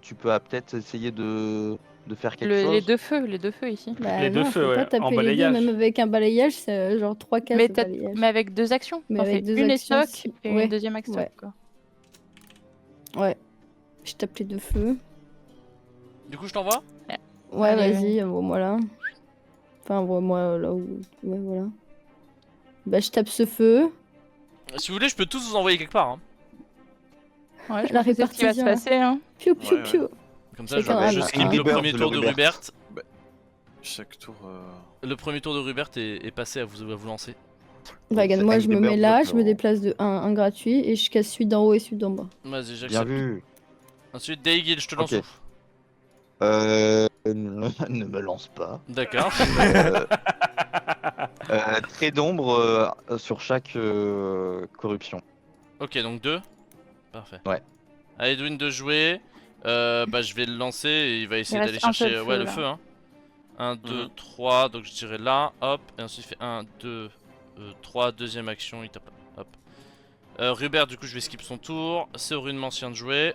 S6: Tu peux peut-être essayer de faire quelque chose.
S3: Les deux feux ici.
S4: Bah,
S5: Les deux
S4: non,
S5: feux,
S4: faut
S5: ouais,
S4: pas taper
S5: en
S4: les deux,
S5: balayage.
S4: même avec un balayage, c'est genre 3 cases
S3: Mais,
S4: de
S3: t'as-
S4: balayage.
S3: mais avec deux actions.
S4: Mais
S3: T'en
S4: avec
S3: fais
S4: deux
S3: une
S4: actions,
S3: stock
S4: si-
S3: et
S4: ouais,
S3: une deuxième stock,
S4: ouais.
S3: quoi.
S4: Ouais. Je tape les deux feux.
S1: Du coup, je t'envoie.
S4: Ouais,
S3: Allez,
S4: vas-y, envoie-moi là. Enfin, envoie-moi là où... Ouais, voilà. Bah, je tape ce feu.
S1: Si vous voulez, je peux tous vous envoyer quelque part. Hein.
S3: Ouais, je
S4: La
S3: pense que c'est ce qui va se
S4: répartition.
S3: passer, hein.
S4: Piou, piou,
S2: Ouais,
S4: piou.
S1: Comme ça,
S4: Chacun a
S1: je
S4: un-
S1: skip
S4: un-
S1: le
S6: Rubert,
S1: premier
S6: c'est
S1: tour
S6: le
S1: de
S6: Rubert.
S1: Rubert.
S2: Chaque tour.
S1: Le premier tour de Rubert est passé à vous lancer.
S4: Bah, regarde, moi, je me mets
S6: Angry
S4: là,
S6: Birds,
S4: je me déplace de un gratuit et je casse celui d'en haut et celui d'en bas.
S1: Vas-y,
S6: Bien
S1: j'accepte.
S6: vu.
S1: Ensuite, Daigil, je te lance
S6: Ok.
S1: où
S6: Ne me lance pas.
S1: D'accord.
S6: Trait d'ombre sur chaque corruption.
S1: Ok, donc 2. Parfait.
S6: Ouais.
S1: À Edwin de jouer. Bah, je vais le lancer et il va essayer
S3: Il
S1: d'aller
S3: reste un
S1: chercher
S3: seul
S1: ouais,
S3: feu,
S1: le
S3: là.
S1: feu. Hein. 1, 2,
S2: Mhm.
S1: 3. Donc je dirais là. Hop. Et ensuite, il fait 1, 2, 3. Deuxième action. Il tape là. Hop. Rubert, du coup, je vais skip son tour. C'est au rune ancien de jouer.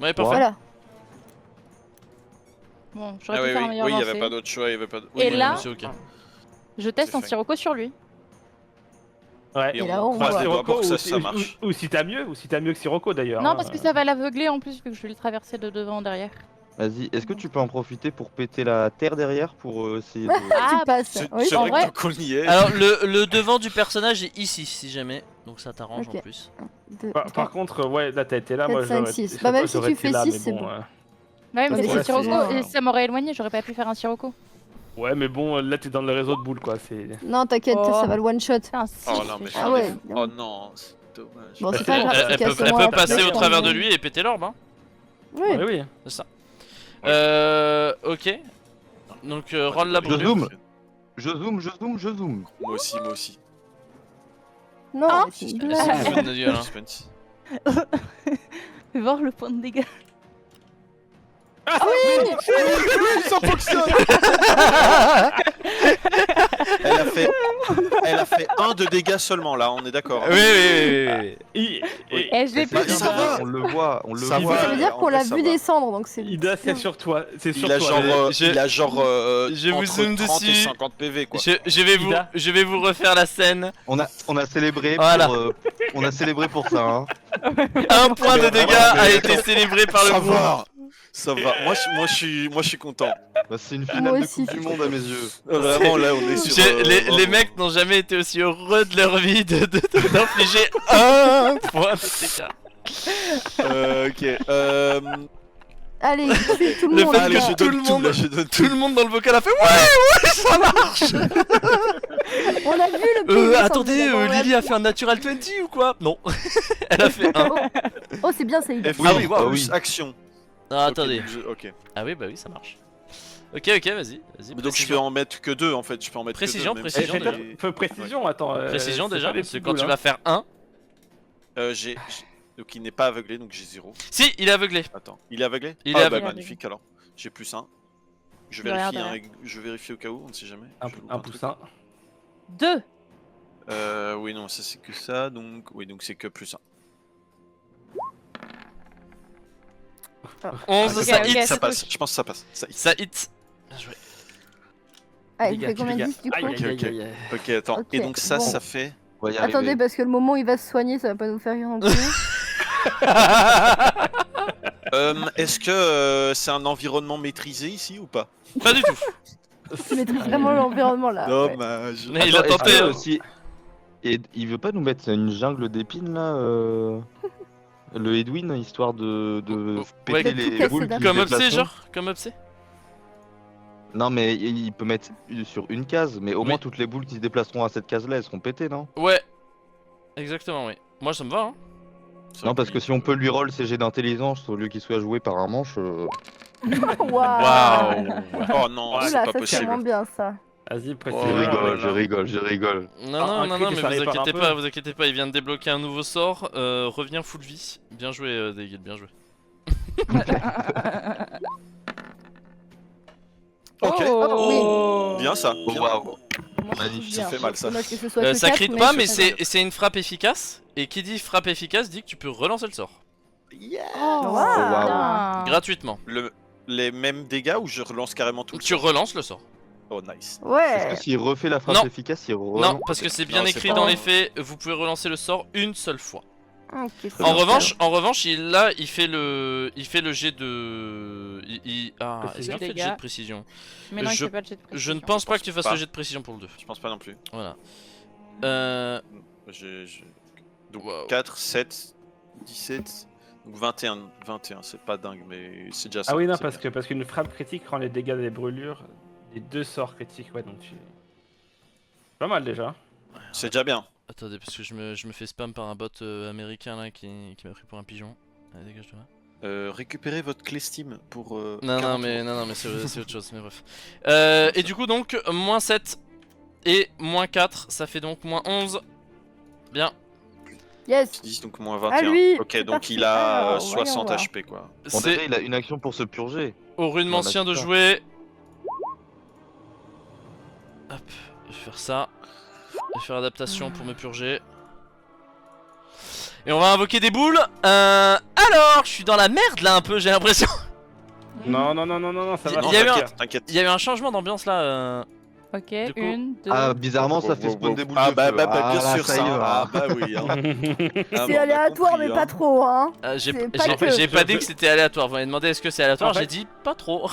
S1: Ouais, parfait.
S4: Voilà.
S3: Bon, j'aurais
S2: Ah
S3: pu
S2: oui,
S3: faire un
S2: oui,
S3: meilleur
S2: oui, il n'y
S3: lancer.
S2: avait pas d'autre choix, il y avait pas.
S3: Et là-
S1: c'est ok.
S3: Je teste
S2: C'est
S3: un
S2: fait.
S3: Sirocco sur lui.
S5: Ouais.
S2: Et
S4: Et là,
S2: on
S4: on
S2: croise
S4: voit.
S2: les doigts pour que
S5: Sirocco
S2: ça marche.
S5: ou si t'as mieux que Sirocco d'ailleurs.
S3: Non,
S5: hein.
S3: parce que ça va l'aveugler en plus, vu que je vais le traverser de devant derrière.
S6: Vas-y, est-ce que tu peux en profiter pour péter la terre derrière pour essayer de.
S3: Ah,
S4: Tu passes.
S2: C'est
S4: Oui,
S2: c'est
S3: en
S2: vrai
S3: vrai-
S2: que tant qu'on y est.
S1: Alors, le devant du personnage est ici, si jamais. Donc ça t'arrange
S4: Ok.
S1: en plus.
S5: Par contre, ouais, là t'as été là,
S4: 4,
S5: moi
S4: 5,
S5: j'aurais
S4: 6. Bah, même si
S5: j'aurais
S4: tu
S5: été
S4: fais
S5: là,
S4: 6,
S5: mais
S4: c'est
S5: bon,
S4: bon.
S3: Ouais, mais
S4: Ouais,
S3: c'est
S5: c'est-
S3: Sirocco,
S4: c'est-
S3: et ça m'aurait éloigné, j'aurais pas pu faire un Sirocco.
S5: Ouais, mais bon, là t'es dans le réseau de boules quoi. C'est.
S4: Non, t'inquiète,
S3: Oh.
S4: ça va le one shot.
S3: Putain, si,
S2: Oh non, mais
S4: Ah ouais.
S2: Oh non, c'est dommage.
S4: Bon, c'est
S1: Elle,
S4: pas grave.
S1: elle
S4: c'est
S1: peut,
S4: qu'à ce
S1: elle
S4: moment-là,
S1: peut passer
S4: t'as
S1: au
S4: pas
S1: travers de
S4: envie.
S1: lui et péter l'orbe, hein.
S4: Oui.
S5: Ouais, oui.
S1: C'est ça. Ok. Donc,
S2: Ouais,
S1: roll la
S2: je
S6: Je
S1: brûlure.
S6: zoome. Je zoome.
S2: Moi aussi.
S4: Non,
S3: Ah,
S4: mais c'est une
S1: C'est
S4: blague.
S1: fou de dire, hein.
S2: Suspense.
S3: Fais voir le point de dégâts.
S2: Ah oui, ça fonctionne. Elle a fait 1 de dégâts seulement là, on est d'accord.
S1: Oui, oui, oui.
S5: Et
S3: Eh, je l'ai
S6: C'est
S3: plus.
S2: ça va.
S6: on le voit.
S2: Ça va.
S4: Ça veut dire
S2: en
S4: qu'on
S2: vrai,
S4: l'a
S2: ça
S4: vu
S2: va.
S4: descendre, donc c'est.
S5: Ida, c'est sur toi. C'est sur
S2: Il a
S5: toi.
S2: genre,
S1: Je-
S2: il a genre
S1: je vous
S2: entre
S1: zoome
S2: 30 et
S1: dessus.
S2: 50 PV quoi.
S5: Ida.
S1: Je vais vous refaire la scène.
S6: On a célébré
S1: Voilà.
S6: on a célébré pour ça. Hein.
S1: Un point de
S2: Mais
S1: dégâts
S2: vraiment,
S1: a
S2: mais
S1: été
S2: attends.
S1: célébré par le
S2: Ça
S1: groupe.
S2: va. Ça va. Moi je suis content.
S6: Bah, c'est une
S4: Moi
S6: finale de
S4: aussi.
S6: Coupe du Monde à mes yeux.
S2: Vraiment là on est sur.
S1: Les
S2: vraiment.
S1: mecs n'ont jamais été aussi heureux de leur vie d'infliger un point de dégâts.
S2: Ok.
S4: Allez, tue tout le
S1: Le
S4: monde.
S1: fait
S4: les
S1: que
S4: gars.
S2: je
S1: tout
S2: donne
S1: le
S2: tout,
S1: monde-
S2: là, je donne
S1: Tout
S2: tout.
S1: le monde dans le vocal a fait ouais, ça marche.
S4: On a vu le PV
S1: Attendez,
S4: sortir, on l'a
S1: Lily
S4: vu.
S1: a fait un natural 20 ou quoi? Non, elle a fait un.
S4: Oh, c'est bien ça, il
S2: F
S6: Oui,
S2: oui,
S6: bah
S2: plus
S6: oui.
S2: action.
S1: Ah,
S2: Ok,
S1: attendez.
S2: donc ok.
S1: Ah oui, bah oui, ça marche. Ok, vas-y.
S2: Donc je peux en mettre que 2 en fait. Je peux en mettre
S1: Précision,
S2: que 2.
S1: précision,
S5: Eh,
S1: déjà.
S5: fais précision, attends.
S1: Précision
S5: c'est
S1: déjà,
S5: pas des
S1: parce que
S5: petites
S1: quand tu
S5: boules,
S1: vas faire 1.
S2: Donc il n'est pas aveuglé, donc j'ai 0.
S1: Si, il est aveuglé.
S2: Attends, il est aveuglé?
S1: Il
S2: Ah
S1: est
S2: bah
S1: aveuglé.
S2: magnifique alors. J'ai plus 1. Je
S3: De rien,
S2: vérifie,
S3: de
S2: hein,
S3: rien.
S2: je vérifie au cas où, on ne sait jamais.
S5: Un,
S2: Je loupe
S5: un
S2: truc.
S5: poussin.
S3: 2.
S2: Oui, non, ça c'est que ça, donc. Oui, donc c'est que plus 1.
S1: 11,
S3: Ok,
S1: ça
S3: ok.
S1: hit.
S2: Ça
S3: c'est
S2: passe,
S3: touche.
S2: je pense que ça passe. Ça hit.
S1: Ça hit. Bien joué.
S4: Ah, il fait combien de
S5: Dégâts.
S4: 10 du coup
S5: Aïe, aïe,
S2: Ok,
S5: aïe, aïe.
S2: Ok, attends.
S4: Ok,
S2: Et donc ça,
S4: bon.
S2: ça fait.
S6: On va y
S4: Attendez,
S6: arriver.
S4: parce que le moment où il va se soigner, ça va pas nous faire rire non plus.
S2: Est-ce que c'est un environnement maîtrisé ici ou pas?
S1: Pas du tout.
S4: Tu maîtrises vraiment l'environnement là. ouais.
S2: Dommage.
S1: Mais il a
S6: Attends,
S1: tenté.
S6: est-ce que, si- Et il veut pas nous mettre une jungle d'épines là le Edwin, histoire de
S1: Ouais,
S6: péter
S4: de tout
S6: les
S4: casser
S6: boules
S4: d'un
S6: qui
S1: Comme
S6: se
S1: Obsé,
S6: déplacent.
S1: genre? Comme Obsé?
S6: Non mais il peut mettre sur une case, mais au
S1: Oui.
S6: moins toutes les boules qui se déplaceront à cette case là, elles seront pétées, non?
S1: Ouais. Exactement, oui. Moi, ça me va, hein.
S6: Non, parce que si on peut lui roll ses jets d'intelligence au lieu qu'il soit joué par un manche,
S4: Waouh.
S1: Waouh.
S2: Oh non,
S4: Oula,
S2: c'est
S4: ça
S2: pas
S4: c'est
S2: possible.
S4: vraiment bien ça.
S5: Vas-y,
S6: je
S5: précision.
S2: Oh là là.
S6: je rigole.
S1: Non,
S5: Un
S1: non,
S5: crit,
S1: non, mais
S5: ça répare un peu.
S1: vous inquiétez pas, il vient de débloquer un nouveau sort, revient full vie. Bien joué, David, bien joué.
S2: Ok,
S3: Oh.
S2: bien ça.
S6: Oh,
S2: bien.
S6: waouh.
S4: Moi, je
S6: Magnifique.
S4: trouve bien.
S2: Ça fait mal, ça.
S4: Dommage que ce soit que
S1: Ça
S4: 4,
S1: crit
S4: mais
S1: pas,
S4: je
S1: mais
S4: sais
S1: c'est une frappe efficace. Et qui dit frappe efficace dit que tu peux relancer le sort.
S2: Yeah.
S3: Oh,
S4: Waouh.
S3: bien.
S1: Gratuitement.
S2: Les mêmes dégâts ou je relance carrément tout le
S1: Tu relances le sort.
S2: Oh nice.
S6: Est-ce
S4: Ouais.
S6: que s'il refait la frappe
S1: Non.
S6: efficace, il
S1: Non, parce que c'est bien
S2: Non, c'est
S1: écrit
S2: pas-
S1: dans les faits, vous pouvez relancer le sort une seule fois.
S4: Ok, c'est
S1: En
S4: bien.
S1: revanche, il fait le jet de. Est-ce qu'il fait le jet de précision?
S3: Mais non, il
S1: Je-
S3: fait pas le jet de
S1: Je
S3: précision.
S1: ne pense pas que tu fasses
S2: pas.
S1: le jet de précision pour le 2.
S2: Je pense pas non plus.
S1: Voilà.
S2: Donc
S1: Wow.
S2: 4, 7, 17, donc 21. 21, c'est pas dingue, mais c'est déjà ça.
S5: Ah oui, non,
S2: c'est
S5: parce qu'une frappe critique rend les dégâts des brûlures des 2 sorts critiques. Ouais, donc tu. Pas mal déjà.
S2: bien. C'est déjà bien.
S1: Attendez, parce que je me fais spam par un bot américain là qui m'a pris pour un pigeon. Allez, dégage-toi.
S2: Récupérez votre clé Steam pour.
S1: Non,
S2: 40
S1: mais c'est autre chose, mais bref. Et du coup, donc, moins 7 et moins 4, ça fait donc moins 11. Bien.
S4: Yes.
S2: 10, donc moins 21.
S4: Ah, lui,
S2: Ok,
S4: c'est
S2: donc
S4: parti.
S2: il a
S4: Alors,
S2: 60
S4: voyons
S2: HP quoi.
S6: On dirait
S1: C'est
S6: il a une action pour se purger.
S1: au rudementien de
S6: putain.
S1: jouer. Hop, je vais faire ça. Je vais faire adaptation pour me purger. Et on va invoquer des boules. Alors, je suis dans la merde là un peu, j'ai l'impression.
S5: Non, ça va.
S1: Il y a eu un-
S2: T'inquiète.
S1: Il y a eu un changement d'ambiance là.
S3: Ok,
S1: Du coup-
S3: 1, 2.
S6: Ah, bizarrement, ça fait spawn des boules
S2: Ah
S6: de
S2: bah,
S6: feu.
S2: bien
S6: là,
S2: sûr
S6: ça y
S2: ça.
S6: va.
S2: Ah bah oui. Hein. Ah,
S4: C'est
S2: bon, on a
S4: aléatoire,
S2: compris,
S4: mais
S2: hein.
S4: pas trop, hein.
S1: J'ai
S4: C'est pas que-
S1: j'ai pas dit que c'était aléatoire. Vous m'avez demandé est-ce que c'est aléatoire,
S5: En fait-
S1: j'ai dit pas trop.
S5: En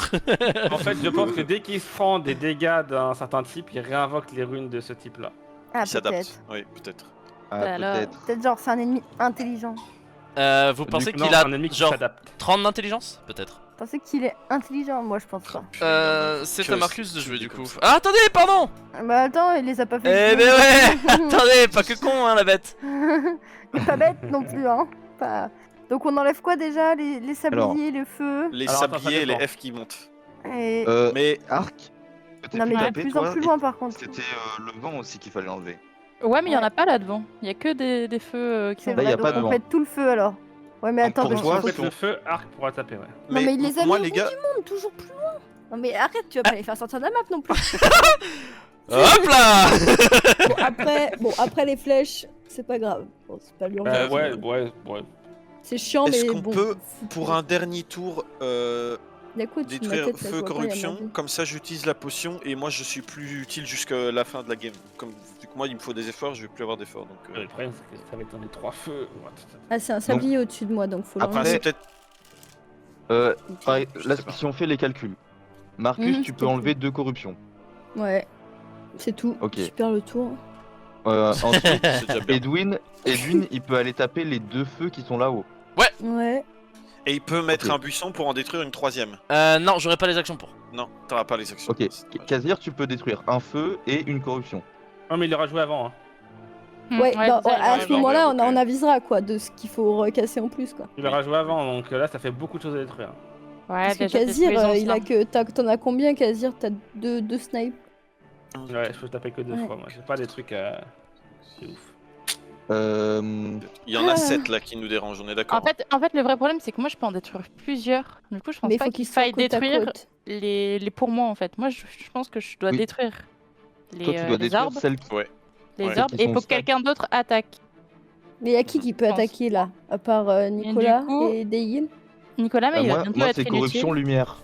S5: fait, je pense que dès qu'il se prend des dégâts d'un certain type, il réinvoque les runes de ce type-là.
S4: Ah,
S2: Il s'adapte.
S4: peut-être.
S2: Oui, peut-être.
S6: Ah,
S3: Alors.
S6: peut-être.
S4: Peut-être genre c'est un ennemi intelligent.
S1: Vous pensez
S5: Non,
S1: qu'il a
S5: un ennemi qui
S1: genre
S5: s'adapte.
S1: 30 d'intelligence? Peut-être.
S4: Je pensais qu'il est intelligent, moi je pense pas.
S1: C'est
S2: Que
S1: à Marcus de
S2: c'est
S1: jouer du
S2: comme
S1: coup.
S2: ça.
S1: Ah, attendez, pardon!
S4: Bah attends, il les a pas fait.
S1: Eh ben ouais! Attendez, pas que con hein la bête!
S4: Il est pas bête non plus, hein. Pas- Donc on enlève quoi déjà? Les sabliers, le feu.
S2: Les
S5: Alors, attends,
S2: sabliers et
S5: ça
S2: les
S5: dépend.
S2: F qui montent.
S4: Et...
S2: Mais
S6: Arc. Peut-être
S4: Non mais
S6: plus
S4: il est de
S6: taper,
S4: plus en
S6: toi,
S4: plus
S6: et
S4: loin par contre.
S6: C'était le vent aussi qu'il fallait enlever.
S3: Ouais, mais il y en
S4: Ouais.
S3: a pas là devant. Il y a que des feux qui
S4: C'est
S3: sont
S6: Là, y a
S4: vrai,
S6: pas
S4: donc
S6: de
S4: on
S6: vent.
S4: pète tout le feu alors. Ouais mais
S6: Donc,
S4: attends,
S6: pour
S4: parce
S6: toi,
S4: qu'il faut
S5: Faites le feu, arc pourra taper, ouais.
S4: Non mais il les a
S2: moi
S4: mis
S2: les
S4: au
S2: gars,
S4: bout du monde, toujours plus loin. Non mais arrête, tu vas pas les faire sortir de la map non plus.
S1: Hop là!
S4: Après les flèches, c'est pas grave. Bon, c'est pas l'urgence.
S5: Ouais.
S4: C'est chiant
S2: Est-ce
S4: mais
S2: qu'on
S4: bon.
S2: peut, pour un dernier tour,
S4: Il y a quoi au-dessus de ma
S2: détruire
S4: tête, là, je
S2: feu
S4: vois pas, il y a
S2: corruption?
S4: marqué.
S2: Comme ça, j'utilise la potion et moi, je suis plus utile jusqu'à la fin de la game. Comme vu que moi, il me faut des efforts, je vais plus avoir d'efforts. Donc,
S5: Le problème, c'est que ça va être dans les 3 feux.
S4: Ah c'est un sablier au-dessus de moi donc faut
S2: Après,
S4: l'enlever.
S2: c'est peut-être.
S6: Pareil,
S2: Je
S6: là,
S2: sais pas.
S6: si on fait les calculs, Marcus,
S4: Mhm,
S6: tu
S4: s'il
S6: peux
S4: te
S6: enlever 2 corruptions.
S4: Ouais. C'est tout.
S6: Ok.
S4: Super le tour.
S6: Ensuite,
S2: C'est déjà bien.
S6: Edwin, il peut aller taper les 2 feux qui sont là-haut.
S4: Ouais.
S2: Et il peut mettre
S6: Ok.
S2: un buisson pour en détruire une troisième.
S1: Non, j'aurais pas les actions pour.
S2: Non, t'auras pas les actions.
S6: Ok,
S2: C'est dommage.
S6: Kazir, tu peux détruire un feu et une corruption.
S5: Non, mais il aura joué avant. Hein.
S4: Ouais,
S3: c'est
S4: bah,
S3: ça,
S4: à
S3: il
S4: ce
S3: va-
S4: moment-là,
S2: ok.
S4: on avisera quoi de ce qu'il faut recasser en plus quoi.
S5: Il aura joué avant, donc là, ça fait beaucoup de choses à détruire.
S3: Ouais,
S4: Parce que
S3: déjà,
S4: Kazir,
S3: détruisons
S4: il
S3: ça.
S4: a que t'en as combien Kazir? T'as deux snipes.
S5: Ouais, je peux taper que 2
S4: Ouais.
S5: fois, moi. J'ai pas des trucs c'est ouf.
S2: Il y en a 7 là qui nous dérangent, on est d'accord.
S3: En fait, le vrai problème, c'est que moi, je peux en détruire plusieurs. Du coup, je pense
S4: Mais il
S3: pas
S4: faut
S3: qu'il
S4: qu'ils soient
S3: faille
S4: côte à
S3: détruire
S4: côte.
S3: les pour moi, en fait. Moi, je pense que je dois
S6: Oui.
S3: détruire les,
S6: Toi, tu dois
S3: les
S6: détruire
S3: arbres,
S6: celles qui...
S3: les
S2: Ouais.
S3: arbres,
S6: Qui
S3: et il
S6: sont
S3: faut que
S6: stack.
S3: quelqu'un d'autre attaque.
S4: Mais y a qui peut
S3: Je pense.
S4: attaquer là? À part Nicolas
S3: du coup-
S4: et Deyin?
S3: Nicolas, mais il va
S6: moi,
S3: bientôt
S6: moi
S3: être
S6: c'est corruption
S3: inutile.
S6: lumière.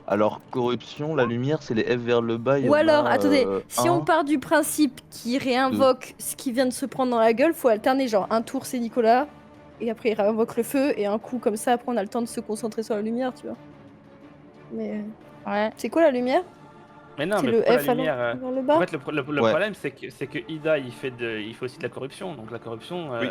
S6: Alors, corruption, la lumière, c'est les F vers le bas. il y
S4: Ou
S6: en
S4: alors,
S6: a,
S4: attendez, si
S6: un.
S4: on part du principe qu'il réinvoque ce qui vient de se prendre dans la gueule, faut alterner genre un tour c'est Nicolas, et après il réinvoque le feu, et un coup comme ça, après on a le temps de se concentrer sur la lumière, tu vois. Mais
S3: Ouais.
S4: c'est quoi la lumière?
S5: Mais non,
S4: C'est
S5: mais
S4: le
S5: pourquoi
S4: F
S5: la
S4: alors,
S5: lumière
S4: vers le bas?
S5: En fait, le
S6: Ouais.
S5: problème, c'est que Ida, il fait aussi de la corruption. Donc la corruption,
S2: Oui.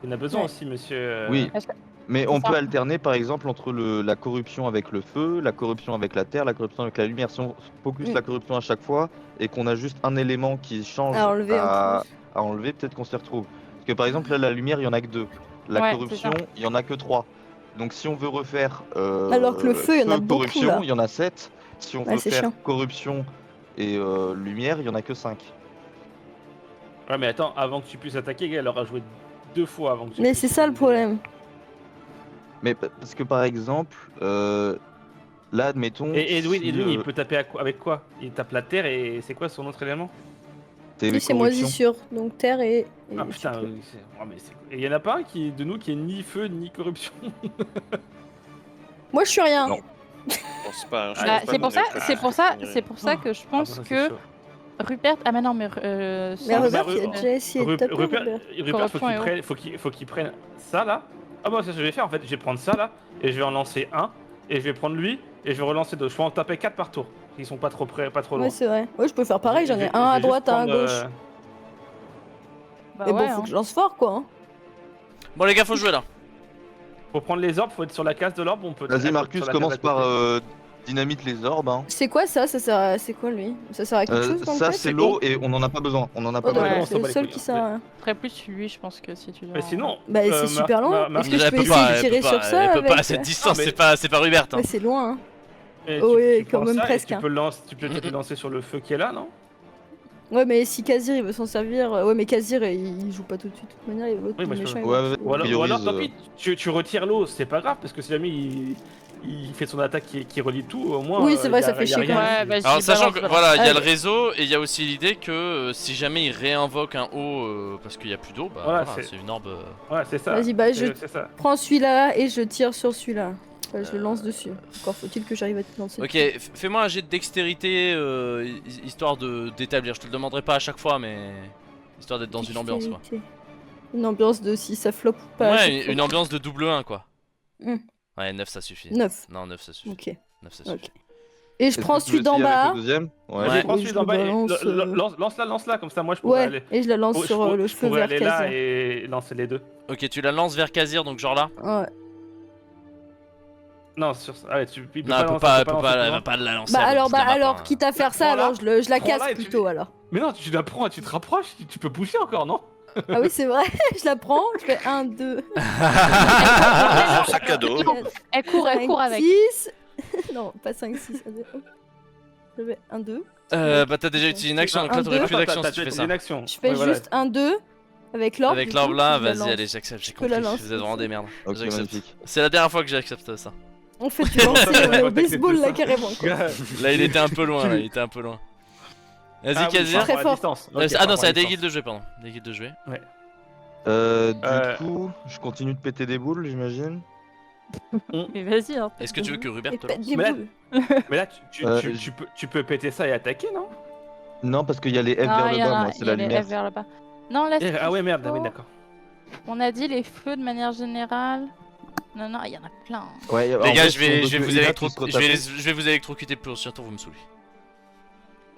S5: il en a besoin
S4: Ouais.
S5: aussi, monsieur.
S6: Oui,
S3: Parce que-
S6: mais
S3: c'est
S6: on
S3: ça.
S6: peut alterner par exemple entre la corruption avec le feu, la corruption avec la terre, la corruption avec la lumière. Si on focus
S4: Mm.
S6: la corruption à chaque fois et qu'on a juste un élément qui change
S4: À enlever en plus.
S6: à enlever, peut-être qu'on s'y retrouve. Parce que par exemple, là, la lumière, il y en a que 2. La
S3: Ouais,
S6: corruption,
S3: c'est ça.
S6: il y en a que 3. Donc si on veut refaire
S4: Alors que le feu, il y en a beaucoup,
S6: corruption,
S4: là.
S6: il y en a 7. Si on
S4: Ouais,
S6: veut
S4: c'est
S6: faire
S4: chiant.
S6: corruption et lumière, il y en a que 5.
S5: Ouais, mais attends, avant que tu puisses attaquer, elle aura joué 2 fois avant que tu
S4: Mais
S5: puisses
S4: c'est ça le
S5: utiliser.
S4: problème.
S6: Mais parce que par exemple, là, admettons.
S5: Et Edwin,
S6: si,
S5: il peut taper avec quoi? Il tape la terre et c'est quoi son autre élément?
S6: c'est
S4: Lui c'est
S6: corruption.
S4: moisissure, donc terre et
S5: Ah putain, et il y en a pas un de nous qui est ni feu ni corruption.
S4: Moi je suis rien.
S6: Non.
S2: Je pense pas, je
S3: Bah,
S2: pense pas
S3: c'est pour
S2: qu'on
S3: ça,
S2: ait fait
S3: c'est pour ça,
S2: finir.
S3: c'est pour ça que je
S5: Ah,
S3: pense
S5: ça, c'est
S3: que
S5: chaud.
S3: Rupert. Ah mais non, mais
S4: Mais
S3: sans-
S4: Robert,
S5: Ru-
S4: il a déjà essayé de taper.
S5: Rupert,
S4: Robert.
S5: Rupert, faut
S3: Corruption et
S5: qu'il prenne, faut qu'il prenne ça là. Ah bah c'est ce que je vais faire en fait, je vais prendre ça là et je vais en lancer un et je vais prendre lui et je vais relancer deux. Je peux en taper 4 par tour. Ils sont pas trop près, pas trop loin.
S4: Ouais, c'est vrai. Ouais, je peux faire pareil, j'en
S5: Je
S4: ai
S5: vais-
S4: un
S5: je
S4: à
S5: vais
S4: droite,
S5: juste
S4: un à
S5: prendre,
S4: gauche.
S3: Bah
S4: Mais bon,
S3: ouais,
S4: faut
S3: hein.
S4: que je lance fort quoi. Hein.
S1: Bon, les gars, faut jouer là.
S5: Pour prendre les orbes, faut être sur la case de l'orbe. On peut.
S6: Vas-y, Marcus,
S5: sur la
S6: commence
S5: case à côté.
S6: par dynamite les orbes. Hein.
S4: C'est quoi ça? Ça sert à... C'est quoi lui? Ça sert à quelque chose dans le
S6: Ça,
S4: fait
S6: c'est l'eau et on en a pas besoin. On en a pas
S4: Oh, d'accord,
S6: besoin.
S5: on
S4: c'est
S5: s'en
S4: le
S5: bat les
S4: seul
S5: couilles,
S4: qui
S5: hein.
S4: sert à rien.
S3: Très plus lui, je pense que si tu.
S5: Mais sinon.
S4: Bah, c'est super loin. Est-ce que je peux essayer de tirer sur ça
S1: Elle peut pas à
S4: avec...
S1: cette distance,
S5: Ah, mais-
S1: c'est pas Rupert. Hein.
S4: Mais c'est loin, hein.
S5: Et
S4: Oh, oui,
S5: prends
S4: quand même
S5: ça et
S4: presque,
S5: Tu
S4: hein.
S5: peux, tu peux peut-être le lancer sur le feu qui est là, non?
S4: Ouais, mais si Kazir il veut s'en servir... Ouais, mais Kazir il joue pas tout de suite de toute manière, l'autre
S5: Oui,
S4: il
S5: bah,
S4: est
S5: je-
S4: méchant. il
S6: Ouais,
S4: va-
S6: ouais,
S5: Ou alors, tant
S6: priorise,
S5: pis, tu retires l'eau, c'est pas grave parce que si jamais il fait son attaque qui relie tout, au moins.
S4: Oui, c'est vrai, ça
S5: y a
S4: fait chier
S5: rien
S4: quand
S5: qui-
S3: même. Ouais, bah,
S1: Alors
S3: j'y
S1: sachant que
S3: balance,
S1: voilà, il y a
S4: Allez.
S1: le réseau et il y a aussi l'idée que si jamais il réinvoque un haut parce qu'il y a plus d'eau, bah
S5: Voilà,
S1: voilà,
S5: c'est-
S1: c'est une orbe.
S5: Ouais, c'est ça.
S4: Vas-y, bah, je-
S5: C'est ça.
S4: Prends celui-là et je tire sur celui-là. Enfin, je le lance dessus. Encore faut-il que j'arrive à te lancer.
S1: Ok, fais-moi un jet de dextérité histoire d'établir. Je te le demanderai pas à chaque fois, mais histoire d'être dans une ambiance quoi.
S4: Une ambiance de si ça floppe ou pas. à
S1: Ouais,
S4: chaque fois.
S1: une ambiance de double 1 quoi.
S4: Hmm.
S1: Ouais, 9 ça suffit.
S4: 9.
S1: Non, 9 ça suffit.
S4: Ok.
S1: 9 ça suffit.
S4: Ok. Et je
S6: Est-ce
S4: prends
S6: que tu
S4: celui
S6: veux
S4: d'en
S6: essayer avec
S4: bas.
S6: le deuxième
S1: Ouais.
S5: Je prends
S4: Oui,
S5: celui
S4: je
S5: d'en
S4: le
S5: bas et
S4: balance,
S5: lance-la comme ça, moi je pourrais
S4: Ouais,
S5: aller.
S4: et je la lance
S5: Je
S4: sur
S5: pourrais-
S4: le
S5: je
S4: cheveu
S5: pourrais
S4: vert
S5: aller là
S4: Kazir.
S5: et lancer les deux.
S1: Ok, tu la lances vers Kazir donc genre là.
S4: Ouais.
S5: Non, sur Allez, tu peux
S1: Non, elle peut
S5: lancer,
S1: pas,
S5: tu peux
S1: elle
S5: lancer,
S1: va pas la lancer.
S4: Bah
S1: elle
S4: alors,
S1: se la bat pas,
S4: quitte à faire ça,
S5: Prends-la,
S4: alors je la
S5: prends-la
S4: casse
S5: et tu-
S4: plutôt alors.
S5: Mais non, tu la prends, tu te rapproches, tu peux pousser encore, non?
S4: Ah oui, c'est vrai, je la prends, je fais 1, 2,
S2: Son sac à dos.
S3: Elle court avec.
S4: 6. Non, pas 5, 6. Je fais 1, 2.
S1: Bah t'as déjà utilisé une action donc là
S4: Un,
S1: t'aurais
S4: deux.
S1: plus d'action
S5: T'as
S1: si tu fais
S5: déjà
S1: ça.
S5: une action.
S4: Je fais
S5: Ouais, voilà.
S4: juste 1, 2 avec l'orbe.
S1: Avec
S4: du
S1: l'orbe
S4: coup,
S1: là,
S4: je la
S1: vas-y,
S4: lance.
S1: allez, j'accepte, j'ai
S4: peux la
S1: compris.
S4: lancer.
S1: Vous êtes vraiment des merdes.
S6: Ok,
S1: J'accepte.
S6: magnifique.
S1: C'est la dernière fois que j'accepte ça.
S4: On fait du lancer
S5: Ouais,
S4: au
S5: t'acceptes
S4: baseball là
S5: ça.
S4: carrément quoi.
S1: Là il était un peu loin, là, il était un peu loin. Vas-y,
S5: Ah oui,
S1: Kazir.
S4: Très
S5: par
S4: fort.
S5: distance.
S1: Ah
S5: Ok,
S1: non,
S5: par
S1: c'est à des
S5: distance.
S1: guildes de jouer, pardon. Des guildes de jouer.
S6: Du coup, je continue de péter des boules, j'imagine.
S3: Mais vas-y, hein.
S1: Est-ce que tu veux que Rubert
S4: Et
S1: te
S4: pète
S1: lance
S4: des
S5: Mais là-
S4: boules.
S5: Mais là,
S6: Euh,
S5: tu peux péter ça et attaquer, non?
S6: Non, parce qu'il y a les F
S3: Non,
S6: vers
S3: il
S6: le
S3: y en
S6: bas,
S3: a-
S6: moi, c'est
S3: il y a
S6: la
S3: les
S6: lumière.
S3: F vers le bas. Non, laisse.
S5: Ah ouais, merde,
S3: Oh.
S5: oui, d'accord.
S3: On a dit les feux de manière générale. Non, non, il y en a plein.
S6: Ouais,
S1: Les
S6: en
S1: gars,
S6: fait,
S1: je vais
S6: son
S1: vous
S6: Ida
S1: électro...
S6: qui se
S1: je vais
S6: retape.
S1: je vais vous électrocuter plus surtout vous me saoulez.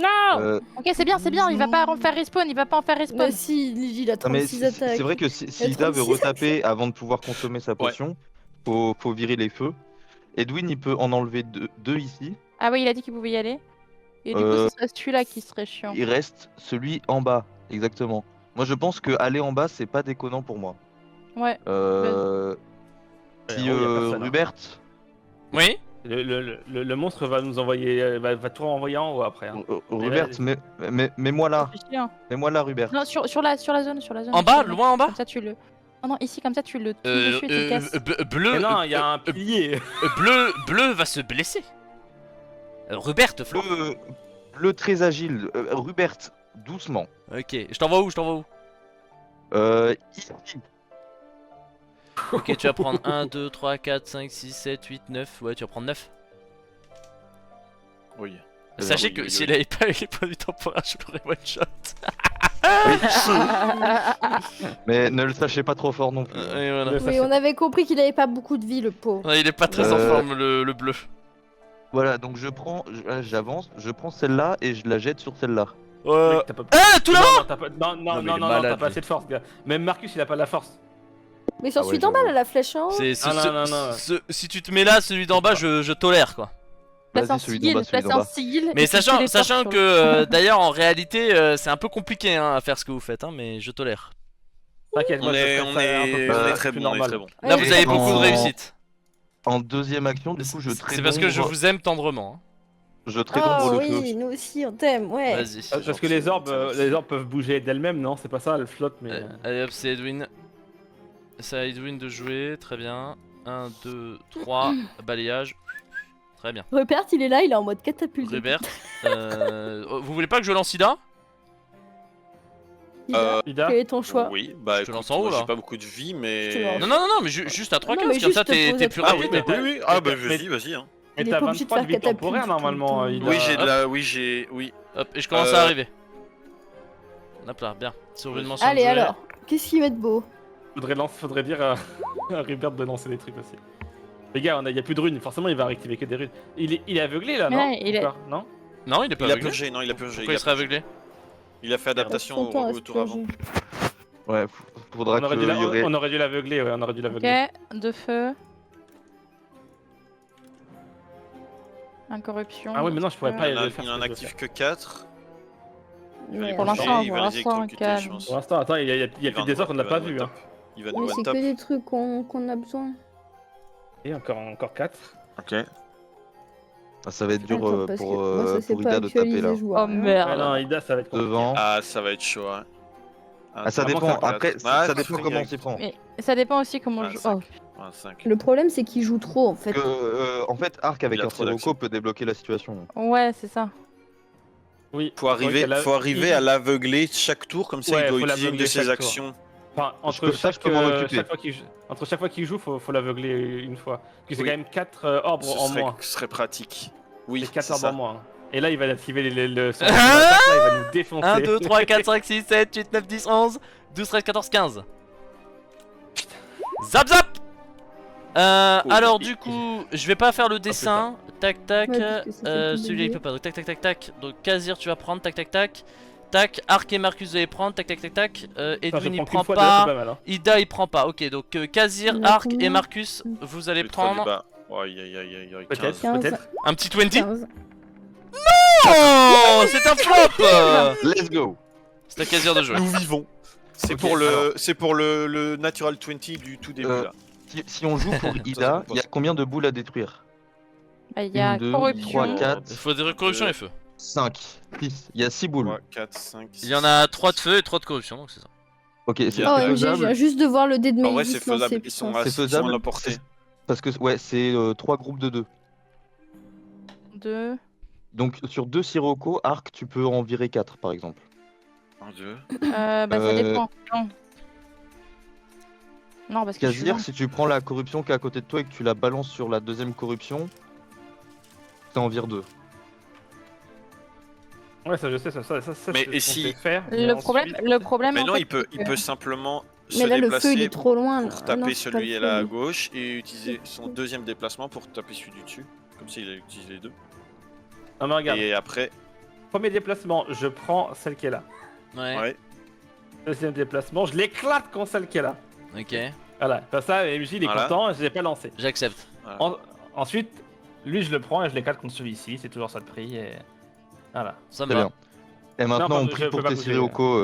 S3: Non.
S6: Euh,
S3: Ok, c'est bien, il va pas en faire respawn, il va pas en faire respawn.
S4: Bah si, il a
S6: Non mais
S4: 36
S6: c'est
S4: attaques.
S6: vrai que si
S4: Il y a
S6: Ida veut
S4: 36
S6: retaper avant de pouvoir consommer sa potion, faut virer les feux. Edwin il peut en enlever deux ici.
S3: Ah oui, il a dit qu'il pouvait y aller. Et du coup, ce serait celui-là qui serait chiant.
S6: Il reste celui en bas, exactement. Moi je pense que aller en bas c'est pas déconnant pour moi.
S3: Ouais.
S6: Si
S5: Ouais, en haut, y a personne, hein.
S6: Rubert,
S1: Oui.
S5: Le monstre va nous envoyer, va tout renvoyer en haut après. Hein.
S6: Rubert, mets-moi là,
S3: C'est chiant.
S6: mets-moi là Rubert.
S3: Non, sur la zone, sur la zone.
S1: En bas,
S3: Sur la-
S1: loin en bas.
S3: Comme ça, tu le. Non, non, ici, comme ça, tu le tues dessus et tu le casses.
S1: Bleu.
S5: Mais non, il y a un pilier.
S1: Bleu va se blesser. Rubert, Flo.
S6: Bleu très agile, Rubert, doucement.
S1: Ok, je t'envoie où
S6: Ici.
S1: Ok, tu vas prendre 1, 2, 3, 4, 5, 6, 7, 8, 9. Ouais, tu vas prendre 9.
S2: Oui.
S1: Sachez
S2: oui,
S1: que
S2: oui,
S1: s'il
S2: oui.
S1: avait pas eu les produits temporaires, je l'aurais one shot.
S6: Mais ne le sachez pas trop fort non plus.
S1: Et voilà.
S5: Le- Ça,
S4: Oui,
S5: c'est-
S4: on avait compris qu'il avait pas beaucoup de vie, le pauvre.
S1: Ouais, il est pas très en forme le bleu.
S6: Voilà, donc j'avance, je prends celle-là et je la jette sur celle-là.
S5: Mec, t'as pas-
S1: Ah, tout là-haut.
S5: Non, t'as pas... non,
S1: Non, mais il est
S5: t'as
S1: malade,
S5: pas
S1: lui.
S5: assez de force, gars. Même Marcus, il a pas de la force.
S4: Mais sur
S6: Ah ouais,
S4: celui d'en bas,
S6: j'avoue.
S4: là, la flèche en haut.
S1: C'est
S5: Ah, non.
S1: si tu te mets là, celui d'en bas, je tolère quoi.
S3: Place un
S6: Vas-y, celui d'en
S3: sigil,
S6: bas, celui
S3: place
S6: d'en
S3: un
S6: bas.
S3: sigil.
S1: Mais
S3: et tu téléportes
S1: sachant
S3: sur
S1: que d'ailleurs en réalité c'est un peu compliqué hein, à faire ce que vous faites, hein, mais je tolère.
S5: T'inquiète, moi,
S2: On
S5: je
S2: est,
S5: ferai
S2: on
S5: ça un peu
S2: est,
S5: plus-
S2: on est
S6: euh,
S2: très
S5: plus
S2: bon, on est
S5: normal.
S2: très bon.
S1: Là
S4: Ouais,
S1: vous avez
S6: en-
S1: beaucoup de réussite.
S6: En deuxième action, du coup, je traite
S1: C'est parce que je
S6: d'ombre-
S1: vous aime tendrement. hein.
S6: Je traite
S4: Oh
S6: d'ombre le
S4: oui,
S6: feu.
S4: nous aussi, on t'aime, ouais.
S1: Vas-y.
S5: Parce que les orbes peuvent bouger d'elles-mêmes, non? C'est pas ça, elles flottent, mais...
S1: Allez hop, c'est Edwin. C'est à Edwin de jouer, très bien. 1, 2, 3, balayage. Très bien.
S4: Rupert, il est là, il est en mode catapulte.
S1: Rubert. Vous voulez pas que je lance Ida?
S5: Ida?
S4: Quel est ton choix?
S2: Oui, bah
S1: Je te
S2: écoute,
S1: lance en haut,
S2: moi,
S1: là.
S2: j'ai pas beaucoup de vie, mais.
S4: Je te lance.
S1: Non, mais juste à 3
S4: Non,
S1: cases,
S4: mais
S1: comme
S4: juste
S1: ça
S4: te
S1: t'es
S4: poser
S1: plus
S4: trois
S2: Ah
S1: rapide.
S2: oui,
S5: mais
S2: oui.
S5: t'as-
S2: Ah bah
S5: mais-
S2: vas-y, hein.
S5: Mais
S4: Il est
S5: t'as
S4: pas obligé de
S5: 23 de
S4: faire
S5: vie temporaire,
S4: catapulte tout le
S5: normalement,
S4: temps.
S5: Ida.
S2: Oui, j'ai de
S1: hop.
S2: la. Oui, j'ai. Oui.
S1: Hop, et je commence à arriver. Hop là, bien. Sur une mention de
S4: Allez,
S1: jouer.
S4: alors, qu'est-ce qu'il met de beau?
S5: Faudrait dire à Rupert de lancer des trucs aussi. Les gars, y a plus de runes, forcément il va réactiver que des runes. Il est aveuglé là,
S3: Mais
S5: non?
S3: là, il est-
S5: Encore non?
S1: Non, il est pas
S2: Il a
S1: aveuglé.
S2: purgé, non, il a purgé.
S1: Pourquoi il serait aveuglé?
S2: Il a fait adaptation
S4: Son temps à
S2: au
S4: se
S2: tour avant.
S4: purger.
S6: Ouais, faudra
S5: On aurait,
S6: que
S5: dû
S6: y aurait...
S5: on aurait dû l'aveugler, ouais, on aurait dû l'aveugler.
S3: Ok, de feu. Incorruption.
S5: Ah oui, mais non, je pourrais pas
S2: Il en
S5: le
S2: a,
S5: faire.
S2: il en
S5: ce que je veux
S2: active
S5: faire.
S2: que 4.
S4: Ouais.
S3: Pour l'instant,
S2: il va les exécuter,
S3: calme.
S2: je pense.
S5: Pour l'instant, attends, il y a peut-être des heures qu'on n'a pas vu. Hein.
S2: Il va
S4: Mais
S2: nous
S4: c'est
S2: one
S4: que
S2: tap.
S4: des trucs qu'on a besoin.
S5: Et encore 4.
S2: Ok.
S6: Ah, ça va être dur
S4: Attends, parce
S6: pour,
S4: que moi, ça s'est
S6: pour
S4: pas
S6: Ida de taper là.
S4: actualisé, je vois.
S3: Oh
S4: rien.
S3: merde.
S5: Ah non, Ida, ça va être compliqué.
S6: Devant.
S2: Ah, ça va être chaud, hein.
S6: Ah, ça
S5: vraiment,
S6: dépend,
S5: ça va
S6: après,
S2: Ah,
S6: ça dépend
S2: c'est
S6: comment on
S2: direct.
S6: s'y prend.
S3: Mais ça dépend aussi comment
S2: Ah,
S3: je.
S2: ça-
S3: Oh,
S2: 25.
S4: Le problème, c'est qu'il joue trop en fait.
S6: En fait, Arc avec
S2: Il a
S6: un
S2: trop
S6: Sirocco
S2: d'actions.
S6: peut débloquer la situation.
S3: Ouais, c'est ça.
S5: Oui.
S2: Faut arriver à l'aveugler chaque tour, comme ça
S5: Ouais,
S2: il doit
S5: faut
S2: utiliser une de
S5: l'aveugler
S2: ses
S5: chaque tour.
S2: actions.
S5: Enfin,
S6: je peux m'en occuper.
S5: entre chaque fois qu'il joue, faut l'aveugler une fois. Parce que c'est
S2: Oui.
S5: quand même 4 orbes en moins.
S2: Ce serait pratique. Oui,
S5: C'est 4
S2: c'est
S5: orbes
S2: ça.
S5: en moins. Et là, il va activer son attaque, là, il va nous défoncer.
S1: 1, 2, 3, 4, 5, 6, 7, 8, 9, 10, 11, 12, 13, 14, 15. Zap zap. Alors du coup, je vais pas faire le dessin. Tac tac.
S4: Ouais, parce que ça fait tout
S1: Celui-là il
S4: bouger.
S1: peut pas. Donc tac tac tac tac. Donc Kazir tu vas prendre. Tac tac tac. Tac. Arc et Marcus vous allez prendre. Tac tac tac tac. Edwin il prend pas. Ida il prend pas. Ok donc Kazir,
S4: Il y en a
S1: Arc et
S4: combien
S1: Marcus vous allez
S2: Les trois du
S1: prendre.
S2: bas. Aïe aïe aïe aïe aïe.
S5: Peut-être,
S2: 15.
S5: peut-être.
S1: Un petit 20.
S4: 15.
S1: Oh c'est un flop.
S6: Let's go.
S1: C'est à Kazir de jouer.
S2: Nous vivons. C'est
S6: Ok,
S2: pour le Natural 20 du tout début là.
S6: Si on joue pour Ida, il y a combien de boules à détruire?
S3: Bah, il y a
S6: 1, 2,
S3: corruption.
S6: 3, 4,
S1: Il faut des corruption et feu.
S6: 5, 6. Il y a 6 boules.
S2: 3, 4, 5, 6.
S1: Il y en a 3 de feu et 3 de corruption donc c'est ça.
S6: Ok, c'est
S2: Ah,
S4: OMG, je viens
S6: faisable.
S4: juste de voir le dé de
S2: En vrai,
S4: Mavis
S2: c'est faisable.
S4: lancer,
S2: Ils sont
S4: putain.
S6: C'est faisable.
S2: à la portée.
S6: Parce que ouais, c'est 3 groupes de 2.
S3: 2.
S6: Donc sur 2 Sirocco, Arc, tu peux en virer 4 par exemple.
S2: 1, 2.
S3: Bah, ça dépend. Non. Non, parce que je suis
S6: Kazir,
S3: loin.
S6: si tu prends la corruption qui est à côté de toi et que tu la balances sur la deuxième corruption, ça en vire 2.
S5: Ouais, ça je sais, ça
S2: Mais
S5: c'est
S2: et
S5: ce qu'on
S2: si-
S5: sait faire.
S3: Le problème,
S2: Mais
S3: en
S2: non,
S3: fait,
S2: il peut
S3: c'est que-
S2: simplement se
S4: Mais là, le feu, il
S2: déplacer
S4: est trop loin. là.
S2: pour
S4: Ah non,
S2: taper
S4: c'est pas le
S2: celui-là à
S4: feu.
S2: gauche et utiliser son deuxième déplacement pour taper celui du dessus. Comme s'il a utilisé les deux.
S5: Non, mais regarde,
S2: Et après,
S5: premier déplacement, je prends celle qui est là.
S2: ouais.
S5: Deuxième déplacement, je l'éclate contre celle qui est là.
S1: Ok.
S5: Voilà, comme ça, MJ il est
S2: Voilà.
S5: content, je l'ai pas lancé.
S1: J'accepte.
S5: Ensuite, lui je le prends et je l'éclate contre celui-ci, c'est toujours ça de prix et. Voilà.
S1: Ça me
S6: Très
S1: va.
S6: bien. Et maintenant,
S5: Non,
S6: on
S5: je
S6: prie
S5: peux
S6: pour
S5: pas
S6: tes
S5: bouger,
S6: Sirocco.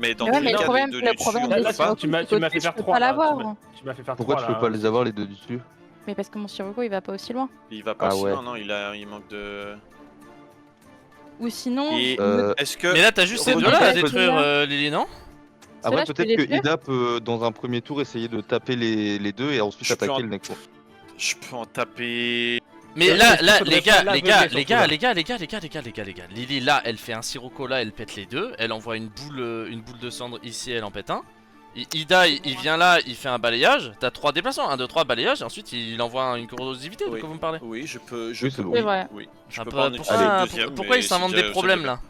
S2: Mais dans
S3: Ouais,
S2: tous
S3: mais
S2: les
S3: le
S2: cas,
S3: problème-
S2: les deux
S3: le
S2: du dessus,
S3: problème
S2: on
S3: des
S2: peut
S5: Là,
S2: pas.
S5: tu m'as
S3: côté,
S5: fait
S3: je
S5: faire
S3: peux
S5: 3
S3: pas
S5: là.
S3: l'avoir.
S5: Tu m'as fait faire
S6: Pourquoi
S5: 3
S6: tu
S5: là.
S6: peux pas les avoir les deux dessus?
S3: Mais parce que mon Sirocco il va pas aussi loin.
S2: Il va pas
S6: Ah
S2: si
S6: ouais.
S2: loin, non, il manque de.
S3: Ou sinon,
S2: Et
S3: je
S2: est-ce que.
S1: Mais là t'as juste ces
S2: Redis-
S1: deux là à
S3: Redis-
S1: détruire Lily non?
S6: Après,
S3: Ceux-là, je peux
S6: peut-être
S3: les
S6: que
S3: tuer
S6: Ida peut, dans un premier tour, essayer de taper les deux et ensuite
S2: Je peux
S6: attaquer
S2: en-
S6: le Necro.
S2: Je peux en taper.
S1: Mais
S5: Ouais,
S1: là,
S5: est-ce
S1: là,
S5: qu'il
S1: les
S5: faudrait
S1: gars,
S5: faire
S1: les
S5: l'aveugler
S1: gars,
S5: surtout,
S1: les gars,
S5: là
S1: les gars, les gars, les gars, les gars, les gars, les gars. Lily, là, elle fait un Sirocco là, elle pète les deux. Elle envoie une boule de cendre ici, elle en pète un. Ida, il vient là, il fait un balayage. T'as 3 déplacements, 1, 2, 3 balayage. Et ensuite, il envoie une corrosivité. De
S2: Oui.
S1: quoi vous me parlez?
S2: Oui, je peux.
S6: Oui, c'est
S2: peux-
S6: bon.
S3: C'est vrai.
S2: Oui. Je
S1: Ah,
S2: peux
S1: pas-
S2: pas en utiliser
S1: pourquoi,
S2: le deuxième.
S1: pourquoi
S2: mais
S1: ils s'inventent
S2: c'est
S1: des
S2: déjà-
S1: problèmes
S2: c'est
S1: là?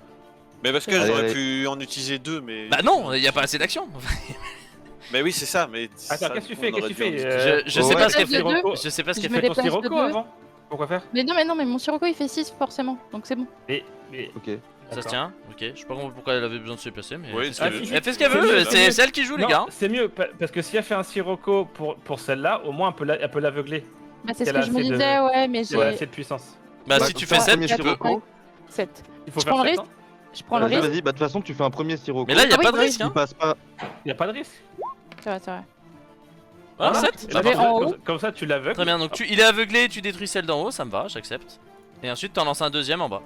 S2: Mais parce que
S6: Allez,
S2: j'aurais
S6: allez.
S2: pu en utiliser deux, mais.
S1: Bah non, il y a pas assez d'action.
S2: Mais oui, c'est ça, mais.
S5: Attends,
S2: ça,
S5: qu'est-ce que tu
S2: on
S5: fais?
S2: aurait
S5: Qu'est-ce que tu
S2: dû en
S5: fais
S2: discuter.
S1: Je sais
S6: Ouais.
S1: pas ce qu'elle fait.
S5: Sirocco.
S1: Je sais pas ce
S3: Je
S1: qu'elle
S3: me
S1: fait.
S5: Ton
S3: déplace de
S5: Sirocco
S3: deux.
S5: avant? Pourquoi faire?
S3: Mais non, mais mon Sirocco il fait 6 forcément, donc c'est bon.
S5: Mais.
S6: Ok.
S1: Ça se tient, ok. Je sais pas pourquoi elle avait besoin de se déplacer, mais
S2: Oui,
S1: elle fait ce qu'elle
S2: c'est-
S1: veut.
S5: si,
S1: Elle fait ce qu'elle
S5: c'est
S1: veut,
S5: mieux,
S1: c'est elle qui joue, les
S5: Non,
S1: gars.
S5: c'est mieux parce que si elle fait un Sirocco pour celle-là, au moins elle peut l'aveugler.
S3: Bah, c'est ce
S5: Qu'elle
S3: que
S5: a
S3: je me
S5: assez de-
S3: disais, ouais, mais
S5: Elle a
S3: j'ai
S5: assez de puissance.
S1: Bah,
S6: Bah,
S1: si tu
S6: fais
S1: fais
S6: un
S1: 7,
S6: premier
S1: tu peux.
S6: Sirocco.
S3: 7.
S5: Il faut
S3: Je
S5: faire
S3: prends le
S5: 7,
S3: risque. Je prends le
S6: Vas-y,
S3: risque.
S6: vas-y, bah de toute façon, tu fais un premier Sirocco.
S1: Mais là, y a
S3: Ah oui,
S1: pas de
S3: oui,
S1: risque,
S6: Il
S1: hein.
S6: passe pas.
S5: Il y a pas de risque.
S3: C'est vrai, c'est vrai.
S1: Ah,
S5: Voilà.
S1: 7
S5: Et
S3: Je
S5: là,
S3: vais en haut.
S5: comme ça, tu l'aveugles.
S1: Très bien, donc il est aveuglé, tu détruis celle d'en haut, ça me va, j'accepte. Et ensuite, t'en lances un deuxième en bas.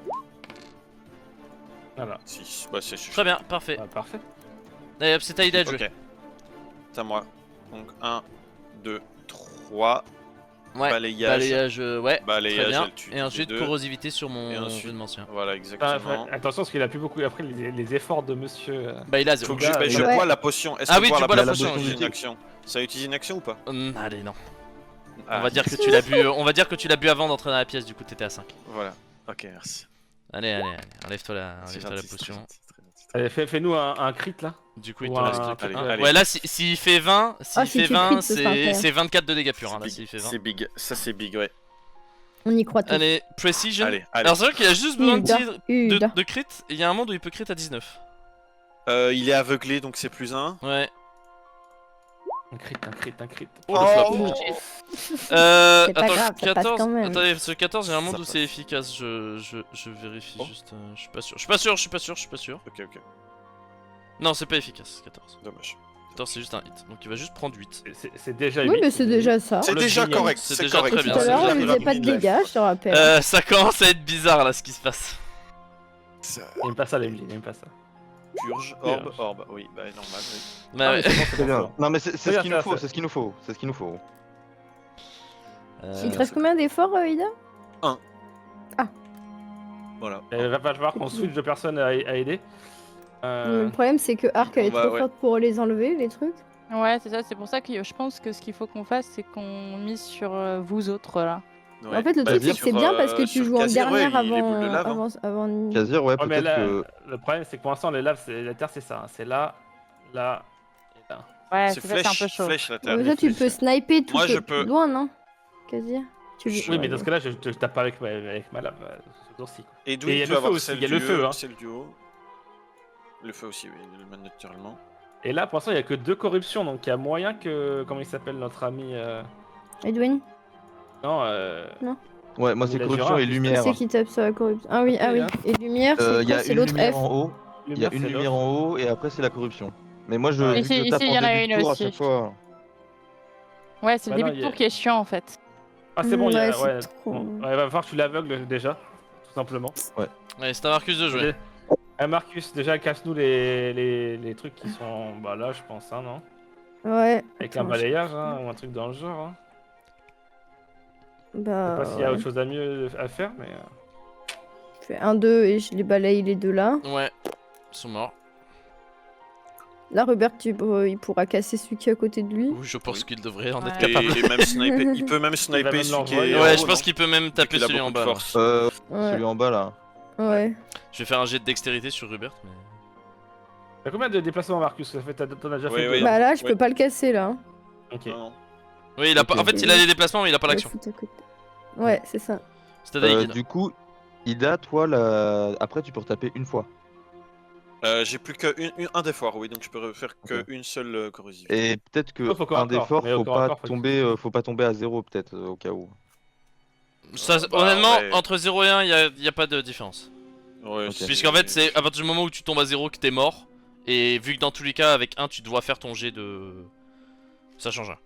S5: Voilà.
S2: 6. Bah, c'est suffisant.
S1: Très bien, parfait.
S5: Ah, parfait.
S1: Allez hop, c'est à Ida de jouer.
S2: Ok. C'est à moi. Donc 1, 2, 3.
S1: Ouais,
S2: Balayage.
S1: balayage, ouais. Très
S2: Balayage,
S1: bien.
S2: elle tue
S1: Et ensuite,
S2: les deux.
S1: corrosivité sur
S2: Et
S1: mon
S2: ensuite-
S1: jeune ancien.
S2: Voilà,
S5: Ah,
S2: exactement.
S5: attention, parce qu'il a plus beaucoup. Après, les efforts de monsieur.
S1: Bah, il a
S2: Faut
S1: 0.
S2: que je, bah, je
S4: Ouais.
S2: bois la potion. Est-ce
S1: Ah
S2: que
S1: oui,
S2: boire
S1: tu bois la
S2: potion
S1: potion,
S2: utilise
S6: oui.
S2: une action? Ça utilise une action ou pas?
S1: Allez, non.
S2: Ah,
S1: On va dire que tu l'as bu, on va dire que tu l'as bu avant d'entrer dans la pièce, du coup, t'étais à 5.
S2: Voilà. Ok, merci.
S1: Allez, enlève-toi la
S2: C'est
S1: potion.
S2: gentil, c'est très gentil.
S5: Allez, fais-nous un crit là.
S1: Du coup, il
S5: Ou
S1: te
S5: un
S1: reste
S5: truc,
S1: que
S2: allez, allez.
S1: Ouais, là, s'il fait 20,
S4: Ah, si tu crit, ce sera incroyable.
S1: c'est 24 de dégâts purs, hein, là,
S2: C'est
S1: s'il
S2: big.
S1: fait 20.
S2: C'est big. Ça, c'est big, ouais.
S4: On y croit tous.
S1: Allez, Precision.
S2: Allez, allez.
S1: Alors, c'est vrai qu'il a juste besoin de
S4: Uda,
S1: tir
S4: Uda.
S1: de crit, et il y a un monde où il peut crit à 19.
S2: Il est aveuglé, donc c'est plus 1.
S1: Ouais.
S5: Un crit.
S1: Oh, le flop.
S4: C'est pas
S1: Attends,
S4: grave, ça passe
S1: 14.
S4: quand même.
S1: Attendez, ce 14, il y a un monde
S2: Ça
S1: où c'est efficace. Je vérifie
S2: Oh.
S1: juste. Je suis pas sûr. Je suis pas sûr.
S2: Ok, ok.
S1: Non, c'est pas efficace, 14.
S2: Dommage.
S1: 14, c'est juste un hit. Donc il va juste prendre 8.
S5: C'est déjà 8.
S4: Oui, mais c'est déjà ça.
S2: C'est
S1: le
S2: déjà
S1: génial.
S2: correct.
S1: C'est
S2: C'est
S1: déjà
S2: correct.
S1: très
S4: Tout
S1: bien,
S4: à
S1: c'est
S4: l'heure,
S1: déjà
S4: il
S1: très
S4: faisait pas de dégâts, je te rappelle.
S1: Ça commence à être bizarre là ce qui se passe.
S5: Il aime pas ça, l'MJ, il aime pas ça.
S2: Purge, orbe, oui, bah normal, oui.
S1: Bah ouais.
S6: Très bien. Non, mais c'est
S5: Regarde
S6: ce qu'il nous
S5: ça,
S6: faut,
S5: ça.
S6: c'est ce qu'il nous faut, c'est ce qu'il nous faut.
S4: Il te reste combien d'efforts, Ida?
S2: Voilà.
S5: Il va falloir qu'on switch de personnes à aider.
S4: Le problème, c'est que Arc, elle est trop forte pour les enlever, les trucs.
S3: Ouais, c'est ça, c'est pour ça que je pense que ce qu'il faut qu'on fasse, c'est qu'on mise sur vous autres là.
S2: Ouais.
S4: En fait, le
S2: Bah,
S4: truc, c'est que
S2: sur,
S4: c'est bien parce que tu
S2: sur
S4: joues en
S2: Kazir, ouais,
S4: dernière
S2: il est boule de lave, hein.
S4: avant
S6: Kazir, ouais,
S5: Ouais, mais
S6: peut-être
S5: là,
S6: que.
S5: le problème, c'est que pour l'instant, les laves, la terre, c'est ça. Hein. C'est là, là et là.
S3: Ouais,
S2: C'est
S3: c'est ça, c'est un peu chaud.
S2: flèche la terre.
S4: Mais ça, tu peux sniper tout
S2: Moi,
S4: ce
S2: je
S4: qui
S2: peux-
S4: est loin, non? Kazir.
S5: Oui, mais dans ce cas-là, je tape pas avec ma lave ce tour-ci. quoi.
S2: Et
S5: Et il y
S2: Edwin
S5: a
S2: peut
S5: le feu
S2: avoir
S5: aussi,
S2: celle
S5: il y a le
S2: du
S5: feu,
S2: haut,
S5: hein.
S2: celle du haut. Le feu aussi, oui, le man naturellement.
S5: Et là, pour l'instant, il y a que 2 corruptions, donc il y a moyen que. Comment il s'appelle notre ami
S4: Edwin,
S5: Non,
S6: Ouais, moi
S5: Mais
S6: c'est
S5: la
S6: corruption
S5: Jura,
S6: et
S5: qui
S6: lumière.
S4: c'est qui tape sur la corruption. Ah oui,
S5: Ok,
S4: ah oui.
S5: hein.
S4: Et lumière, c'est
S6: Il y
S4: quoi?
S6: a
S4: C'est
S6: une
S4: l'autre
S6: lumière
S4: F.
S6: en haut. Il y a
S5: lumière,
S6: une
S5: c'est
S6: lumière en haut et après c'est la corruption. Mais moi je
S5: Ouais.
S6: vu que je
S3: Ici,
S6: tape
S3: il
S6: en
S3: y en a
S6: début de
S3: une
S6: tour à
S3: aussi.
S6: chaque fois.
S3: Ouais, c'est le
S5: Bah non,
S3: début de tour qui est chiant en fait.
S5: Ah, c'est bon, il y a.
S4: Ouais, c'est
S5: Ouais,
S4: trop.
S5: bon. Ouais, va falloir que tu l'aveugles déjà, tout simplement.
S1: Allez, c'est à Marcus de jouer.
S5: Marcus, déjà, casse-nous les trucs qui sont. Bah là, je pense, hein, non?
S4: Ouais.
S5: Avec
S4: Attends,
S5: un balayage, hein, ou un truc dans le genre. Hein. Je sais
S4: Bah.
S5: pas s'il y a
S4: Ouais.
S5: autre chose à mieux à faire, mais.
S4: Je fais 1, 2 et je les balaye les deux là.
S1: Ouais, ils sont morts.
S4: Là, Robert, il pourra casser celui qui est à côté de lui.
S1: Oui, je pense qu'il devrait en être
S3: Ouais.
S1: capable.
S2: Et même sniper, il peut même sniper
S5: même
S2: celui qui
S5: l'envoyer.
S2: est en
S1: Ouais,
S2: haut,
S1: je pense
S2: non
S1: qu'il peut même taper
S2: qu'il a
S1: celui en
S2: beaucoup de
S1: bas. là.
S2: force.
S4: Ouais.
S6: Celui en bas là.
S4: Ouais.
S1: Je vais faire un jet de dextérité sur Rubert. Mais...
S5: T'as combien de déplacements, Marcus? T'en as déjà
S2: Oui,
S5: fait
S2: oui.
S5: deux,
S4: Bah
S5: hein.
S4: là, je
S2: Ouais.
S4: peux pas le casser là.
S5: Ok.
S2: Non, non.
S1: Oui, il a pas...
S6: Ok.
S1: en fait, il a les déplacements, mais il a pas
S4: Je vais
S1: l'action.
S4: foutre à côté. Ouais, c'est ça.
S1: C'est-à-dire
S6: Du coup, Ida, toi après tu peux retaper une fois.
S2: J'ai plus qu'un d'effort, oui, donc je peux refaire
S6: Ok.
S2: qu'une seule corrosivité.
S6: Et peut-être que
S5: Sauf au corps à
S6: un
S5: corps,
S6: d'effort,
S5: mais au corps à corps,
S6: faut pas tomber à 0 peut-être au cas où.
S1: ça,
S2: Bah,
S1: honnêtement,
S2: ouais.
S1: entre 0 et 1, il y a pas de différence.
S6: Ok.
S2: Ouais,
S1: Puisqu'en fait, c'est à partir du moment où tu tombes à 0 que t'es mort. Et vu que dans tous les cas, avec 1, tu dois faire ton jet de. Ça change rien.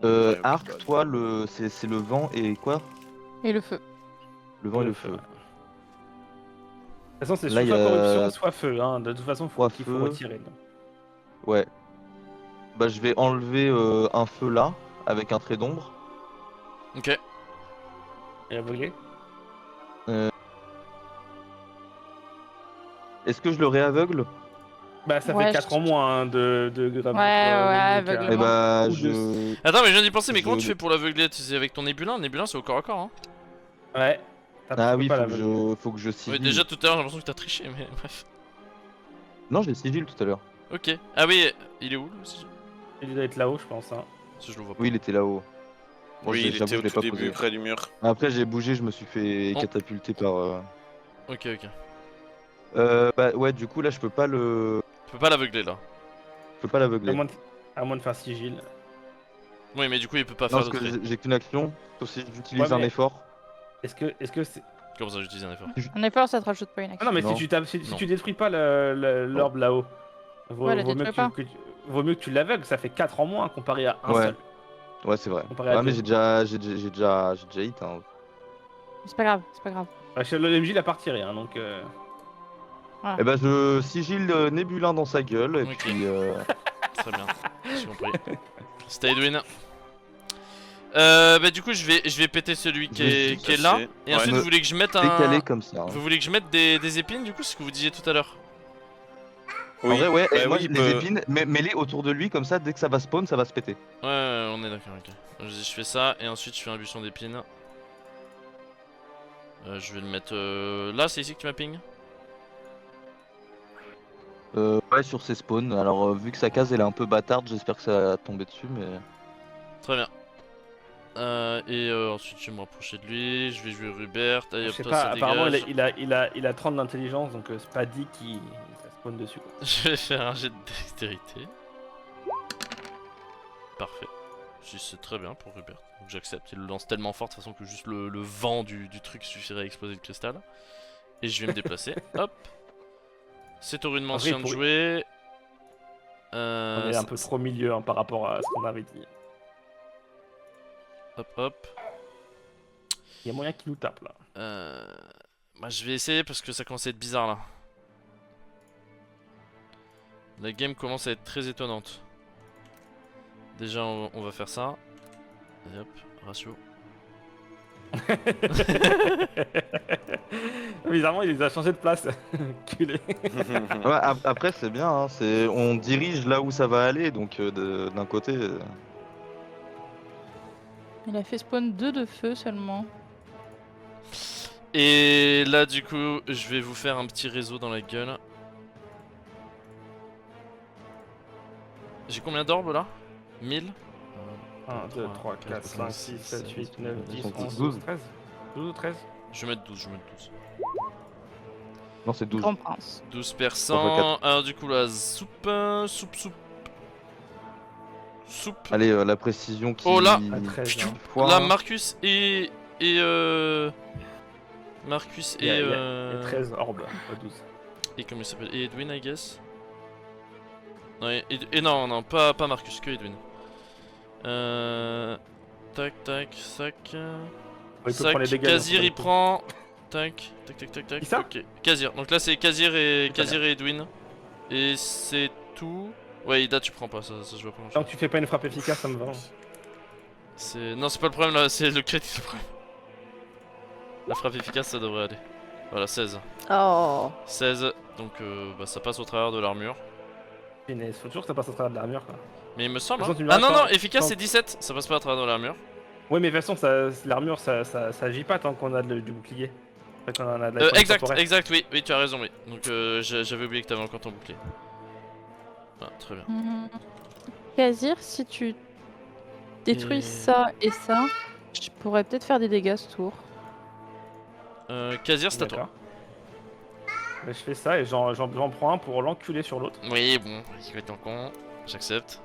S2: Ouais,
S6: Arc,
S2: bah,
S6: toi c'est le vent et quoi?
S3: Et le feu.
S6: Le vent et le feu.
S5: De toute façon, c'est
S6: Là,
S5: soit
S6: il y a
S5: corruption, soit feu. Hein. De toute façon,
S6: Soit
S5: qu'il faut
S6: feu.
S5: retirer. donc.
S6: Ouais. Bah je vais enlever un feu là avec un trait d'ombre.
S1: Ok.
S5: Et aveuglé.
S6: Est-ce que je le réaveugle?
S5: Bah, ça
S3: Ouais,
S5: fait 4 en moins hein, de gravité.
S3: aveuglement.
S6: Eh bah
S5: Ou
S6: je.
S1: Attends, mais je viens d'y penser, mais
S6: Je-
S1: comment tu fais pour l'aveugler? Tu sais, avec ton nébulin? Nébulin, c'est au corps à corps, hein.
S5: Ouais.
S6: Ah oui,
S5: pas
S6: faut que je
S1: Oui,
S6: sigile.
S1: déjà tout à l'heure, j'ai l'impression que t'as triché, mais bref.
S6: Non, j'ai sigile tout à l'heure.
S1: Ok. Ah oui, il est où le sigil?
S5: Il doit être là-haut, je pense. Hein.
S1: Si je le vois pas.
S6: Oui, il était là-haut. Bon,
S2: Oui, il
S6: j'avoue,
S2: était
S6: je
S2: au
S6: l'ai
S2: tout
S6: pas
S2: début,
S6: posé.
S2: près du mur.
S6: Après, j'ai bougé, je me suis fait
S1: Oh.
S6: catapulter par.
S1: Ok, ok.
S6: Bah ouais, du coup là, je peux pas
S1: Tu peux pas l'aveugler là.
S6: l'aveugler.
S5: À moins de faire sigil.
S1: Oui, mais du coup, il peut pas
S6: Non,
S1: faire
S6: parce
S1: de
S6: que
S1: trait.
S6: j'ai qu'une action, sauf si j'utilise
S5: Ouais,
S6: un
S5: mais-
S6: effort.
S5: Est-ce que c'est.
S1: Comment ça, j'utilise un effort?
S3: Un effort, ça te rajoute pas une
S5: Ah
S3: action.
S5: non, mais
S6: Non.
S5: si tu tapes, si
S1: Non.
S5: tu détruis pas l'orbe là-haut,
S3: Ouais, la
S5: vaut mieux
S3: détruis
S5: vaut mieux que tu l'aveugles, ça fait 4 en moins comparé à un
S6: Ouais.
S5: seul.
S6: Ouais, c'est vrai.
S5: Comparé à
S6: Ouais, mais
S5: deux.
S6: j'ai déjà hit. Hein.
S3: C'est pas grave, c'est pas grave.
S5: Bah, chez l'OMJ, il a pas retiré, hein, donc.
S6: Et bah, je sigile Nébulin dans sa gueule, et
S1: Ok.
S6: puis.
S1: Très bien, j'ai compris. C'était Edwin. Bah du coup je vais péter celui qui est là. Et
S2: Ouais.
S1: ensuite
S6: Me
S1: vous voulez que je mette
S6: décalé
S1: un...
S6: comme ça. Hein.
S1: Vous voulez que je mette des épines du coup, c'est ce que vous disiez tout à l'heure?
S6: En vrai, ouais,
S2: bah
S6: et moi,
S2: oui,
S6: les épines, mets-les autour de lui, comme ça, dès que ça va spawn, ça va se péter.
S1: Ouais, on est d'accord, ok. Je fais ça et ensuite je fais un buisson d'épines. Je vais le mettre là, c'est ici que tu m'as ping?
S6: Ouais, sur ses spawns. Alors, vu que sa case elle est un peu bâtarde, j'espère que ça va tomber dessus, mais.
S1: Très bien. Ensuite je vais me rapprocher de lui, je vais jouer Rubert, allez
S5: Je
S1: hop,
S5: sais
S1: toi
S5: pas,
S1: ça
S5: apparemment
S1: dégage.
S5: il a 30 d'intelligence, donc c'est pas dit qu'il ça spawn dessus. Quoi.
S1: Je vais faire un jet de dextérité. Parfait. Si c'est très bien pour Rubert, donc j'accepte. Il le lance tellement fort de toute façon que juste le vent du truc suffirait à exploser le cristal. Et je vais me déplacer, hop. C'est au rudement
S5: En vrai,
S1: chien de
S5: pour-
S1: jouer.
S5: On est un peu trop milieu hein, par rapport à ce qu'on avait dit.
S1: Hop hop.
S5: Il y a moyen qu'il nous tape là.
S1: Bah je vais essayer parce que ça commence à être bizarre là. La game commence à être très étonnante. Déjà, on va faire ça. Et hop, ratio.
S5: Bizarrement, il les a changé de place. Culé.
S6: Ouais, après, c'est bien, hein, on dirige là où ça va aller, donc d'un côté.
S3: Il a fait spawn 2 de feu seulement.
S1: Et là, du coup, je vais vous faire un petit réseau dans la gueule. J'ai combien d'orbes là 1000
S5: 1, 2, 3, 4, 5, 6, 7, 8, 9, 10, 11,
S6: 12.
S5: 13. 12 ou 13.
S1: Je vais mettre 12, je vais mettre 12.
S6: Non, c'est 12.
S3: Grand prince.
S1: 12 percents. Alors, du coup, là, soupe.
S6: Allez, la précision qui.
S1: Oh là
S5: À 13, hein.
S6: foire.
S1: Là, Marcus et. Marcus
S5: Il y a,
S1: et.
S5: il y a 13 orbes, pas 12.
S1: Et comment il s'appelle? Et Edwin, I guess. Non, et non, pas Marcus, que Edwin. Tac, tac, sac.
S5: Il peut prendre les dégâts.
S1: Kazir, il prend. Tac.
S5: Qui ça?
S1: Ok, Kazir. Donc là, c'est Kazir et
S5: Très bien.
S1: Edwin. Et c'est tout. Ouais, Ida, tu prends pas, ça je vois pas.
S5: Tant que tu fais pas une frappe efficace, ça me va.
S1: Non, c'est pas le problème là, c'est le crit le problème. La frappe efficace, ça devrait aller. Voilà, 16.
S4: Oh.
S1: 16, donc bah, ça passe au travers de l'armure.
S5: Il faut toujours que ça passe à travers de l'armure, quoi.
S1: Mais il me semble.
S5: De toute façon,
S1: Hein.
S5: tu me
S1: Ah non,
S5: diras,
S1: non, efficace
S5: tant-
S1: c'est 17, ça passe pas à travers de l'armure.
S5: Oui, mais de toute façon, l'armure, ça agit pas tant qu'on a du bouclier. Fait qu'on en a de la
S1: Exact,
S5: temporaire.
S1: exact, oui, tu as raison, oui. Donc j'avais oublié que t'avais encore ton bouclier. Ah, très bien.
S3: Kazir, si tu détruis
S1: Et-
S3: ça et ça, je pourrais peut-être faire des dégâts ce tour.
S1: Kazir, c'est à toi.
S5: D'accord. Mais je fais ça et j'en prends un pour l'enculer sur l'autre.
S1: Oui, bon, il va être en con. J'accepte.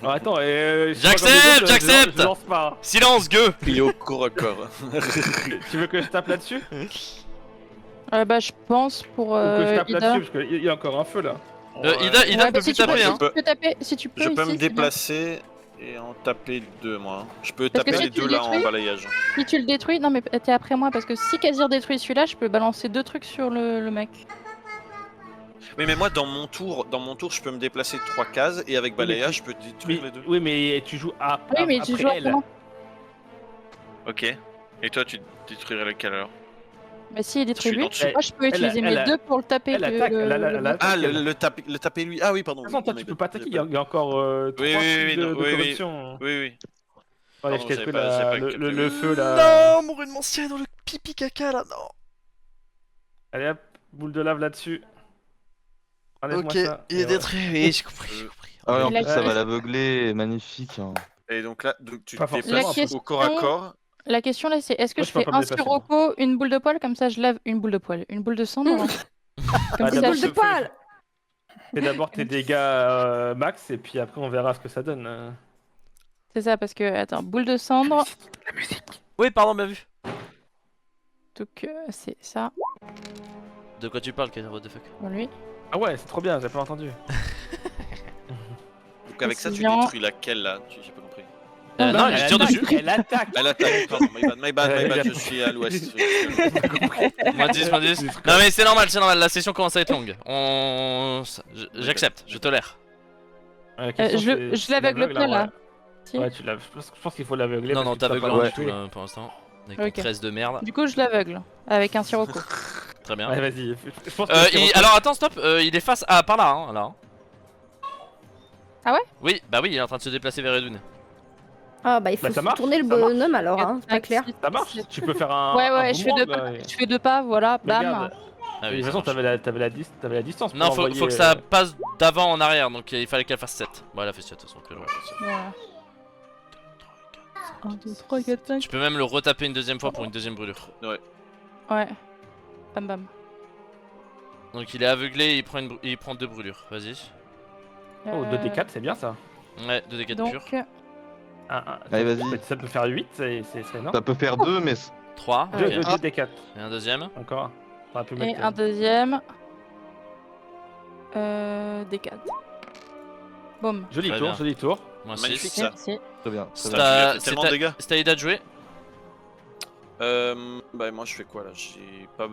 S5: Alors attends,
S1: J'accepte
S5: Je lance pas.
S1: Silence, gueux.
S2: Il est au corps à corps.
S5: Tu veux que je tape là-dessus?
S3: Bah, je pense pour
S5: Ou que je tape
S3: Ida.
S5: là-dessus parce qu'il y a encore un feu là.
S1: Ida
S3: Ouais,
S1: peut
S3: bah,
S1: plus
S3: si tu
S1: taper,
S3: peux,
S1: hein.
S3: si tu peux taper, si tu peux
S2: Je peux
S3: ici,
S2: me
S3: c'est bien.
S2: déplacer et en taper 2 moi. Je peux
S3: Parce que
S2: taper
S3: si
S2: les
S3: tu
S2: 2 là en
S3: détruis-
S2: balayage.
S3: Si tu le détruis, non mais t'es après moi parce que si Kazir détruit celui-là, je peux balancer 2 trucs sur le mec.
S2: Oui mais moi dans mon tour je peux me déplacer 3 cases et avec
S5: mais
S2: balayage je peux détruire les 2.
S5: Oui, mais tu joues
S3: Oui, mais tu
S5: après
S3: joues
S5: elle.
S3: après moi.
S2: Ok. Et toi tu détruirais lequel alors?
S3: Mais s'il
S2: Je
S3: détruit
S2: suis
S3: lui,
S2: dans dessus.
S3: moi je peux utiliser mes 2 pour le taper.
S5: elle attaque,
S3: le
S5: elle
S3: mec.
S2: Ah
S5: attaque.
S2: le taper lui. Ah oui pardon.
S5: De toute façon, toi
S2: oui,
S5: tu
S2: non,
S5: peux pas attaquer, il y
S2: j'avais
S5: a encore 3
S2: Oui, oui,
S5: types
S2: non,
S5: de
S2: oui, oui.
S5: corruption.
S2: Oui oui.
S5: Allez,
S2: Pardon,
S5: je t'ai
S2: j'avais
S5: pris
S2: pas capté.
S5: le feu là.
S1: Non, mon rue de Mancienne dans le pipi caca là, non.
S5: Allez hop, boule de lave là-dessus. Enlève-moi
S1: Ok,
S5: ça.
S1: il est
S5: Et voilà.
S1: détruit, oui, j'ai compris.
S6: Ah ouais, en
S3: Et la
S6: plus, ça
S3: question-
S6: va l'aveugler, magnifique. Hein.
S2: Et donc là donc tu
S5: Pas
S2: te
S5: forcément,
S2: déplaces
S3: La
S2: au corps à
S3: question-
S2: corps.
S3: La question là c'est est-ce que
S5: Moi,
S3: je
S5: je peux
S3: fais
S5: pas me
S3: un
S5: déplacer,
S3: sirocco, une boule de poil, comme ça je lave une boule de poil, une boule de cendre. hein. Comme
S5: Ah,
S3: ça,
S5: d'abord,
S4: Boule de
S5: fais-
S4: poil.
S5: Fais d'abord tes dégâts max et puis après on verra ce que ça donne.
S3: c'est ça parce que attends, boule de cendre,
S1: Oui, pardon, bien vu.
S3: donc c'est ça
S1: De quoi tu parles, Kader, what the fuck?
S3: pour lui.
S5: Ah ouais, c'est trop bien, j'ai pas entendu.
S2: Donc avec ça tu
S3: Précision.
S2: détruis laquelle là? J'ai pas compris.
S1: Non, je tire dessus.
S5: Elle attaque.
S2: Elle attaque, pardon, my bad,
S5: Ouais,
S2: je suis à l'ouest.
S1: Moins 10, moins 10. Non, mais c'est normal, la session commence à être longue. J'accepte, je tolère.
S5: La question, c'est-
S3: Je l'aveugle
S5: l'aveugle,
S3: pas là.
S5: ouais.
S3: Si.
S5: Ouais, tu l'as. Je pense qu'il faut l'aveugler.
S1: Non,
S5: parce
S1: non,
S5: que tu vas
S1: t'aveugles
S5: pas
S1: rien
S5: le
S1: du tout
S5: tuer.
S1: là pour l'instant. Avec
S3: Ok.
S1: ton 13 de merde.
S3: Du coup je l'aveugle avec un sirocco.
S1: Très bien.
S5: Ouais, vas-y. Je pense que
S1: Alors attends, stop, il est face à par là, hein, là.
S3: Ah ouais?
S1: Oui, bah oui, il est en train de se déplacer vers Edwin.
S4: Ah bah il faut
S5: Bah, ça marche,
S4: tourner le
S5: ça marche.
S4: bonhomme alors, hein, c'est pas clair.
S5: ça marche. Tu peux faire un.
S3: Ouais,
S5: un
S3: ouais, je fais,
S5: boomerang,
S3: deux pas,
S5: là, et-
S3: je fais 2 pas, voilà, bam.
S5: Regarde.
S1: Ah
S5: De
S1: oui,
S5: toute
S1: ça
S5: façon,
S1: marche.
S5: t'avais la distance. Pour
S1: Non, faut
S5: envoyer,
S1: que ça passe d'avant en arrière, donc il fallait qu'elle fasse 7. Bon, elle a fait 7 de toute façon.
S3: Voilà. 1, 2, 3, 4, 5.
S1: Tu peux même le retaper une deuxième fois pour une deuxième brûlure.
S3: Ouais. Bam bam.
S1: Donc il est aveuglé et il prend 2 brûlures, vas-y.
S5: Oh, 2d4, c'est bien ça.
S1: Ouais, 2 dégâts de
S3: Donc,
S1: pur.
S6: Allez, vas-y.
S5: Ça peut faire 8, c'est énorme.
S6: Ça peut faire 2, mais
S1: 3,
S3: Ouais.
S1: ok.
S5: 2d4.
S1: Et un deuxième.
S5: Encore. On aurait pu
S3: et
S5: mettre.
S3: un deuxième. D4. Boum.
S5: Joli
S1: Très
S5: tour,
S1: bien.
S5: joli tour.
S1: Moins
S2: Magnifique,
S1: 6.
S2: ça.
S3: Merci.
S6: très bien. Très
S1: C'est
S6: bien.
S2: Tu
S1: à-
S2: as fait tellement de dégâts.
S1: C'est à Ida de jouer.
S2: Bah moi je fais quoi là? J'ai pas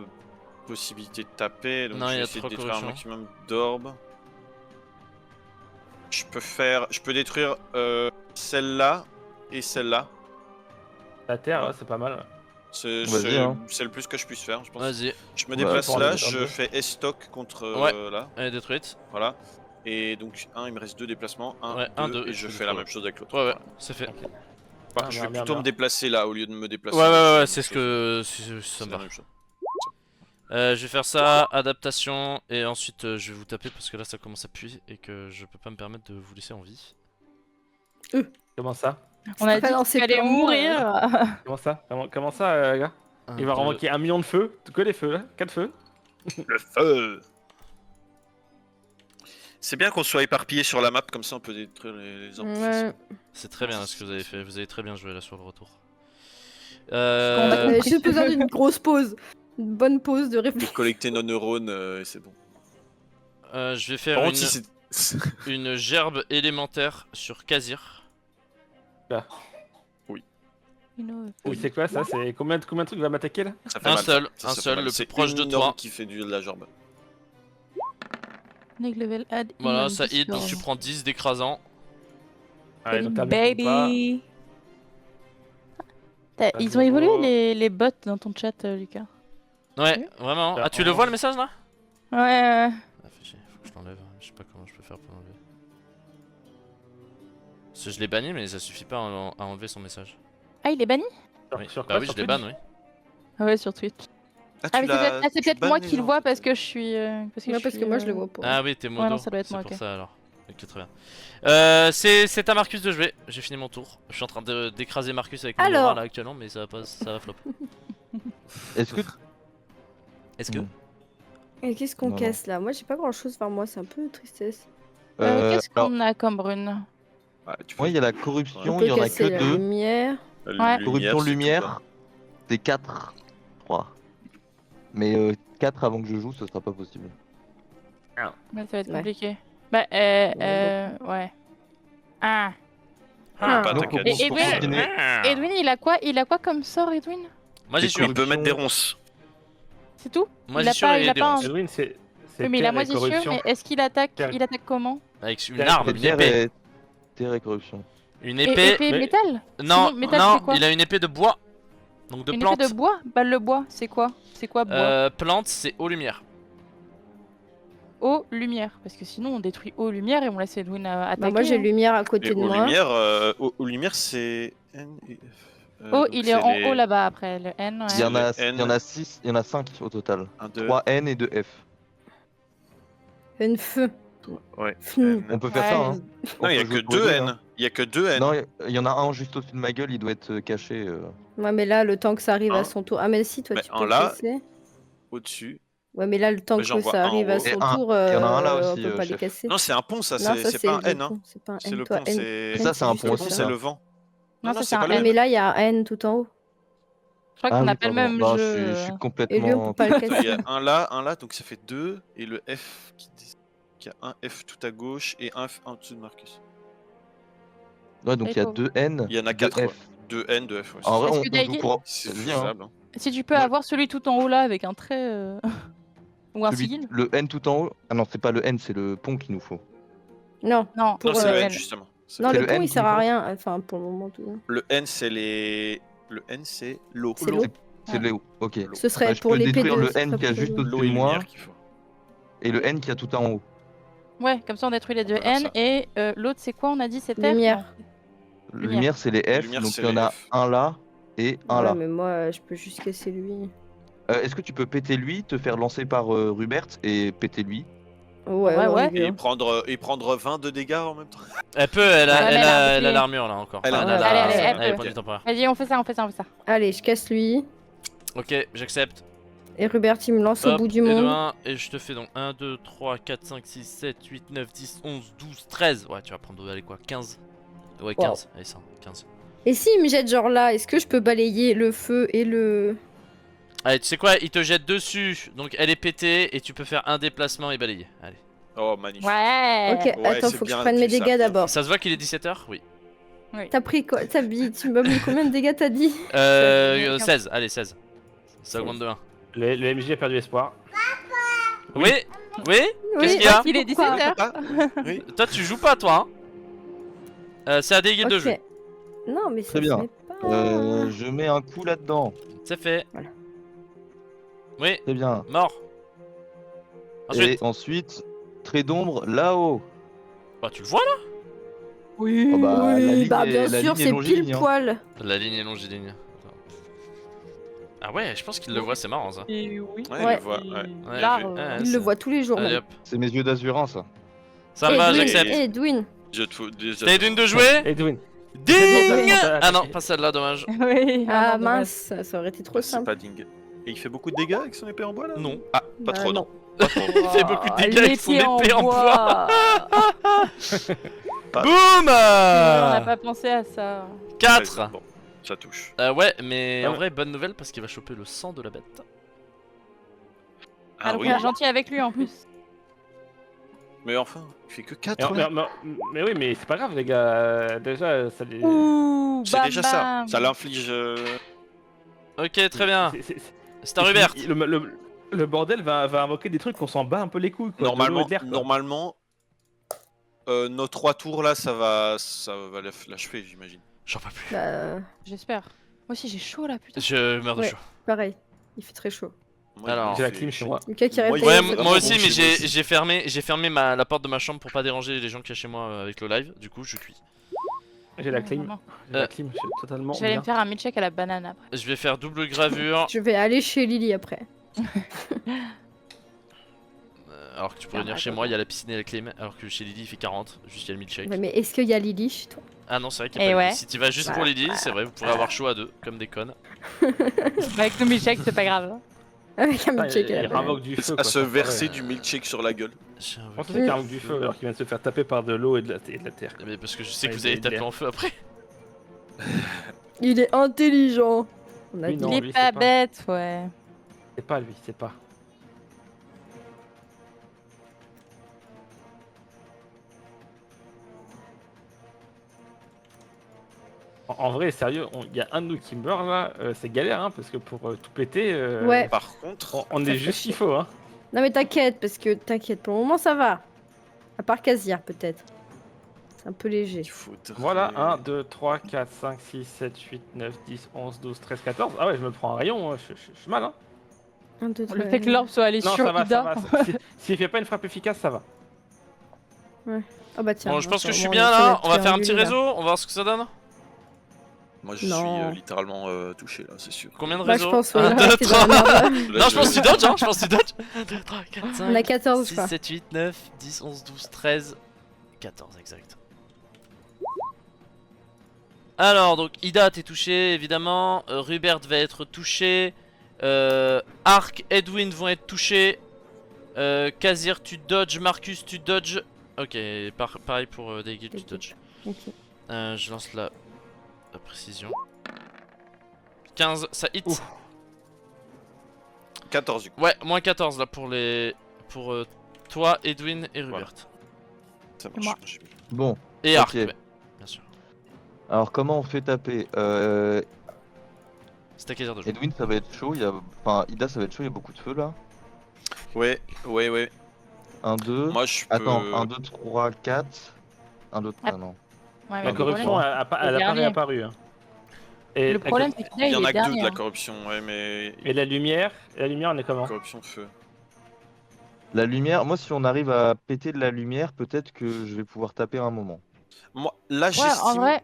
S2: possibilité de taper, donc
S1: Non,
S2: je
S1: il y
S2: vais
S1: a
S2: essayer de
S1: trois
S2: détruire un
S1: corruptions.
S2: maximum d'orbes. Je peux détruire celle-là et celle-là.
S5: La terre, c'est pas mal.
S2: C'est
S6: Vas-y, hein.
S2: le plus que je puisse faire, je pense.
S1: Vas-y,
S2: Je me déplace
S5: pour
S2: là,
S5: aller
S2: je
S5: dans
S2: fais S-Stock contre là.
S1: elle est détruite.
S2: Voilà. Et donc, il me reste 2 déplacements. 1,
S1: Ouais,
S2: 2,
S1: deux,
S2: et je
S1: tu
S2: fais
S1: fais
S2: la
S1: le
S2: même chose avec l'autre.
S1: Ouais, ouais,
S2: Voilà.
S1: c'est fait.
S5: Ok.
S2: Enfin,
S5: Ah,
S2: je vais
S5: bien,
S2: plutôt
S5: bien.
S2: me déplacer là au lieu de me déplacer.
S1: Ouais, c'est
S2: la
S1: ce
S2: même
S1: que.
S2: chose.
S1: Ça
S2: C'est
S1: me
S2: la
S1: va.
S2: même chose.
S1: Je vais faire ça, adaptation, et ensuite je vais vous taper parce que là ça commence à puer et que je peux pas me permettre de vous laisser en vie.
S5: Comment ça?
S3: On a
S4: pas
S3: dit
S4: dans
S3: qu'il
S4: ses
S3: allait
S4: plans,
S3: mourir.
S5: Comment ça? Comment ça, gars?
S1: Un,
S5: Il va
S1: deux.
S5: renvoyer 1 million de feux. Que les feux, là? 4 feux.
S2: Le feu. C'est bien qu'on soit éparpillé sur la map, comme ça on peut détruire les arbres.
S4: Ouais.
S1: C'est très bien ce que vous avez fait, vous avez très bien joué là sur le retour.
S3: On
S4: J'avais juste besoin d'une grosse pause. Une bonne pause de réflexion.
S2: Collecter nos neurones et c'est bon.
S1: Je vais
S2: Par
S1: faire
S2: contre, si c'est.
S1: une gerbe élémentaire sur Kazir.
S5: Oui, c'est quoi ça? C'est combien de trucs va m'attaquer là?
S2: Ça fait
S1: Un
S2: mal,
S1: seul,
S2: ça
S1: un
S2: fait
S1: seul,
S2: mal.
S1: le
S2: C'est
S1: plus proche
S2: une
S1: de
S2: norme
S1: toi.
S2: qui fait de la jambe.
S3: Next level add
S1: Voilà,
S3: human
S1: ça hit, donc
S3: discord.
S1: tu prends 10 d'écrasant.
S5: Ouais, donc là, me trompe
S3: Baby.
S5: Pas
S3: Ils ont
S5: nouveau.
S3: évolué les bots dans ton chat, Lucas.
S1: Ouais, vraiment. Ah, tu le vois le message là?
S3: Ouais.
S1: Ah, fait chier, faut que je l'enlève. Je sais pas comment je peux faire pour l'enlever. Parce que je l'ai banni, mais ça suffit pas à enlever son message.
S3: Ah, il est banni?
S5: Sur-
S1: Oui.
S5: sur
S1: Bah
S5: quoi,
S1: oui,
S5: sur
S1: je l'ai
S5: Twitch?
S1: ban, oui.
S3: Ouais, sur Twitch.
S2: Ah,
S3: Ah, mais c'est peut-être moi qui le vois parce
S2: que.
S3: que je suis. Parce que
S4: moi je le vois pas.
S1: Ah oui, t'es modo.
S3: non, ça doit être
S1: c'est
S3: moi,
S1: pour
S3: ok.
S1: ça alors. Ok, très bien. C'est à Marcus de jouer. J'ai fini mon tour. Je suis en train d'écraser Marcus avec mon
S4: Alors.
S1: aura là actuellement, mais ça va pas, ça va flop.
S6: Est-ce que
S1: Est-ce que
S4: Et qu'est-ce qu'on
S6: Non,
S4: casse là? Moi j'ai pas grand chose vers moi, c'est un peu tristesse.
S3: Qu'est-ce
S6: alors,
S3: qu'on a comme rune?
S6: moi, il y a la
S4: On
S6: corruption,
S4: peut
S6: il y en a
S4: casser
S6: que
S4: la
S6: 2.
S4: lumière.
S3: Ouais.
S6: Corruption lumière, c'est 4. 3. Mais 4 avant que je joue, ce sera pas possible.
S3: Mais ça va être
S4: Ouais.
S3: compliqué. Bah, ouais. Ah.
S4: Ah.
S2: Pas
S6: Donc,
S2: t'inquiète.
S6: pour
S3: Et Edwin,
S6: continuer,
S3: Edwin, il a quoi comme sort, Edwin?
S1: Moi j'y
S6: les
S1: suis.
S2: Il peut mettre des ronces.
S3: C'est tout?
S1: Moi
S3: il a
S1: j'y suis
S3: pas,
S1: et il
S3: il
S1: y a
S3: a
S1: des
S3: pas un...
S1: ronces.
S5: Edwin, c'est
S3: Oui, mais il a
S5: terre et
S3: moisissure,
S5: corruption.
S3: mais est-ce qu'il attaque
S5: Terre.
S3: Il attaque comment?
S1: Avec une
S5: Terre-
S1: arme,
S6: c'est
S1: une
S6: terre
S1: épée.
S6: terre et corruption.
S1: Une
S3: Et
S1: épée.
S3: épée
S5: mais-
S3: métal?
S1: Non,
S3: Sinon, métal,
S1: non,
S3: c'est quoi?
S1: il a une épée de bois. Donc de
S3: Une
S1: plante.
S3: épée de bois? Bah, le bois, c'est quoi? C'est quoi, bois?
S1: Plante, c'est eau lumière.
S3: Eau, lumière. Parce que sinon, on détruit eau, lumière et on laisse Edwin attaquer.
S4: Bah moi j'ai
S3: hein.
S4: lumière à côté
S2: Et
S4: de
S2: aux
S4: moi.
S2: lumières, c'est N et F.
S3: Oh,
S2: Donc
S3: il
S2: c'est
S3: est en
S2: les
S3: haut là-bas après, le N. Ouais.
S6: Il y en a
S2: le N.
S6: 6, il y en a 5 au total.
S2: 1, 2.
S6: 3 N et 2 F.
S4: Un feu.
S2: Ouais.
S4: Hmm.
S6: On peut faire
S3: Ouais.
S6: ça, hein.
S2: Non, il y a
S6: On peut
S2: que
S6: jouer
S2: 2
S6: tous les
S2: N.
S6: hein.
S2: Il y a que 2 N.
S6: Non, il y en a un juste au-dessus de ma gueule, il doit être caché.
S4: Ouais mais là le temps que ça arrive
S2: Un.
S4: à son tour. Ah mais si toi
S2: Mais
S4: tu
S2: un
S4: peux le
S2: là.
S4: casser.
S2: Au-dessus.
S4: Ouais mais là le temps
S2: Mais
S4: que
S2: j'en vois
S4: ça
S2: un
S4: arrive
S2: en
S4: à
S2: haut.
S4: son
S6: Et
S4: tour,
S6: il y en a un là
S4: on
S6: aussi,
S4: peut pas les
S6: chef.
S4: casser.
S2: Non, c'est un pont, ça.
S4: Non, ça
S2: C'est pas un
S4: le
S2: N. Hein.
S4: pont, c'est pas un
S2: C'est
S4: N.
S2: le
S4: Toi,
S2: pont,
S4: N.
S2: c'est.
S6: Et ça, c'est un
S4: juste
S6: pont
S2: Le
S6: aussi,
S2: pont,
S4: au-dessus.
S2: c'est
S6: ça.
S2: le vent.
S3: Non, ça, c'est
S2: pas
S3: un
S2: le
S4: Ah,
S3: N.
S4: mais là il y a un N tout en haut.
S3: Je crois
S6: Ah
S3: qu'on
S6: oui,
S3: a pas le
S6: pardon.
S3: même
S6: Non,
S3: jeu.
S6: je suis
S4: Et lui on
S6: complètement.
S4: peut pas le
S2: Attends, il y
S4: casser.
S2: a un là, donc ça fait 2. Et le F qui a un F tout à gauche et un F en dessous de Marcus.
S6: Ouais, donc il y a 2 N.
S2: Il y en a
S6: 2
S2: 4.
S6: F.
S2: 2 N, 2 F. Ouais,
S6: En vrai,
S3: Est-ce
S6: on
S3: que
S6: joue
S3: Daigi-
S6: pour.
S2: c'est
S6: Vas-y, hein.
S2: faisable. Hein.
S3: Si tu peux
S2: Ouais.
S3: avoir celui tout en haut là avec un trait ou un sigil.
S6: Le N tout en haut. Ah non, c'est pas le N, c'est le pont qu'il nous faut.
S4: Non.
S3: Non,
S4: Pour,
S2: Non, c'est le N,
S3: N.
S2: justement.
S4: Non
S6: C'est
S4: le
S6: le
S4: pont
S6: N
S4: il
S6: qui
S4: sert
S6: nous
S4: à
S6: faut.
S4: rien. Enfin pour le moment tout.
S2: Le N, c'est les. Le N, c'est l'eau.
S4: C'est l'eau.
S6: C'est le ok.
S2: L'eau.
S4: Ce serait
S6: Bah, je
S4: pour
S6: peux
S4: l'épée
S6: détruire
S4: de.
S6: le
S4: ce
S6: N
S4: serait
S6: qui a
S4: pour
S6: juste
S4: l'eau.
S2: L'eau
S6: au-dessus
S2: et
S6: de moi
S2: lumière qu'il faut.
S6: et le N qui a tout en haut.
S3: Ouais, comme ça on détruit les deux
S2: On peut faire
S3: N
S2: ça.
S3: et l'autre c'est quoi on a dit c'était
S4: Lumière.
S6: Le lumière, c'est les F,
S2: Lumière,
S6: donc
S2: c'est
S6: il y en
S2: les
S6: a
S2: F.
S6: un là et un
S4: Ouais
S6: là.
S4: mais moi je peux juste casser lui.
S6: Est-ce que tu peux péter lui, te faire lancer par Rubert et péter lui?
S4: Ouais
S3: Ouais, ouais.
S2: Et prendre 20 de dégâts en même temps.
S1: Elle peut, elle a
S3: Ouais, mais elle a un bouclier.
S1: l'armure là encore.
S2: Elle a
S1: Enfin,
S2: un
S1: elle a
S3: Allez,
S1: la-
S3: allez,
S1: elle a
S3: elle
S1: les
S2: peut.
S1: points de temporaire.
S3: Vas-y, on fait ça, on fait ça, on fait ça.
S4: Allez je casse lui.
S1: Ok, j'accepte.
S4: Et Rubert il me lance au
S1: Hop,
S4: bout du
S1: et de
S4: monde.
S1: 1, et je te fais donc 1, 2, 3, 4, 5, 6, 7, 8, 9, 10, 11, 12, 13. Ouais, tu vas prendre, allez quoi, 15. Ouais, 15. Allez, ça, 15.
S4: Et s'il me jette genre là, est-ce que je peux balayer le feu et le.
S1: Allez, tu sais quoi, il te jette dessus, donc elle est pétée, et tu peux faire un déplacement et balayer. Allez.
S2: Oh, magnifique.
S3: Ouais.
S4: Ok,
S2: Ouais,
S4: attends,
S2: c'est
S4: faut que je
S2: bien
S4: prenne mes
S2: dit, ça,
S4: dégâts
S2: bien
S4: d'abord.
S1: Ça se voit qu'il est 17h? Oui.
S4: T'as pris quoi? Tu m'as mis combien de dégâts t'as dit?
S1: 16, allez, 16. Ça augmente de 1.
S5: Le MJ a perdu espoir.
S1: Oui. Oui. Qu'est-ce qu'il y a?
S3: Il est
S4: Pourquoi
S3: 17h.
S2: Ah, oui.
S1: Toi, tu joues pas, toi. Hein. C'est à des guildes de
S4: Ok.
S1: jeu.
S4: Non, mais ça
S6: Très bien.
S4: se met pas.
S6: Je mets un coup là-dedans.
S1: C'est fait.
S4: Voilà.
S1: Oui.
S6: Très bien.
S1: Mort. Ensuite.
S6: Et ensuite, trait d'ombre là-haut.
S1: Bah, tu le vois là?
S3: Oui.
S6: Oh bah, la
S4: Oui,
S6: ligne
S4: bah
S6: est-
S4: bien
S6: la
S4: sûr,
S6: ligne est
S4: c'est
S6: longiligne,
S4: pile
S6: hein.
S4: poil.
S1: La ligne est longiligne. Ah ouais, je pense qu'il le voit, c'est marrant ça.
S3: Et oui.
S2: Ouais,
S4: Ouais.
S2: il le voit, ouais.
S1: Ouais,
S3: Là,
S1: j'ai vu. Ah,
S4: Il
S1: ça-
S4: le voit tous les jours.
S1: Allez
S4: même.
S1: hop.
S6: C'est mes yeux d'Azurin, ça.
S1: Ça me va,
S4: Edwin,
S1: j'accepte.
S4: Edwin.
S2: Je te fous déjà.
S1: C'était d'une de jouer.
S5: Edwin.
S1: Ding.
S5: Attends,
S1: Ah non, pas celle-là, dommage.
S3: Oui.
S4: Ah
S3: non, dommage.
S4: mince, ça aurait été trop
S2: C'est
S4: simple.
S2: pas dingue. Et il fait beaucoup de dégâts avec son épée en bois là?
S1: Non.
S2: Ah, pas
S4: Bah,
S2: trop, non.
S4: non.
S2: Pas trop.
S1: Il fait beaucoup de dégâts avec son épée en bois.
S2: Pas-
S1: Boum.
S3: On n'a pas pensé à ça.
S1: 4.
S2: Bon, ça touche.
S1: Ouais, mais
S5: Ah
S1: en
S5: ouais.
S1: vrai, bonne nouvelle parce qu'il va choper le sang de la bête.
S2: Ah
S3: Alors
S2: oui,
S3: qu'on est gentil avec lui en plus.
S2: mais enfin, il fait que 4.
S5: Mais oui, mais c'est pas grave, les gars. Déjà, ça les.
S3: Ouh,
S2: C'est déjà ça. Ça l'inflige.
S1: Ok, très bien.
S5: c'est-
S1: C'est à Rubert.
S5: Le bordel va invoquer des trucs qu'on s'en bat un peu les couilles. Quoi. De l'eau et
S2: Normalement,
S5: de l'air, quoi.
S2: nos 3 tours là, ça va l'achever, j'imagine.
S1: J'en peux plus.
S4: Bah,
S3: J'espère. Moi aussi j'ai chaud là, putain.
S1: Je meurs de
S4: Ouais.
S1: chaud.
S4: pareil. Il fait très chaud.
S2: Moi,
S1: Alors,
S2: il
S5: J'ai la
S2: fait-
S5: clim chez moi.
S4: Lucas qui
S2: Moi,
S4: répète.
S2: il
S1: Ouais,
S2: fait
S1: moi
S2: vraiment
S1: aussi,
S2: bon
S1: mais
S2: chez moi aussi.
S1: j'ai fermé la porte de ma chambre pour pas déranger les gens qui sont chez moi avec le live. Du coup, je cuis.
S5: J'ai la
S3: Ouais,
S5: clim.
S3: vraiment.
S5: J'ai la clim, je suis totalement.
S3: Je vais aller
S5: bien.
S3: me faire un milkshake à la banane après.
S1: Je vais faire double gravure.
S4: Je vais aller chez Lily après.
S1: Alors que tu pourrais venir chez moi, il y a la piscine et la clim. Alors que chez Lily, il fait 40. Juste, il y a le milkshake.
S4: Ouais, mais est-ce qu'il y a Lily chez toi?
S1: Ah non, c'est vrai qu'il y a
S3: Eh
S1: pas
S3: ouais.
S1: Lily. Si tu vas juste pour Lily, c'est vrai, vous pourrez avoir chaud à deux, comme des connes.
S3: Avec nos milkshakes, c'est pas grave.
S4: Avec un
S5: Ah,
S4: milkshake à
S5: il
S4: la banane.
S5: invoque du feu.
S2: À
S5: quoi,
S2: se
S5: ça
S2: verser
S5: paraît,
S2: du milkshake sur la gueule.
S1: J'ai
S5: Je pense
S1: invoqué-
S5: que c'est invoque du feu alors qu'il vient de se faire taper par de l'eau et de la terre.
S1: Mais parce que je sais que
S5: Ouais,
S1: vous allez
S5: de
S1: taper
S5: l'air.
S1: en feu après.
S4: Il est intelligent. On a
S5: Oui,
S4: dit.
S5: non,
S3: Il
S5: lui,
S3: est
S5: c'est
S3: pas
S5: pas.
S3: bête, ouais.
S5: C'est pas lui, c'est pas. En vrai, sérieux, il y a un de nous qui meurt là, c'est galère hein, parce que pour tout péter,
S4: Ouais.
S2: Par contre,
S5: on
S4: Ça
S5: est
S4: fait
S5: juste ce qu'il
S4: chier.
S5: faut. Hein.
S4: Non mais t'inquiète, parce que t'inquiète, pour le moment ça va. À part Kazir peut-être. C'est un peu léger.
S2: il faudrait...
S5: Voilà, 1, 2, 3, 4, 5, 6, 7, 8, 9, 10, 11, 12, 13, 14. Ah ouais, je me prends un rayon, hein, je suis mal. Hein.
S4: 1, 2, 3.
S3: Le fait que l'orbe soit allé
S5: Non,
S3: sur
S5: ça va,
S3: Ida.
S5: S'il fait pas une frappe efficace, ça va.
S4: Ah bah tiens.
S1: Bon, je pense que je suis
S4: on
S1: bien
S4: essaie
S1: là.
S4: d'être
S1: On va faire un petit
S4: triangulé, là.
S1: réseau, on va voir ce que ça donne.
S2: Moi, je
S4: Non.
S2: suis littéralement touché là, c'est sûr.
S1: Combien de
S4: Bah je
S1: réseaux
S4: pense, ouais.
S1: 1,
S4: là,
S1: 2,
S4: t'es
S1: 3.
S4: dans la merde.
S2: Là,
S1: Non, je pense que tu dodges, hein. Je pense que tu dodges. 1, 2, 3, 4, 5.
S4: On a 14 je
S1: 6,
S4: crois.
S1: 7, 8, 9, 10, 11, 12, 13, 14, exact. Alors, donc Ida, t'es touché évidemment. Rubert va être touché. Ark, Edwin vont être touchés. Kazir, tu dodges. Marcus, tu dodges. Ok, pareil pour Daegil, tu dodges.
S4: Ok.
S1: Je lance la précision. 15, ça hit.
S5: Ouf.
S2: 14 du coup.
S1: Ouais, moins 14 là pour toi, Edwin et
S2: Voilà.
S1: Rubert.
S2: Ça marche.
S3: Moi.
S2: j'ai mis.
S6: Bon,
S1: Et Ark,
S6: Ok.
S1: ouais, bien sûr.
S6: alors comment on fait taper
S1: C'est à Kazir de jouer.
S6: Edwin, ça va être chaud. Enfin, Ida, ça va être chaud. Il y a beaucoup de feu là.
S2: Ouais.
S6: 1, 2.
S2: Moi, je peux.
S6: Attends, 1, 2, 3, 4. 1, 2, 3.
S3: Ah.
S6: Non.
S3: Ouais, mais
S5: La
S3: le
S5: corruption,
S3: problème-
S5: elle a pas
S3: le dernier.
S5: réapparu. Hein. Et
S3: Le
S5: la
S3: problème, c'est que là,
S2: Il y en
S3: il
S2: a
S3: est
S2: que 2
S3: dernier.
S2: de la
S3: hein.
S2: corruption, ouais, mais.
S5: Et la lumière, on est comment?
S2: Corruption feu.
S6: La lumière, moi, si on arrive à péter de la lumière, peut-être que je vais pouvoir taper un moment.
S2: Moi, là,
S3: Ouais, en vrai,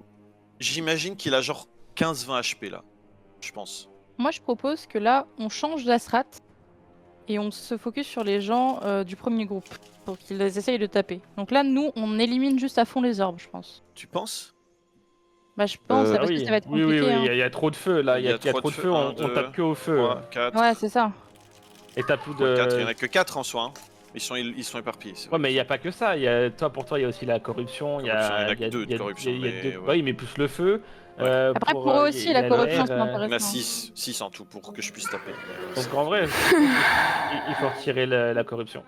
S2: j'imagine qu'il a genre 15-20 HP là. Je pense.
S3: moi je propose que là, on change d'astrat et on se focus sur les gens du premier groupe pour qu'ils essayent de taper. Donc là, nous, on élimine juste à fond les orbes, je pense.
S2: Tu penses?
S3: Bah, je pense,
S6: Ah
S3: parce que ça va être
S5: oui,
S3: compliqué.
S5: oui,
S3: hein.
S5: il y a trop de feu là, il y a trop de feu,
S2: Un,
S5: on
S2: deux,
S5: tape que au feu.
S2: 3, 4.
S3: Ouais, c'est ça.
S5: Et t'as plus
S2: 4, il y en
S5: de.
S2: a que 4 en soi. Hein. Ils sont éparpillés. c'est
S5: Ouais,
S2: vrai.
S5: mais il n'y a pas que ça. Pour toi, il y a aussi la corruption. Il y
S2: Corruption, il y en
S5: a,
S2: a que deux de corruption,
S5: il y a
S2: mais
S5: deux-
S2: ouais.
S5: Oui, mais plus le feu.
S2: Ouais.
S3: Après, pour eux aussi,
S5: il y
S3: la
S5: a
S3: corruption, c'est
S5: l'air,
S2: Il y en a
S3: intéressant.
S2: 6 en tout pour que je puisse taper.
S5: Donc en vrai, il faut retirer la corruption.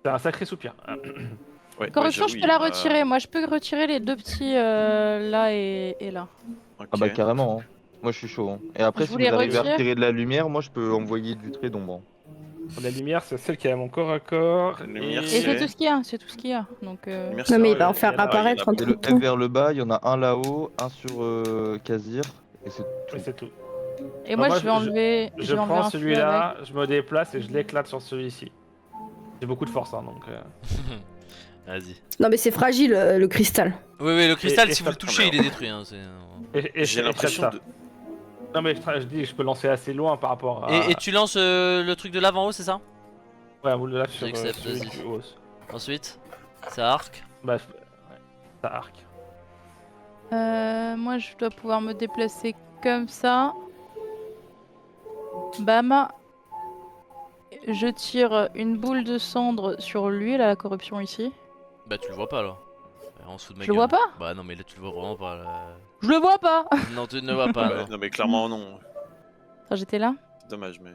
S5: C'est un sacré soupir.
S2: Ouais,
S3: Corruption,
S2: ouais,
S3: je
S2: j'avoue,
S3: peux la
S2: il m'a-
S3: retirer. Moi, je peux retirer les deux petits là et là.
S2: Ok.
S6: Ah bah carrément. Hein. Moi, je suis chaud. Hein. Et après,
S3: Je
S6: si
S3: voulais
S6: vous arrivez à
S3: retirer.
S6: retirer de la lumière, moi, je peux envoyer du trait d'ombre. Hein.
S5: La lumière, c'est celle qui est à mon corps à corps.
S2: La lumière,
S3: Et
S2: c'est-
S3: c'est tout ce qu'il y a, c'est tout ce qu'il y a. Donc,
S2: Lumière,
S4: Non, mais il
S2: c'est-
S4: va en faire
S2: il y en a-
S4: apparaître
S2: il y en a
S4: un
S6: Et
S4: truc
S6: le
S4: tout.
S6: F vers le bas, il y en a un là-haut, un sur Kazir, et c'est tout.
S5: Et c'est tout.
S3: et
S5: Bah,
S3: moi,
S5: moi,
S3: je vais enlever.
S5: Je
S3: vais enlever
S5: prends
S3: un feu
S5: celui-là, je me déplace et je l'éclate sur celui-ci. J'ai beaucoup de force, hein, donc.
S1: Vas-y.
S4: Non, mais c'est fragile le cristal.
S1: Oui, le cristal,
S5: Et
S1: si vous le
S5: ça-
S1: touchez, il est détruit. Hein,
S5: Et
S2: J'ai l'impression
S5: ça.
S2: de.
S5: Non, mais je dis, je peux lancer assez loin par rapport à.
S1: et tu lances le truc de lave en haut, c'est ça?
S5: Ouais, un boule de lave sur
S1: J'accepte,
S5: celui
S1: vas-y.
S5: du haut.
S1: Ensuite, ça arc.
S5: Bah, ouais, ça arc.
S3: Moi, je dois pouvoir me déplacer comme ça. Bam. Je tire une boule de cendre sur lui, là, la corruption ici.
S1: Bah, tu le vois pas là. En dessous de ma
S3: Je le
S1: gueule.
S3: vois pas?
S1: Bah, non, mais là, tu le vois vraiment pas. Là.
S3: Je le vois pas!
S1: Non, tu ne le vois pas.
S2: Ouais,
S1: non.
S2: non, mais clairement, non.
S3: Attends, j'étais là?
S2: C'est dommage, mais.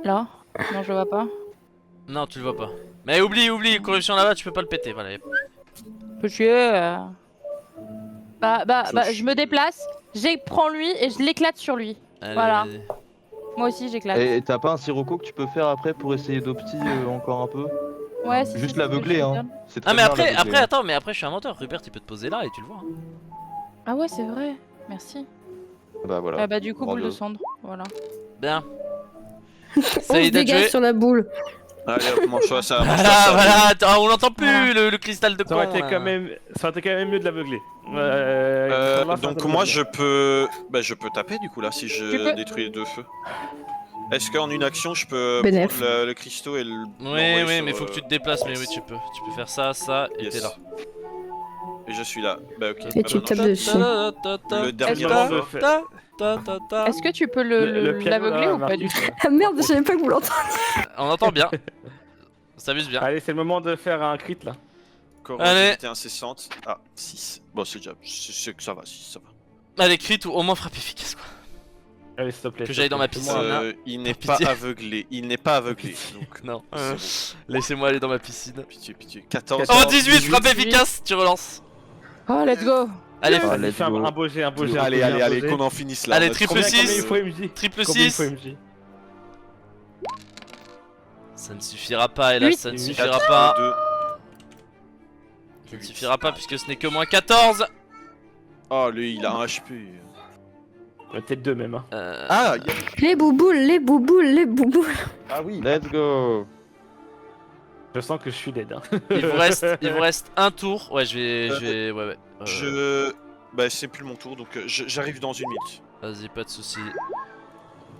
S3: Là? Non, je le vois pas.
S1: Non, tu le vois pas. Mais oublie, corruption là-bas, tu peux pas le péter. Voilà.
S3: Peux chier. Je me déplace, prends lui et je l'éclate sur lui.
S1: Allez,
S3: Voilà.
S1: vas-y.
S3: Moi aussi, j'éclate.
S6: Et t'as pas un sirocco que tu peux faire après pour essayer d'opti encore un peu?
S3: Ouais, si,
S6: Juste
S3: si,
S6: l'aveugler,
S3: je
S6: hein.
S3: regarde.
S6: C'est
S1: Ah,
S6: très
S1: mais
S6: bien,
S1: après,
S6: l'aveugler, hein.
S1: attends, mais après, je suis un menteur. Rupert, il peut te poser là et tu le vois. hein.
S3: Ah ouais, c'est vrai. Merci.
S6: Bah voilà.
S3: Ah bah du coup, boule de
S6: Bravo.
S3: cendre. Voilà.
S1: Bien.
S4: On
S1: Ça
S4: se
S1: y est, d'être
S4: dégage
S1: joué.
S4: sur la boule.
S2: Allez, hop, mange-toi ça. mange-toi
S1: Voilà,
S2: ça.
S1: voilà, attends, on l'entend plus
S3: Voilà.
S1: le cristal de
S5: Ça aurait
S1: con.
S5: été
S1: là.
S5: quand même, ça aurait été quand même mieux de l'aveugler.
S2: Donc moi je peux taper du coup là si
S3: Tu
S2: je
S3: peux.
S2: détruis les deux feux. Est-ce qu'en une action je peux
S4: Bénef.
S2: prendre le cristaux et le
S1: Oui,
S2: l'envoyer
S1: mais
S2: sur,
S1: faut que tu te déplaces, mais oui, tu peux. Tu peux faire ça, et
S2: yes.
S1: t'es là.
S2: Et je suis là. Bah ok.
S4: Et
S2: Bah,
S4: tu
S2: maintenant,
S4: tapes dessus.
S2: Le dernier
S3: Est-ce
S5: que-
S2: feu.
S3: Est-ce que tu peux
S5: le piano,
S3: l'aveugler
S5: là,
S3: ou pas du
S5: Marcus.
S3: tout?
S4: Ah merde, je savais pas que vous l'entendez.
S1: On entend bien. On s'amuse bien.
S5: Allez, c'est le moment de faire un crit là.
S2: Corrosivité incessante. Ah 6. Bon c'est déjà. C'est que ça va 6 ça va.
S1: Allez, crit ou au moins frappe efficace quoi.
S5: Allez, s'il te plaît.
S1: Que
S5: s'il
S1: j'aille
S5: te
S1: dans ma
S5: plaît,
S1: piscine.
S5: fais-moi un-
S2: Il n'est
S1: Pitié.
S2: pas aveuglé. Il n'est pas aveuglé. Donc
S1: Non.
S2: c'est bon.
S1: Laissez-moi aller dans ma piscine.
S2: Pitié. 14.
S1: Oh, 18,
S5: 18,
S1: frappe efficace, tu relances.
S3: Oh, let's go!
S1: Allez,
S6: Ah,
S5: Allez,
S6: let's
S5: fais un
S6: go.
S5: beau jet, un beau jet.
S2: Allez,
S5: un beau jet, un beau jet.
S2: qu'on en finisse là.
S1: Allez,
S2: On a-
S1: triple
S5: Combien
S1: 6.
S5: il faut MJ?
S1: triple
S5: Combien il
S1: 6.
S5: faut MJ?
S1: Ça ne suffira pas, hélas,
S3: Huit.
S1: ça ne
S5: Huit.
S1: suffira
S2: 4,
S1: pas.
S2: 2.
S1: Ça ne suffira pas puisque ce n'est que moins 14.
S2: Oh lui il a un HP.
S5: Peut-être deux même. Hein.
S2: Ah
S4: Les bouboules, les bouboules, les bouboules.
S2: ah oui.
S6: Let's go.
S5: Je sens que je suis dead. Hein.
S1: Il vous reste un tour. Ouais, ouais.
S2: Bah c'est plus mon tour donc j'arrive dans une minute.
S1: Vas-y, pas de soucis.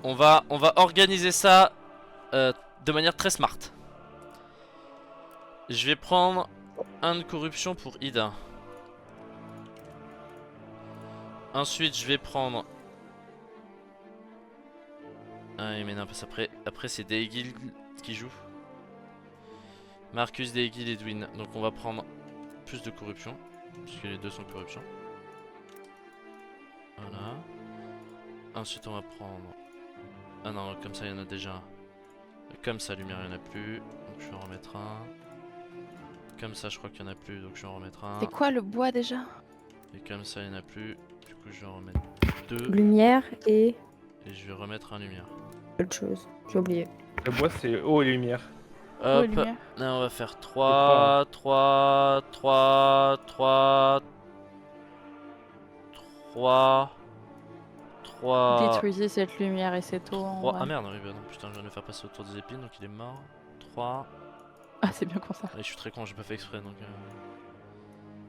S1: On va organiser ça de manière très smart. Je vais prendre un de corruption pour Ida. Ensuite, je vais prendre. Ah mais non, parce après c'est Daegil qui joue. Marcus, Daegil, Edwin. Donc on va prendre plus de corruption. Puisque les deux sont corruption. Voilà. Ensuite on va prendre... Ah non, comme ça il y en a déjà un. Comme ça, lumière il n'y en a plus. Donc je vais en remettre un. Comme ça je crois qu'il n'y en a plus, donc je vais en remettre un.
S3: C'est quoi le bois déjà?
S1: Et comme ça il n'y en a plus. Du coup je vais en remettre deux.
S4: Lumière et
S1: Et je vais remettre un lumière.
S4: autre chose. J'ai oublié.
S5: Le bois, c'est eau et lumière.
S3: Oh,
S1: Hop,
S3: lumière.
S1: là on va faire 3, 3, 3, 3, 3, 3,
S3: Détruisez cette lumière et cette eau. en
S1: 3.
S3: vrai.
S1: Ah merde, non, putain, je viens de le faire passer autour des épines, donc il est mort. 3.
S3: Ah, c'est bien comme ça.
S1: Et je suis très con, j'ai pas fait exprès donc.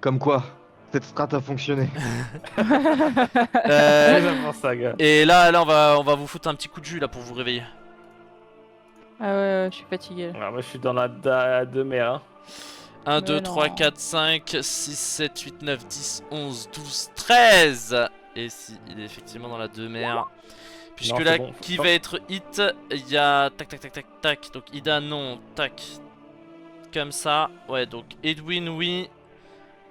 S6: Comme quoi, cette strat a fonctionné.
S5: C'est vraiment ça, gars.
S1: Et là on va vous foutre un petit coup de jus là pour vous réveiller.
S3: Ah ouais, je suis fatigué.
S5: Alors, moi, je suis dans la demeure. Hein.
S1: 1,
S3: Mais
S1: 2,
S3: non.
S1: 3, 4, 5, 6, 7, 8, 9, 10, 11, 12, 13. Et si, il est effectivement dans la demeure. Puisque
S5: Non,
S1: là,
S5: c'est bon,
S1: qui
S5: faut
S1: va être hit? Il y a tac tac tac tac tac. Donc Ida non, tac. Comme ça. Ouais, donc Edwin oui.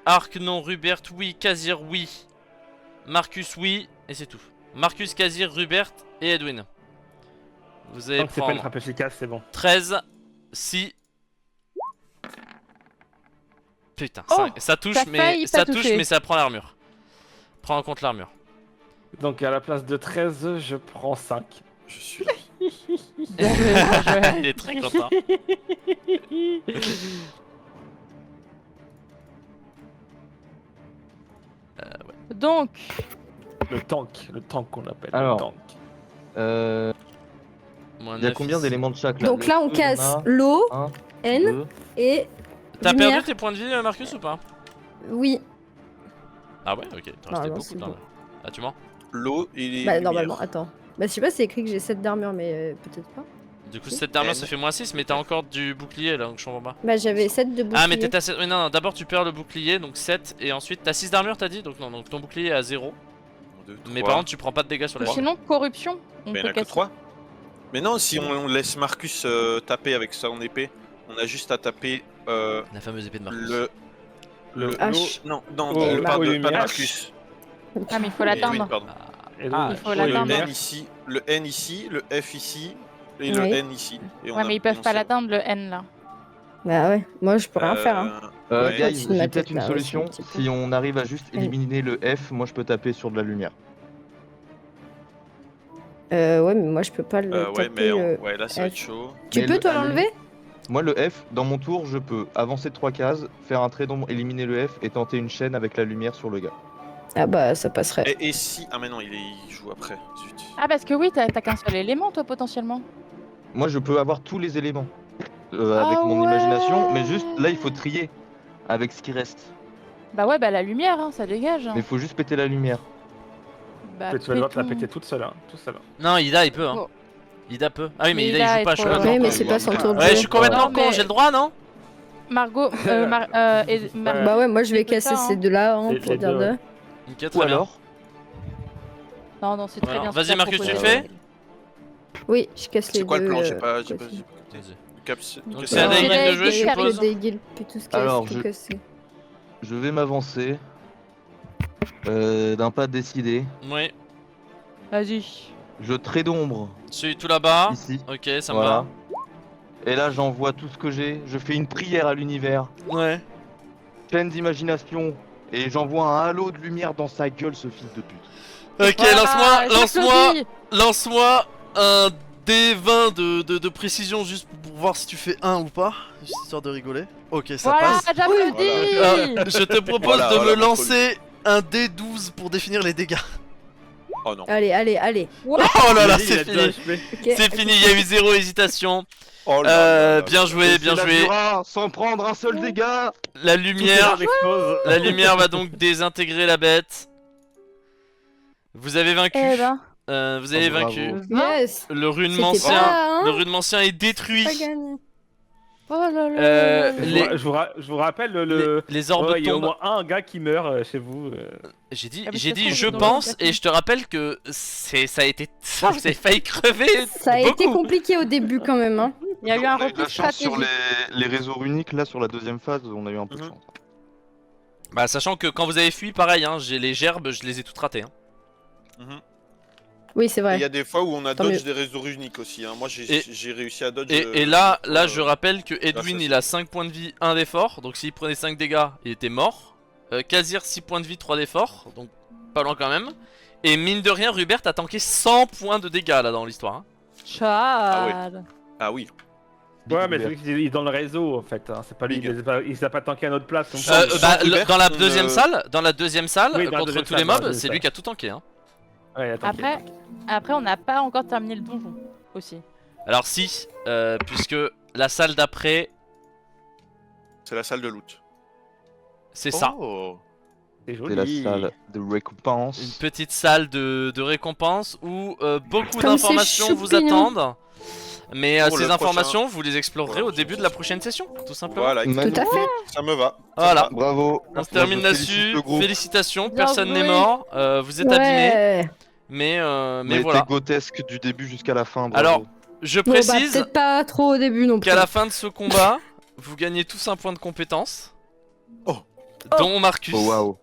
S1: Arc non, Rubert oui, Kazir oui. Marcus oui, et c'est tout. Marcus, Kazir, Rubert et Edwin. Vous allez
S5: Tant que c'est pas une
S1: prendre
S5: frappe efficace, c'est bon.
S1: 13, 6. Putain,
S3: Oh,
S1: ça touche,
S3: t'as
S1: mais
S3: failli
S1: ça
S3: pas
S1: touche,
S3: toucher.
S1: mais ça prend l'armure. Prends en compte l'armure.
S5: Donc à la place de 13, je prends 5.
S2: Je suis là.
S3: Bien joué, bien joué.
S1: Il est très content.
S3: Donc,
S5: Le tank qu'on appelle.
S6: Alors.
S5: Le tank.
S1: Moins
S6: Il y a
S1: neuf
S6: combien
S1: ici.
S6: d'éléments de chaque là?
S4: Donc là, on
S6: Le feu,
S4: casse
S6: a
S4: l'eau,
S6: un,
S4: N
S6: deux.
S4: et.
S1: T'as
S4: lumière.
S1: perdu tes points de vie, Marcus, ou pas?
S4: Oui.
S1: Ah ouais, ok. T'en restais
S4: Normalement,
S1: beaucoup
S4: c'est
S1: dans
S4: bon.
S1: le... Ah, tu mens?
S2: L'eau et les
S4: Bah,
S2: lumières.
S4: normalement, attends. Bah, je sais pas, c'est écrit que j'ai 7 d'armure, mais peut-être pas.
S1: Du coup,
S4: Si.
S1: cette armure
S2: N.
S1: ça fait moins 6, mais t'as encore du bouclier là, donc je comprends pas.
S4: Bah, j'avais 7 de bouclier.
S1: Ah, mais t'es à 7. Oui, non, non, d'abord tu perds le bouclier, donc 7, et ensuite t'as 6 d'armure, t'as dit? Donc non, donc ton bouclier est à 0.
S2: 1, 2,
S1: Mais
S2: 3.
S1: par contre, tu prends pas de dégâts sur les
S2: Trois.
S1: armes.
S3: sinon, corruption, on
S2: Mais il
S3: peut
S2: n'y en a que
S3: casser.
S2: 3. Mais non, si on laisse Marcus taper avec son épée, on a juste à taper
S1: La fameuse épée de Marcus.
S2: le
S4: H.
S2: Non, non,
S5: Oh,
S2: pas
S5: oh,
S2: de
S5: lumière.
S2: Marcus.
S3: Ah, mais il faut
S2: Oui,
S3: l'atteindre.
S2: pardon.
S5: Et
S1: Ah,
S3: il faut
S5: le
S3: l'atteindre.
S2: Le
S5: lumière.
S2: N ici, le N ici, le F ici et le
S4: Oui.
S2: N ici. Et on
S3: Ouais,
S2: a-
S3: mais ils peuvent
S2: on
S3: pas
S2: sait-
S3: l'atteindre le N là.
S4: Bah, ouais. Moi, je peux rien faire. Hein.
S2: Ouais.
S6: Guys,
S4: Au-dessus de ma
S6: j'ai
S4: tête,
S6: peut-être une
S4: là,
S6: solution.
S4: aussi, un petit peu.
S6: Si on arrive à juste éliminer le F, moi je peux taper sur de la lumière.
S4: Ouais, mais moi, je peux pas le
S2: Ouais,
S4: taper.
S2: mais ouais, là ça va
S4: F.
S2: être chaud.
S4: Tu
S6: Mais
S4: peux,
S6: le-
S4: toi,
S6: à la
S4: l'enlever?
S6: Moi le F, dans mon tour, je peux avancer de 3 cases, faire un trait d'ombre, éliminer le F et tenter une chaîne avec la lumière sur le gars.
S4: Ah, bah, ça passerait.
S2: Et si. Ah, mais non, il joue après. Zut.
S3: Ah, parce que oui, t'as qu'un seul élément, toi, potentiellement.
S6: Moi je peux avoir tous les éléments
S3: Ah
S6: avec mon
S3: ouais.
S6: imagination, mais juste là il faut trier avec ce qui reste.
S3: Bah ouais, bah la lumière, hein, ça dégage. hein.
S6: Mais il faut juste péter la lumière.
S3: Bah,
S5: Tu vas devoir te la
S3: pétons.
S5: péter toute seule, hein, tout seul.
S1: Non, Ida il peut, hein.
S3: Oh.
S1: Ida peut. Ah oui, mais
S3: Mais
S1: Ida
S3: Ida
S1: il joue
S3: est
S1: pas,
S3: trop
S1: je suis
S3: loin.
S1: d'accord.
S4: Ouais, mais c'est pas son tour de
S1: Ouais, je
S4: jeu.
S1: suis complètement
S3: Non,
S1: con,
S3: mais-
S1: j'ai le droit, non?
S3: Margot,
S4: Bah, ouais, moi, je vais
S3: C'est que
S4: casser
S3: ça, hein.
S4: ces deux-là, hein,
S5: Les-
S4: pour
S5: les
S4: dire
S5: deux,
S4: deux.
S5: ouais.
S1: Ok,
S6: Ou
S1: très bien.
S6: alors,
S3: Non, non, c'est très
S1: Voilà.
S3: bien. ce
S1: Vas-y,
S3: que t'as
S1: Marcus, tu le
S3: proposé.
S1: fais
S4: Oui, je casse les
S2: C'est quoi
S4: deux.
S2: le plan? J'ai pas
S4: côtés.
S2: écouté.
S1: Vas-y.
S2: Caps.
S1: Donc
S2: que
S1: c'est un
S2: ça-
S1: des règles de jeu, je
S3: Des
S1: suppose.
S4: Des guilds, puis tout ce qui
S6: Alors,
S4: est tout cassé.
S6: je vais m'avancer d'un pas décidé.
S1: Oui.
S3: Vas-y.
S6: Je trait d'ombre
S1: Celui tout là-bas.
S6: ici.
S1: Ok, ça me
S6: Voilà. Et là j'envoie tout ce que j'ai. Je fais une prière à l'univers,
S1: va. Ouais.
S6: pleine d'imagination, et j'envoie un halo de lumière dans sa gueule, ce fils de pute.
S1: Ok,
S3: Voilà,
S1: lance-moi
S3: j'applaudis.
S1: lance-moi un D20 de précision juste pour voir si tu fais 1 ou pas, histoire de rigoler. Ok, ça
S3: Voilà,
S1: passe.
S3: j'applaudis.
S1: Je te propose
S2: Voilà,
S1: de
S2: voilà,
S1: me
S2: mon
S1: lancer un D12 pour définir les dégâts.
S2: Oh non.
S4: Allez, allez, allez.
S1: Oh là là,
S5: Vas-y, il
S1: c'est
S5: a deux
S1: fini.
S5: HP.
S4: Ok.
S1: C'est fini, il y a eu 0 hésitation.
S2: Oh là là là
S1: Bien
S2: là.
S1: joué, bien
S6: Et c'est la
S1: joué.
S6: Jura, sans prendre un seul dégât.
S1: La
S5: Toutes les
S1: lumière,
S5: armes explosent.
S1: la lumière va donc désintégrer la bête. Vous avez vaincu.
S3: Eh ben,
S1: Vous avez
S6: Oh, bravo.
S1: vaincu.
S4: Yes.
S1: Le
S4: C'était
S1: rudemancien,
S4: pas, hein.
S1: le rudemancien est détruit.
S4: Pas gagné.
S3: oh là là.
S5: Je vous rappelle le.
S1: Les orbes
S5: Ouais, il y a au
S1: tombent.
S5: moins un gars qui meurt chez vous.
S1: J'ai dit,
S3: Ah, mais
S1: j'ai
S3: de toute
S1: dit,
S3: façon,
S1: je
S3: on est dans
S1: pense,
S3: le
S1: et je te rappelle que ça a été, ça, vous avez failli crever.
S4: Ça a été
S1: beaucoup.
S4: compliqué au début quand même. Hein.
S3: Il y a eu un
S6: On a eu de
S3: repli
S6: la chance sur
S3: stratégique.
S6: les réseaux uniques, là sur la deuxième phase, on a eu un peu de
S2: Mhm.
S6: chance.
S1: Bah, sachant que quand vous avez fui, pareil, hein, j'ai les gerbes, je les ai toutes ratées. Hein.
S2: Mhm.
S4: Oui, c'est
S2: Et Il
S4: vrai.
S2: y a des fois où on a
S4: Tant
S2: dodge
S4: mieux.
S2: des réseaux uniques aussi. Hein. Moi
S1: Et-
S2: j'ai réussi à dodge.
S1: Et là,
S2: euh,
S1: je rappelle que Edwin,
S2: ça,
S1: il a 5 points de vie, 1 d'effort, donc s'il prenait 5 dégâts, il était mort. Kazir, 6 points de vie, 3 d'effort, donc pas loin quand même. Et mine de rien, Rubert a tanké 100 points de dégâts là dans l'histoire. Hein.
S3: Chad.
S2: Ah oui.
S5: Ouais, mais c'est lui qui est dans le réseau en fait. Hein. C'est pas lui,
S2: Big.
S5: il s'est pas tanké à notre place. comme
S2: Sans-
S5: ça.
S2: sans Rubert,
S1: Dans la
S2: on
S1: deuxième
S2: ne-
S1: salle,
S5: Oui, dans la
S1: contre
S5: deuxième
S1: tous les
S5: salle, dans la
S1: mobs,
S5: deuxième
S1: c'est lui
S5: salle.
S1: qui a tout tanké. Hein.
S5: Ouais, attends,
S3: Après, on n'a pas encore terminé le donjon aussi.
S1: Alors si, puisque la salle d'après,
S2: C'est la salle de loot.
S1: c'est ça.
S2: Oh.
S5: c'est
S6: C'est la
S5: joli.
S6: salle de
S1: Une
S6: récompense.
S1: petite salle de récompense où beaucoup
S4: Comme c'est
S1: d'informations vous
S4: choupinou.
S1: attendent. Mais
S2: Pour
S1: ces
S2: le
S1: informations, vous les explorerez
S2: Voilà.
S1: au début de la prochaine session, tout simplement.
S2: Voilà.
S4: Tout à fait.
S2: Ça me va.
S1: Voilà.
S6: Bravo.
S1: On se termine
S6: Moi, je félicite
S1: là-dessus.
S6: le groupe.
S1: Félicitations,
S3: Bien
S1: personne n'est
S3: joué.
S1: mort. Vous êtes abîmés,
S4: Ouais.
S1: mais
S6: On a été
S1: voilà.
S6: grotesque du début jusqu'à la fin. Bravo.
S1: Alors, je
S4: Bon, bah,
S1: précise
S4: peut-être pas trop au début non plus.
S1: qu'à la fin de ce combat, vous gagnez tous un point de compétence.
S2: Oh.
S1: Dont Marcus.
S6: Oh waouh.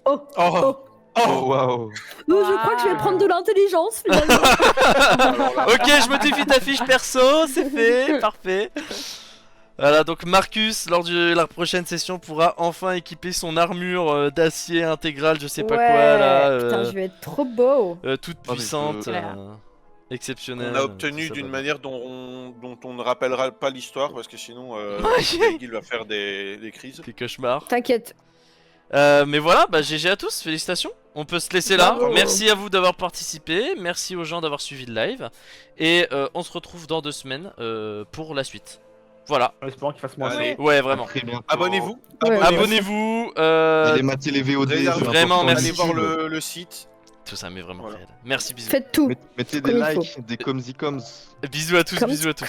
S4: Oh,
S2: Oh.
S6: Oh waouh.
S4: Je crois que je vais prendre de l'intelligence finalement.
S1: Ok, je modifie ta fiche perso, c'est fait, parfait. Voilà, donc Marcus, lors de la prochaine session, pourra enfin équiper son armure d'acier intégrale, je sais pas quoi là.
S4: Putain, je vais être trop beau.
S1: Toute
S6: mais
S1: puissante,
S2: On
S1: exceptionnelle.
S2: a obtenu
S1: tout ça,
S2: d'une
S1: bah.
S2: manière dont on ne rappellera pas l'histoire parce que sinon il va faire des crises.
S1: Des cauchemars.
S4: T'inquiète.
S1: Mais voilà, bah GG à tous, félicitations. On peut se laisser là.
S4: Bravo.
S1: Merci à vous d'avoir participé, merci aux gens d'avoir suivi le live. Et on se retrouve dans 2 semaines pour la suite. Voilà.
S5: En espérant qu'il fasse moins
S2: Allez.
S1: Ouais, vraiment.
S6: Très bientôt.
S2: Abonnez-vous.
S4: Ouais.
S1: Abonnez-vous.
S6: Allez mater les VOD.
S2: Réserve-
S6: sur
S1: Vraiment,
S6: la plateforme
S1: merci.
S2: Allez voir
S6: YouTube.
S2: le site.
S1: Tout ça, mais vraiment.
S2: Voilà.
S1: Merci, bisous.
S4: Faites tout.
S6: Mettez des
S4: Comme il faut.
S6: likes, des comms.
S1: Bisous à tous,
S4: Comme-
S1: bisous à tous.